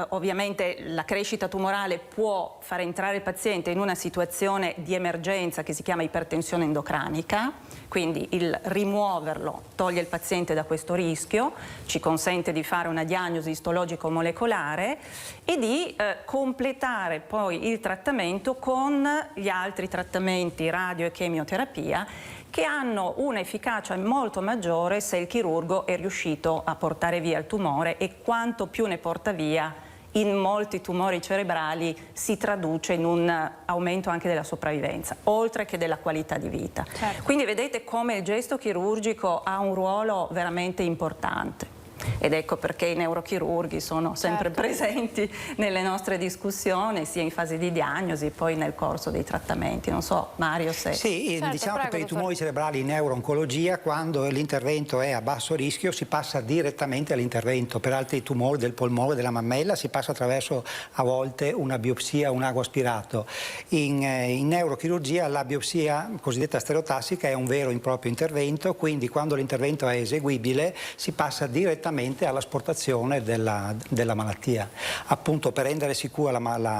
ovviamente la crescita tumorale può far entrare il paziente in una situazione di emergenza che si chiama ipertensione endocrinica, quindi il rimuoverlo toglie il paziente da questo rischio, ci consente di fare una diagnosi istologico-molecolare e di completare poi il trattamento con gli altri trattamenti radio e chemioterapia che hanno un'efficacia molto maggiore se il chirurgo è riuscito a portare via il tumore, e quanto più ne porta via in molti tumori cerebrali si traduce in un aumento anche della sopravvivenza, oltre che della qualità di vita. Certo. Quindi vedete come il gesto chirurgico ha un ruolo veramente importante. Ed ecco perché i neurochirurghi sono sempre presenti nelle nostre discussioni, sia in fase di diagnosi, poi nel corso dei trattamenti. Non so, Mario, se... Sì, diciamo che per i tumori cerebrali in neuro-oncologia, quando l'intervento è a basso rischio, si passa direttamente all'intervento. Per altri tumori del polmone, della mammella, si passa attraverso a volte una biopsia, un ago aspirato. In neurochirurgia la biopsia cosiddetta stereotassica è un vero e proprio intervento, quindi quando l'intervento è eseguibile si passa direttamente all'asportazione della malattia. Appunto, per rendere sicuro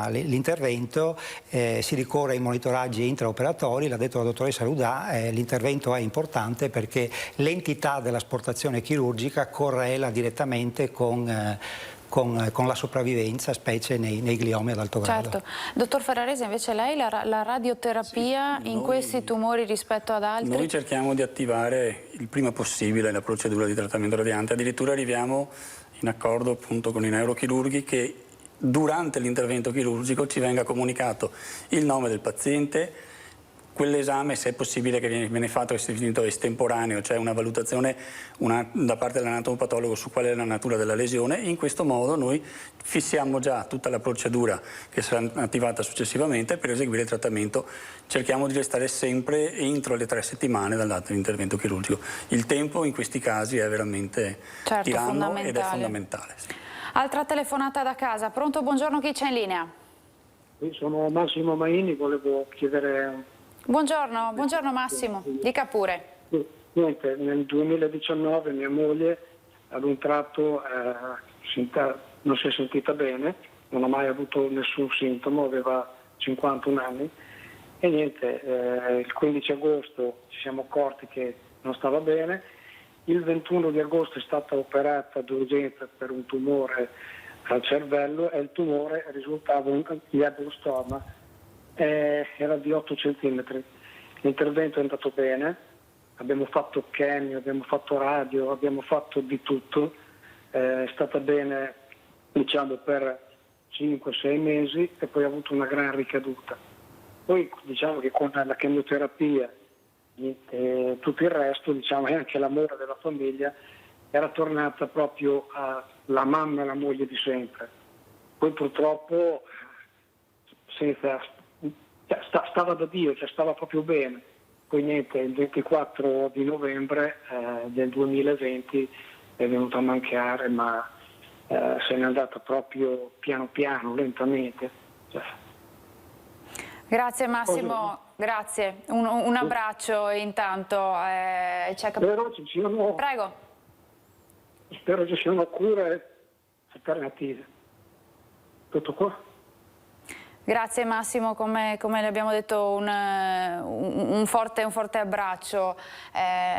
l'intervento si ricorre ai monitoraggi intraoperatori. L'ha detto la dottoressa Rudà, l'intervento è importante perché l'entità dell'asportazione chirurgica correla direttamente con la sopravvivenza, specie nei gliomi ad alto grado. Certo. Dottor Ferrarese, invece lei la radioterapia in questi tumori rispetto ad altri? Noi cerchiamo di attivare il prima possibile la procedura di trattamento radiante, addirittura arriviamo in accordo appunto con i neurochirurghi che durante l'intervento chirurgico ci venga comunicato il nome del paziente, quell'esame, se è possibile, che viene fatto, è definito estemporaneo, cioè una valutazione da parte dell'anatomopatologo su qual è la natura della lesione. In questo modo noi fissiamo già tutta la procedura che sarà attivata successivamente per eseguire il trattamento. Cerchiamo di restare sempre entro le 3 settimane dal dato dell'intervento chirurgico. Il tempo in questi casi è veramente tiranno ed è fondamentale. Sì. Altra telefonata da casa. Pronto, buongiorno, chi c'è in linea? Sono Massimo Maini, volevo chiedere... Buongiorno Massimo, dica pure. Niente, nel 2019 mia moglie ad un tratto non si è sentita bene, non ha mai avuto nessun sintomo, aveva 51 anni e niente, il 15 agosto ci siamo accorti che non stava bene, il 21 di agosto è stata operata d'urgenza per un tumore al cervello e il tumore risultava un glioblastoma. Era di 8 centimetri. L'intervento è andato bene, abbiamo fatto chemio, abbiamo fatto radio, abbiamo fatto di tutto, è stata bene diciamo per 5-6 mesi e poi ha avuto una gran ricaduta. Poi diciamo che con la chemioterapia e tutto il resto, diciamo, e anche l'amore della famiglia, era tornata proprio alla mamma e la moglie di sempre. Poi purtroppo stava da Dio, cioè stava proprio bene. Poi niente, il 24 di novembre del 2020 è venuta a mancare, ma se n'è andata proprio piano piano, lentamente. Grazie Massimo, grazie. Un abbraccio intanto. Prego. Spero ci siano cure alternative. Tutto qua? Grazie Massimo, come le abbiamo detto un forte abbraccio.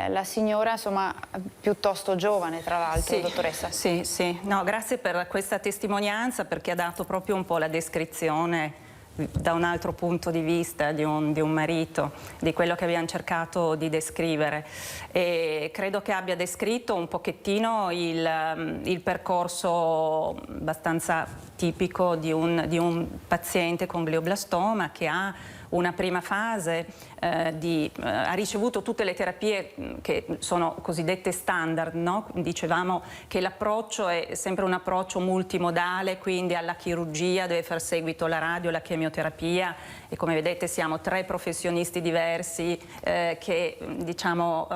La signora insomma piuttosto giovane tra l'altro, dottoressa. Sì, no, grazie per questa testimonianza perché ha dato proprio un po' la descrizione da un altro punto di vista di un marito, di quello che abbiamo cercato di descrivere, e credo che abbia descritto un pochettino il percorso abbastanza tipico di un paziente con glioblastoma che ha una prima fase, ha ricevuto tutte le terapie che sono cosiddette standard, no? Dicevamo che l'approccio è sempre un approccio multimodale, quindi alla chirurgia deve far seguito la radio, la chemioterapia, e come vedete siamo 3 professionisti diversi che diciamo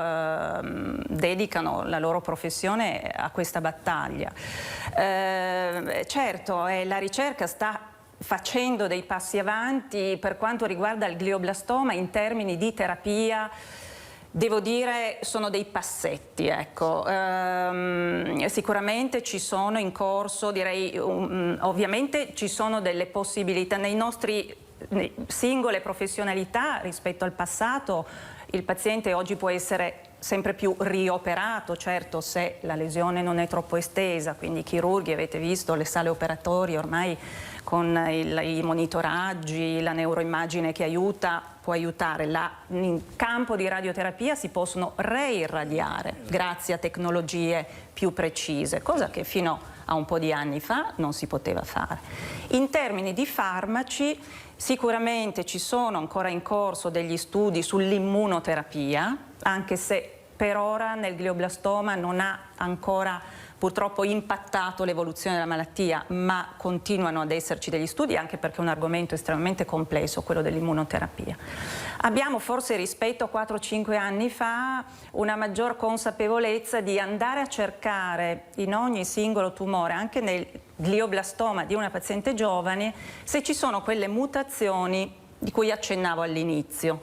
dedicano la loro professione a questa battaglia. Certo, la ricerca sta facendo dei passi avanti per quanto riguarda il glioblastoma in termini di terapia. Devo dire sono dei passetti, ecco. Sicuramente ci sono in corso, direi ovviamente ci sono delle possibilità nei nostri singole professionalità rispetto al passato. Il paziente oggi può essere sempre più rioperato, certo se la lesione non è troppo estesa, quindi i chirurghi, avete visto le sale operatorie ormai con i monitoraggi, la neuroimmagine che può aiutare. In campo di radioterapia si possono reirradiare grazie a tecnologie più precise, cosa che fino a un po' di anni fa non si poteva fare. In termini di farmaci, sicuramente ci sono ancora in corso degli studi sull'immunoterapia, anche se per ora nel glioblastoma non ha ancora purtroppo impattato l'evoluzione della malattia, ma continuano ad esserci degli studi, anche perché è un argomento estremamente complesso, quello dell'immunoterapia. Abbiamo forse rispetto a 4-5 anni fa una maggior consapevolezza di andare a cercare in ogni singolo tumore, anche nel glioblastoma di una paziente giovane, se ci sono quelle mutazioni di cui accennavo all'inizio.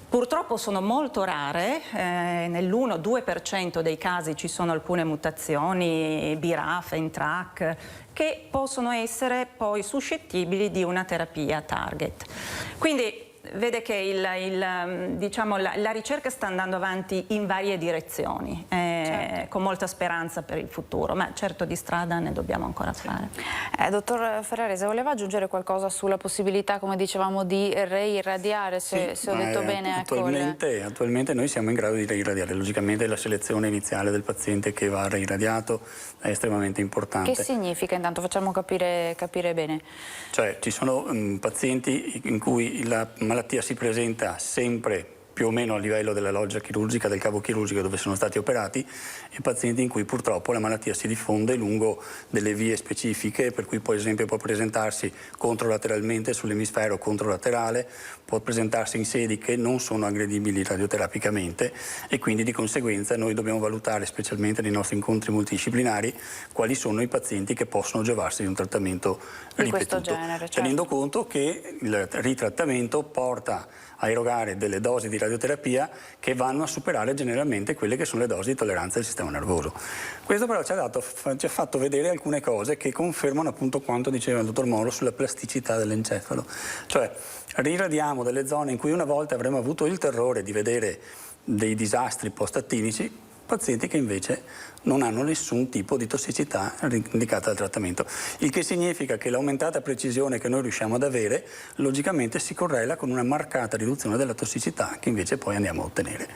Purtroppo sono molto rare, nell'1-2% dei casi ci sono alcune mutazioni, BRAF, NTRK, che possono essere poi suscettibili di una terapia target. Quindi vede che diciamo, la ricerca sta andando avanti in varie direzioni, certo, con molta speranza per il futuro, ma certo di strada ne dobbiamo ancora fare. Dottor Ferrarese, voleva aggiungere qualcosa sulla possibilità, come dicevamo, di reirradiare, se ho detto bene? Attualmente noi siamo in grado di reiradiare, logicamente la selezione iniziale del paziente che va reiradiato è estremamente importante. Che significa? Intanto facciamo capire bene. Cioè ci sono pazienti in cui la malattia si presenta sempre più o meno a livello della loggia chirurgica, del cavo chirurgico dove sono stati operati, e pazienti in cui purtroppo la malattia si diffonde lungo delle vie specifiche, per cui per esempio può presentarsi controlateralmente sull'emisfero controlaterale, può presentarsi in sedi che non sono aggredibili radioterapicamente, e quindi di conseguenza noi dobbiamo valutare, specialmente nei nostri incontri multidisciplinari, quali sono i pazienti che possono giovarsi di un trattamento ripetuto, questo genere, certo, tenendo conto che il ritrattamento porta a erogare delle dosi di radioterapia che vanno a superare generalmente quelle che sono le dosi di tolleranza del sistema nervoso. Questo però ci ha fatto vedere alcune cose che confermano appunto quanto diceva il dottor Moro sulla plasticità dell'encefalo. Cioè riradiamo delle zone in cui una volta avremmo avuto il terrore di vedere dei disastri post-attinici, pazienti che invece non hanno nessun tipo di tossicità indicata dal trattamento, il che significa che l'aumentata precisione che noi riusciamo ad avere logicamente si correla con una marcata riduzione della tossicità che invece poi andiamo a ottenere.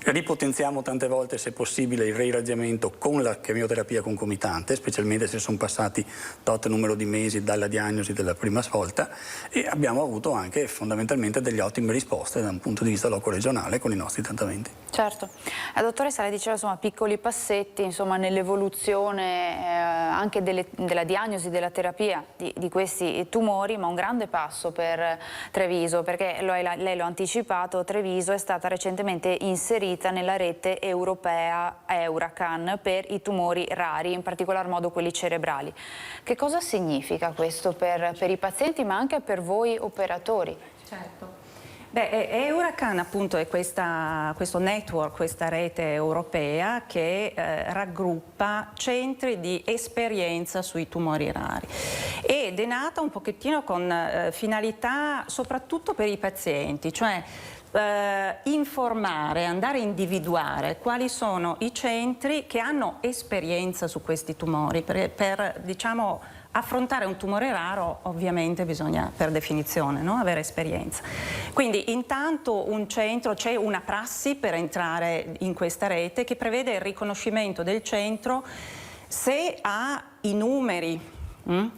Ripotenziamo tante volte, se possibile, il reirradiamento con la chemioterapia concomitante, specialmente se sono passati tot numero di mesi dalla diagnosi della prima svolta, e abbiamo avuto anche fondamentalmente delle ottime risposte da un punto di vista loco-regionale con i nostri trattamenti. Certo. Dottoressa, lei diceva insomma piccoli passetti nell'evoluzione anche della diagnosi, della terapia di questi tumori, ma un grande passo per Treviso, perché lei lo ha anticipato, Treviso è stata recentemente inserita nella rete europea Euracan per i tumori rari, in particolar modo quelli cerebrali. Che cosa significa questo per i pazienti, ma anche per voi operatori? Certo. Euracan appunto è questo network, questa rete europea che raggruppa centri di esperienza sui tumori rari, ed è nata un pochettino con finalità soprattutto per i pazienti, cioè informare, andare a individuare quali sono i centri che hanno esperienza su questi tumori per diciamo affrontare un tumore raro ovviamente bisogna per definizione, no? Avere esperienza. Quindi intanto un centro, c'è una prassi per entrare in questa rete che prevede il riconoscimento del centro se ha i numeri.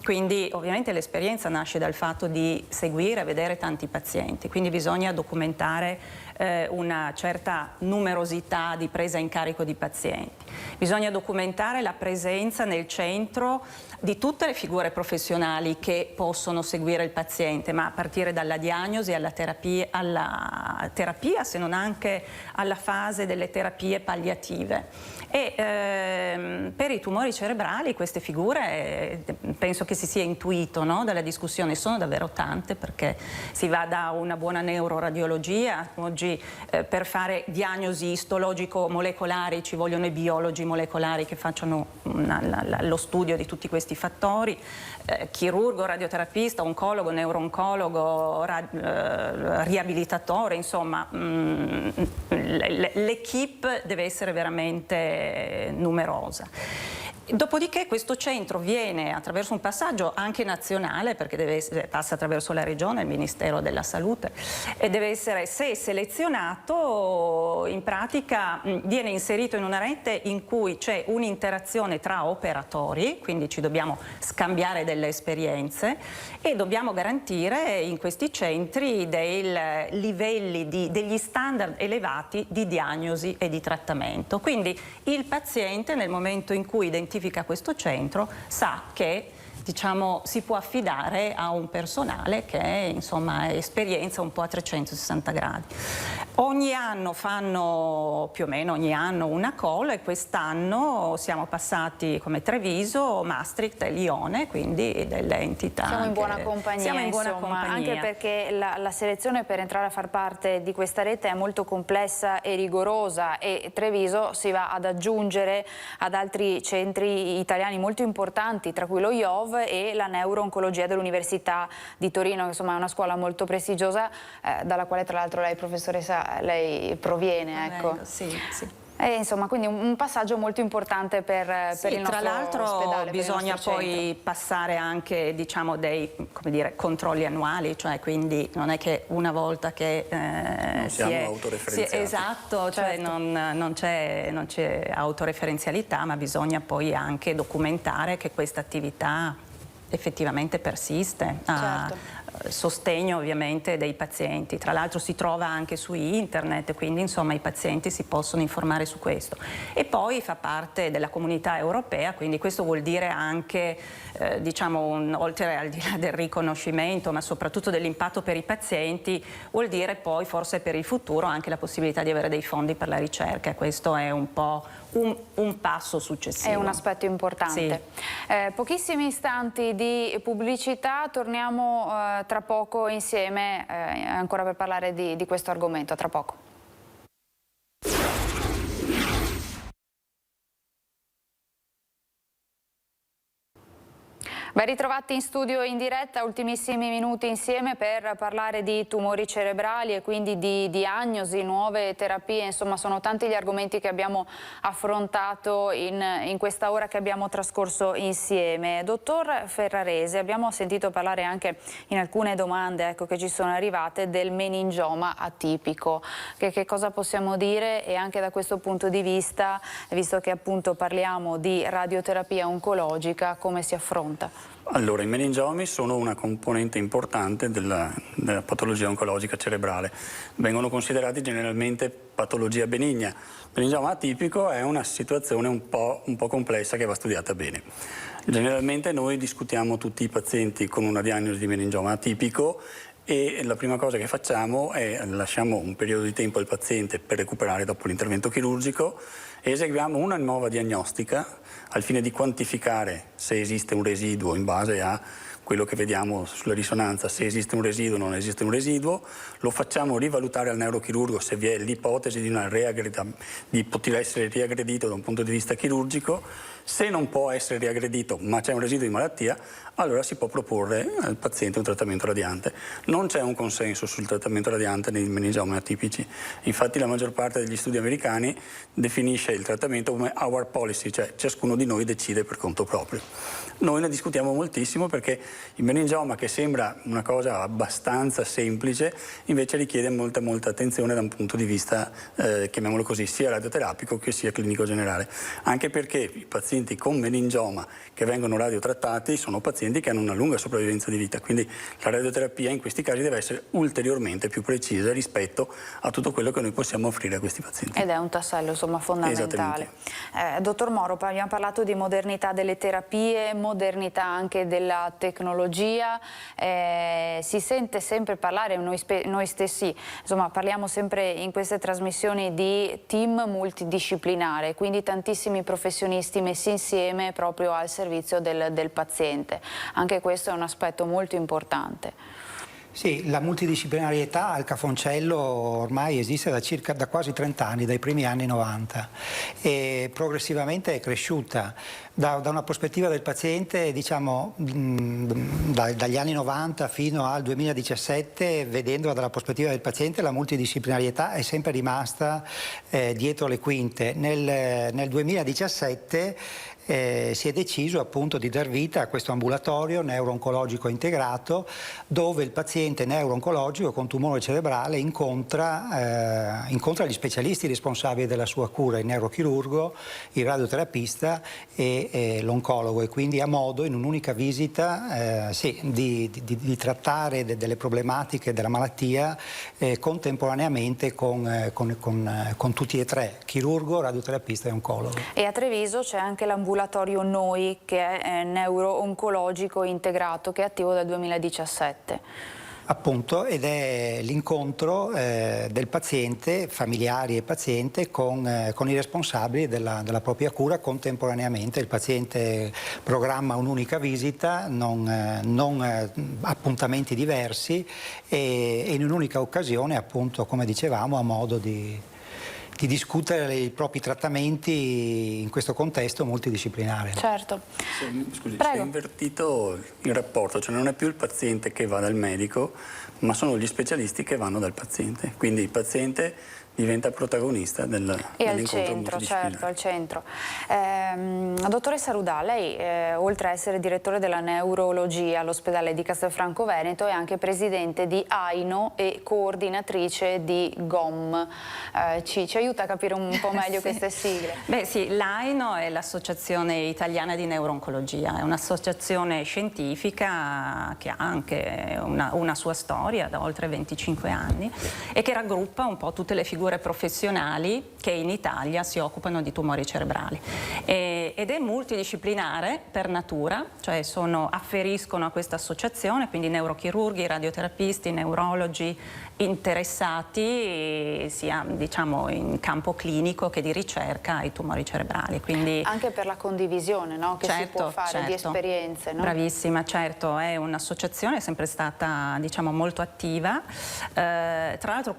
Quindi ovviamente l'esperienza nasce dal fatto di seguire, vedere tanti pazienti, quindi bisogna documentare una certa numerosità di presa in carico di pazienti. Bisogna documentare la presenza nel centro di tutte le figure professionali che possono seguire il paziente, ma a partire dalla diagnosi alla terapia, se non anche alla fase delle terapie palliative. E per i tumori cerebrali queste figure, penso che si sia intuito, no, dalla discussione, sono davvero tante, perché si va da una buona neuroradiologia, oggi per fare diagnosi istologico-molecolari ci vogliono i biologi molecolari che facciano lo studio di tutti questi fattori, chirurgo, radioterapista, oncologo, neurooncologo, riabilitatore, insomma l'equipe deve essere veramente numerosa. Dopodiché questo centro viene attraverso un passaggio anche nazionale, perché passa attraverso la regione, il Ministero della Salute, e deve essere, se selezionato, in pratica viene inserito in una rete in cui c'è un'interazione tra operatori, quindi ci dobbiamo scambiare delle esperienze e dobbiamo garantire in questi centri dei livelli, degli standard elevati di diagnosi e di trattamento. Quindi il paziente, nel momento in cui identifica questo centro, sa che, diciamo, si può affidare a un personale che insomma ha esperienza un po' a 360 gradi. Ogni anno fanno, più o meno ogni anno, una call, e quest'anno siamo passati come Treviso, Maastricht e Lione, quindi delle entità. Siamo in buona compagnia, siamo in buona insomma, compagnia. anche perché la selezione per entrare a far parte di questa rete è molto complessa e rigorosa, e Treviso si va ad aggiungere ad altri centri italiani molto importanti, tra cui lo IOV e la neurooncologia dell'Università di Torino, che insomma è una scuola molto prestigiosa, dalla quale tra l'altro lei, professoressa, lei proviene, ecco. Sì, sì. E insomma, quindi un passaggio molto importante per il nostro tra l'altro ospedale. Bisogna poi passare anche, diciamo, dei, come dire, controlli annuali, cioè quindi non è che una volta che siamo autoreferenziati. Esatto, cioè non c'è autoreferenzialità, ma bisogna poi anche documentare che questa attività effettivamente persiste, a sostegno ovviamente dei pazienti. Tra l'altro si trova anche su internet, quindi insomma i pazienti si possono informare su questo. E poi fa parte della comunità europea, quindi questo vuol dire anche, diciamo, oltre al di là del riconoscimento, ma soprattutto dell'impatto per i pazienti, vuol dire poi forse per il futuro anche la possibilità di avere dei fondi per la ricerca. Questo è un po' un passo successivo. È un aspetto importante. Sì. Pochissimi istanti di pubblicità, torniamo tra poco insieme ancora per parlare di questo argomento, tra poco. Ben ritrovati in studio in diretta, ultimissimi minuti insieme per parlare di tumori cerebrali e quindi di diagnosi, nuove terapie, insomma sono tanti gli argomenti che abbiamo affrontato in questa ora che abbiamo trascorso insieme. Dottor Ferrarese, abbiamo sentito parlare anche in alcune domande, ecco, che ci sono arrivate, del meningioma atipico. Che cosa possiamo dire, e anche da questo punto di vista, visto che appunto parliamo di radioterapia oncologica, come si affronta? Allora, i meningiomi sono una componente importante della patologia oncologica cerebrale. Vengono considerati generalmente patologia benigna. Il meningioma atipico è una situazione un po' complessa che va studiata bene. Generalmente noi discutiamo tutti i pazienti con una diagnosi di meningioma atipico e la prima cosa che facciamo è lasciamo un periodo di tempo al paziente per recuperare dopo l'intervento chirurgico e eseguiamo una nuova diagnostica al fine di quantificare se esiste un residuo in base a quello che vediamo sulla risonanza, se esiste un residuo o non esiste un residuo, lo facciamo rivalutare al neurochirurgo se vi è l'ipotesi di poter essere riaggredito da un punto di vista chirurgico. Se non può essere riaggredito ma c'è un residuo di malattia, allora si può proporre al paziente un trattamento radiante. Non c'è un consenso sul trattamento radiante nei meningiomi atipici, infatti la maggior parte degli studi americani definisce il trattamento come our policy, cioè ciascuno di noi decide per conto proprio. Noi ne discutiamo moltissimo perché il meningioma, che sembra una cosa abbastanza semplice, invece richiede molta attenzione da un punto di vista, chiamiamolo così, sia radioterapico che sia clinico generale, anche perché i pazienti con meningioma che vengono radiotrattati sono pazienti che hanno una lunga sopravvivenza di vita, quindi la radioterapia in questi casi deve essere ulteriormente più precisa rispetto a tutto quello che noi possiamo offrire a questi pazienti. Ed è un tassello fondamentale. Dottor Moro, abbiamo parlato di modernità delle terapie, modernità anche della tecnologia, si sente sempre parlare, noi stessi parliamo sempre in queste trasmissioni di team multidisciplinare, quindi tantissimi professionisti messi insieme proprio al servizio del paziente. Anche questo è un aspetto molto importante. Sì, la multidisciplinarietà al Cafoncello ormai esiste da quasi 30 anni, dai primi anni 90, e progressivamente è cresciuta. Da una prospettiva del paziente, diciamo, dagli anni 90 fino al 2017, vedendola dalla prospettiva del paziente, la multidisciplinarietà è sempre rimasta dietro le quinte. Nel 2017 si è deciso appunto di dar vita a questo ambulatorio neuro-oncologico integrato, dove il paziente neuro-oncologico con tumore cerebrale incontra gli specialisti responsabili della sua cura, il neurochirurgo, il radioterapista e l'oncologo, e quindi ha modo in un'unica visita di trattare delle problematiche della malattia contemporaneamente con tutti e tre, chirurgo, radioterapista e oncologo. E a Treviso c'è anche l'ambulatorio Noi, che è neuro-oncologico integrato, che è attivo dal 2017. Appunto, ed è l'incontro del paziente, familiari e paziente, con i responsabili della propria cura contemporaneamente. Il paziente programma un'unica visita, non appuntamenti diversi, e in un'unica occasione, appunto, come dicevamo, ha modo di discutere i propri trattamenti in questo contesto multidisciplinare. Certo. Scusi, si è invertito il rapporto, cioè non è più il paziente che va dal medico, ma sono gli specialisti che vanno dal paziente. Quindi il paziente diventa protagonista dell'incontro multidisciplinare. Certo, al centro. Dottoressa Rudà, lei oltre a essere direttore della neurologia all'ospedale di Castelfranco Veneto è anche presidente di AINO e coordinatrice di GOM. Ci aiuta a capire un po' meglio queste sigle? Beh sì, l'AINO è l'Associazione Italiana di Neurooncologia, è un'associazione scientifica che ha anche una sua storia da oltre 25 anni e che raggruppa un po' tutte le figure professionali che in Italia si occupano di tumori cerebrali ed è multidisciplinare per natura, cioè afferiscono a questa associazione, quindi neurochirurghi, radioterapisti, neurologi interessati sia in campo clinico che di ricerca ai tumori cerebrali. Quindi anche per la condivisione, no? Che si può fare di esperienze. No? Bravissima, certo, è un'associazione sempre stata molto attiva, tra l'altro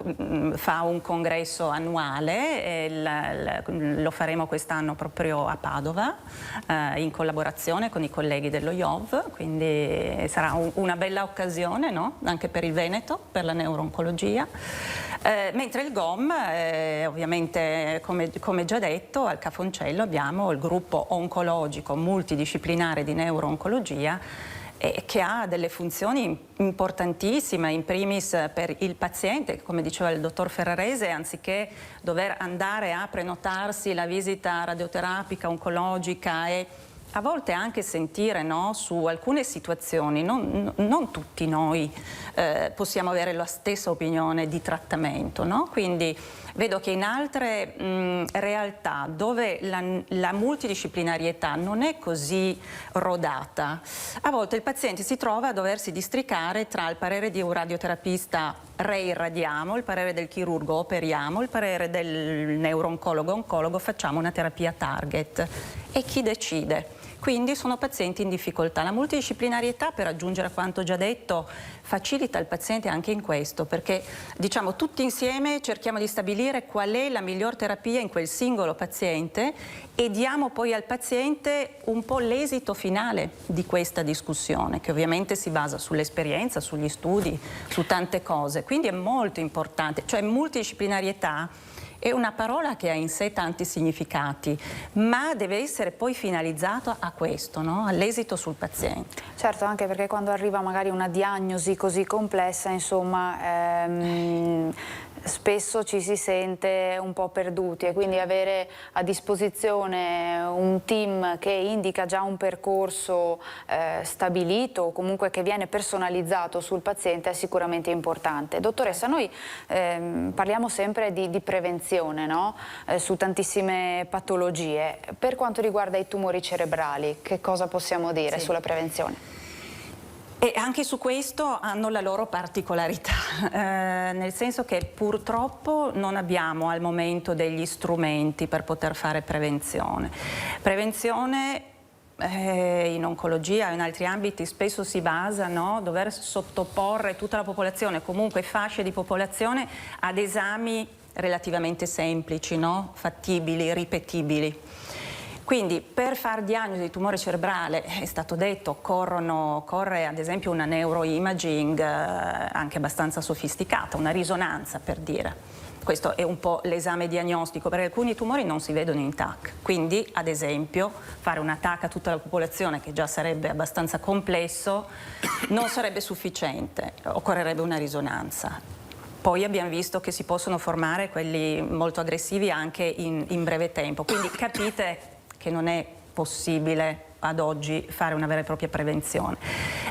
fa un congresso annuale, lo faremo quest'anno proprio a Padova in collaborazione con i colleghi dello IOV, quindi sarà una bella occasione, no? Anche per il Veneto, per la neurooncologia. Mentre il GOM, ovviamente come già detto, al Cafoncello abbiamo il gruppo oncologico multidisciplinare di neurooncologia che ha delle funzioni importantissime, in primis per il paziente, come diceva il dottor Ferrarese, anziché dover andare a prenotarsi la visita radioterapica, oncologica e a volte anche sentire, no, su alcune situazioni, non tutti noi possiamo avere la stessa opinione di trattamento, no? Quindi vedo che in altre realtà dove la multidisciplinarietà non è così rodata, a volte il paziente si trova a doversi districare tra il parere di un radioterapista reirradiamo, il parere del chirurgo operiamo, il parere del neurooncologo oncologo facciamo una terapia target. E chi decide? quindi sono pazienti in difficoltà. La multidisciplinarietà, per aggiungere a quanto già detto, facilita il paziente anche in questo, perché diciamo tutti insieme cerchiamo di stabilire qual è la miglior terapia in quel singolo paziente e diamo poi al paziente un po' l'esito finale di questa discussione, che ovviamente si basa sull'esperienza, sugli studi, su tante cose. Quindi è molto importante, cioè multidisciplinarietà è una parola che ha in sé tanti significati, ma deve essere poi finalizzato a questo, no? All'esito sul paziente. Certo, anche perché quando arriva magari una diagnosi così complessa, insomma, spesso ci si sente un po' perduti, e quindi avere a disposizione un team che indica già un percorso stabilito, o comunque che viene personalizzato sul paziente, è sicuramente importante. Dottoressa, noi parliamo sempre di prevenzione, no? Su tantissime patologie. Per quanto riguarda i tumori cerebrali, che cosa possiamo dire sulla prevenzione? E anche su questo hanno la loro particolarità, nel senso che purtroppo non abbiamo al momento degli strumenti per poter fare prevenzione. Prevenzione in oncologia e in altri ambiti spesso si basa, no, dover sottoporre tutta la popolazione, comunque fasce di popolazione, ad esami relativamente semplici, no, fattibili, ripetibili. Quindi per far diagnosi di tumore cerebrale, è stato detto, corre ad esempio una neuroimaging anche abbastanza sofisticata, una risonanza per dire. Questo è un po' l'esame diagnostico, perché alcuni tumori non si vedono in TAC. Quindi ad esempio fare una TAC a tutta la popolazione, che già sarebbe abbastanza complesso, non sarebbe sufficiente, occorrerebbe una risonanza. Poi abbiamo visto che si possono formare quelli molto aggressivi anche in breve tempo, quindi capite che non è possibile ad oggi fare una vera e propria prevenzione.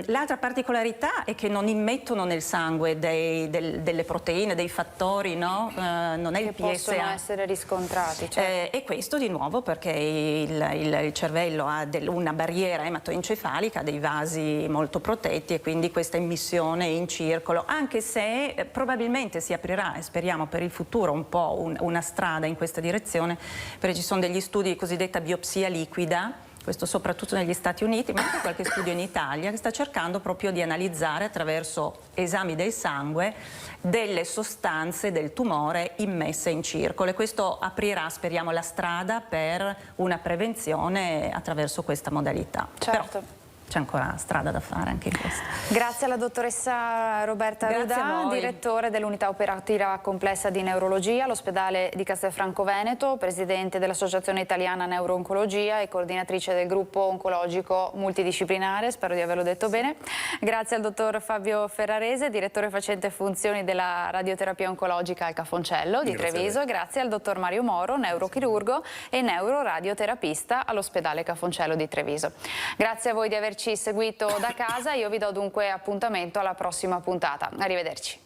L'altra particolarità è che non immettono nel sangue delle proteine, dei fattori, no? Non è il PSA. Possono essere riscontrati. Certo. E questo di nuovo perché il cervello ha una barriera ematoencefalica, dei vasi molto protetti, e quindi questa emissione in circolo, anche se probabilmente si aprirà, e speriamo per il futuro, un po' una strada in questa direzione, perché ci sono degli studi di cosiddetta biopsia liquida, questo soprattutto negli Stati Uniti, ma anche qualche studio in Italia, che sta cercando proprio di analizzare attraverso esami del sangue delle sostanze del tumore immesse in circolo, e questo aprirà, speriamo, la strada per una prevenzione attraverso questa modalità. Certo. Però c'è ancora strada da fare anche in questo. Grazie alla dottoressa Roberta Rudà, direttore dell'unità operativa complessa di neurologia all'ospedale di Castelfranco Veneto, presidente dell'Associazione Italiana Neurooncologia e coordinatrice del gruppo oncologico multidisciplinare, spero di averlo detto bene. Grazie al dottor Fabio Ferrarese, direttore facente funzioni della radioterapia oncologica al Cafoncello di Treviso, e grazie al dottor Mario Moro, neurochirurgo e neuroradioterapista all'ospedale Cafoncello di Treviso. Grazie a voi di averci seguito da casa, io vi do dunque appuntamento alla prossima puntata. Arrivederci.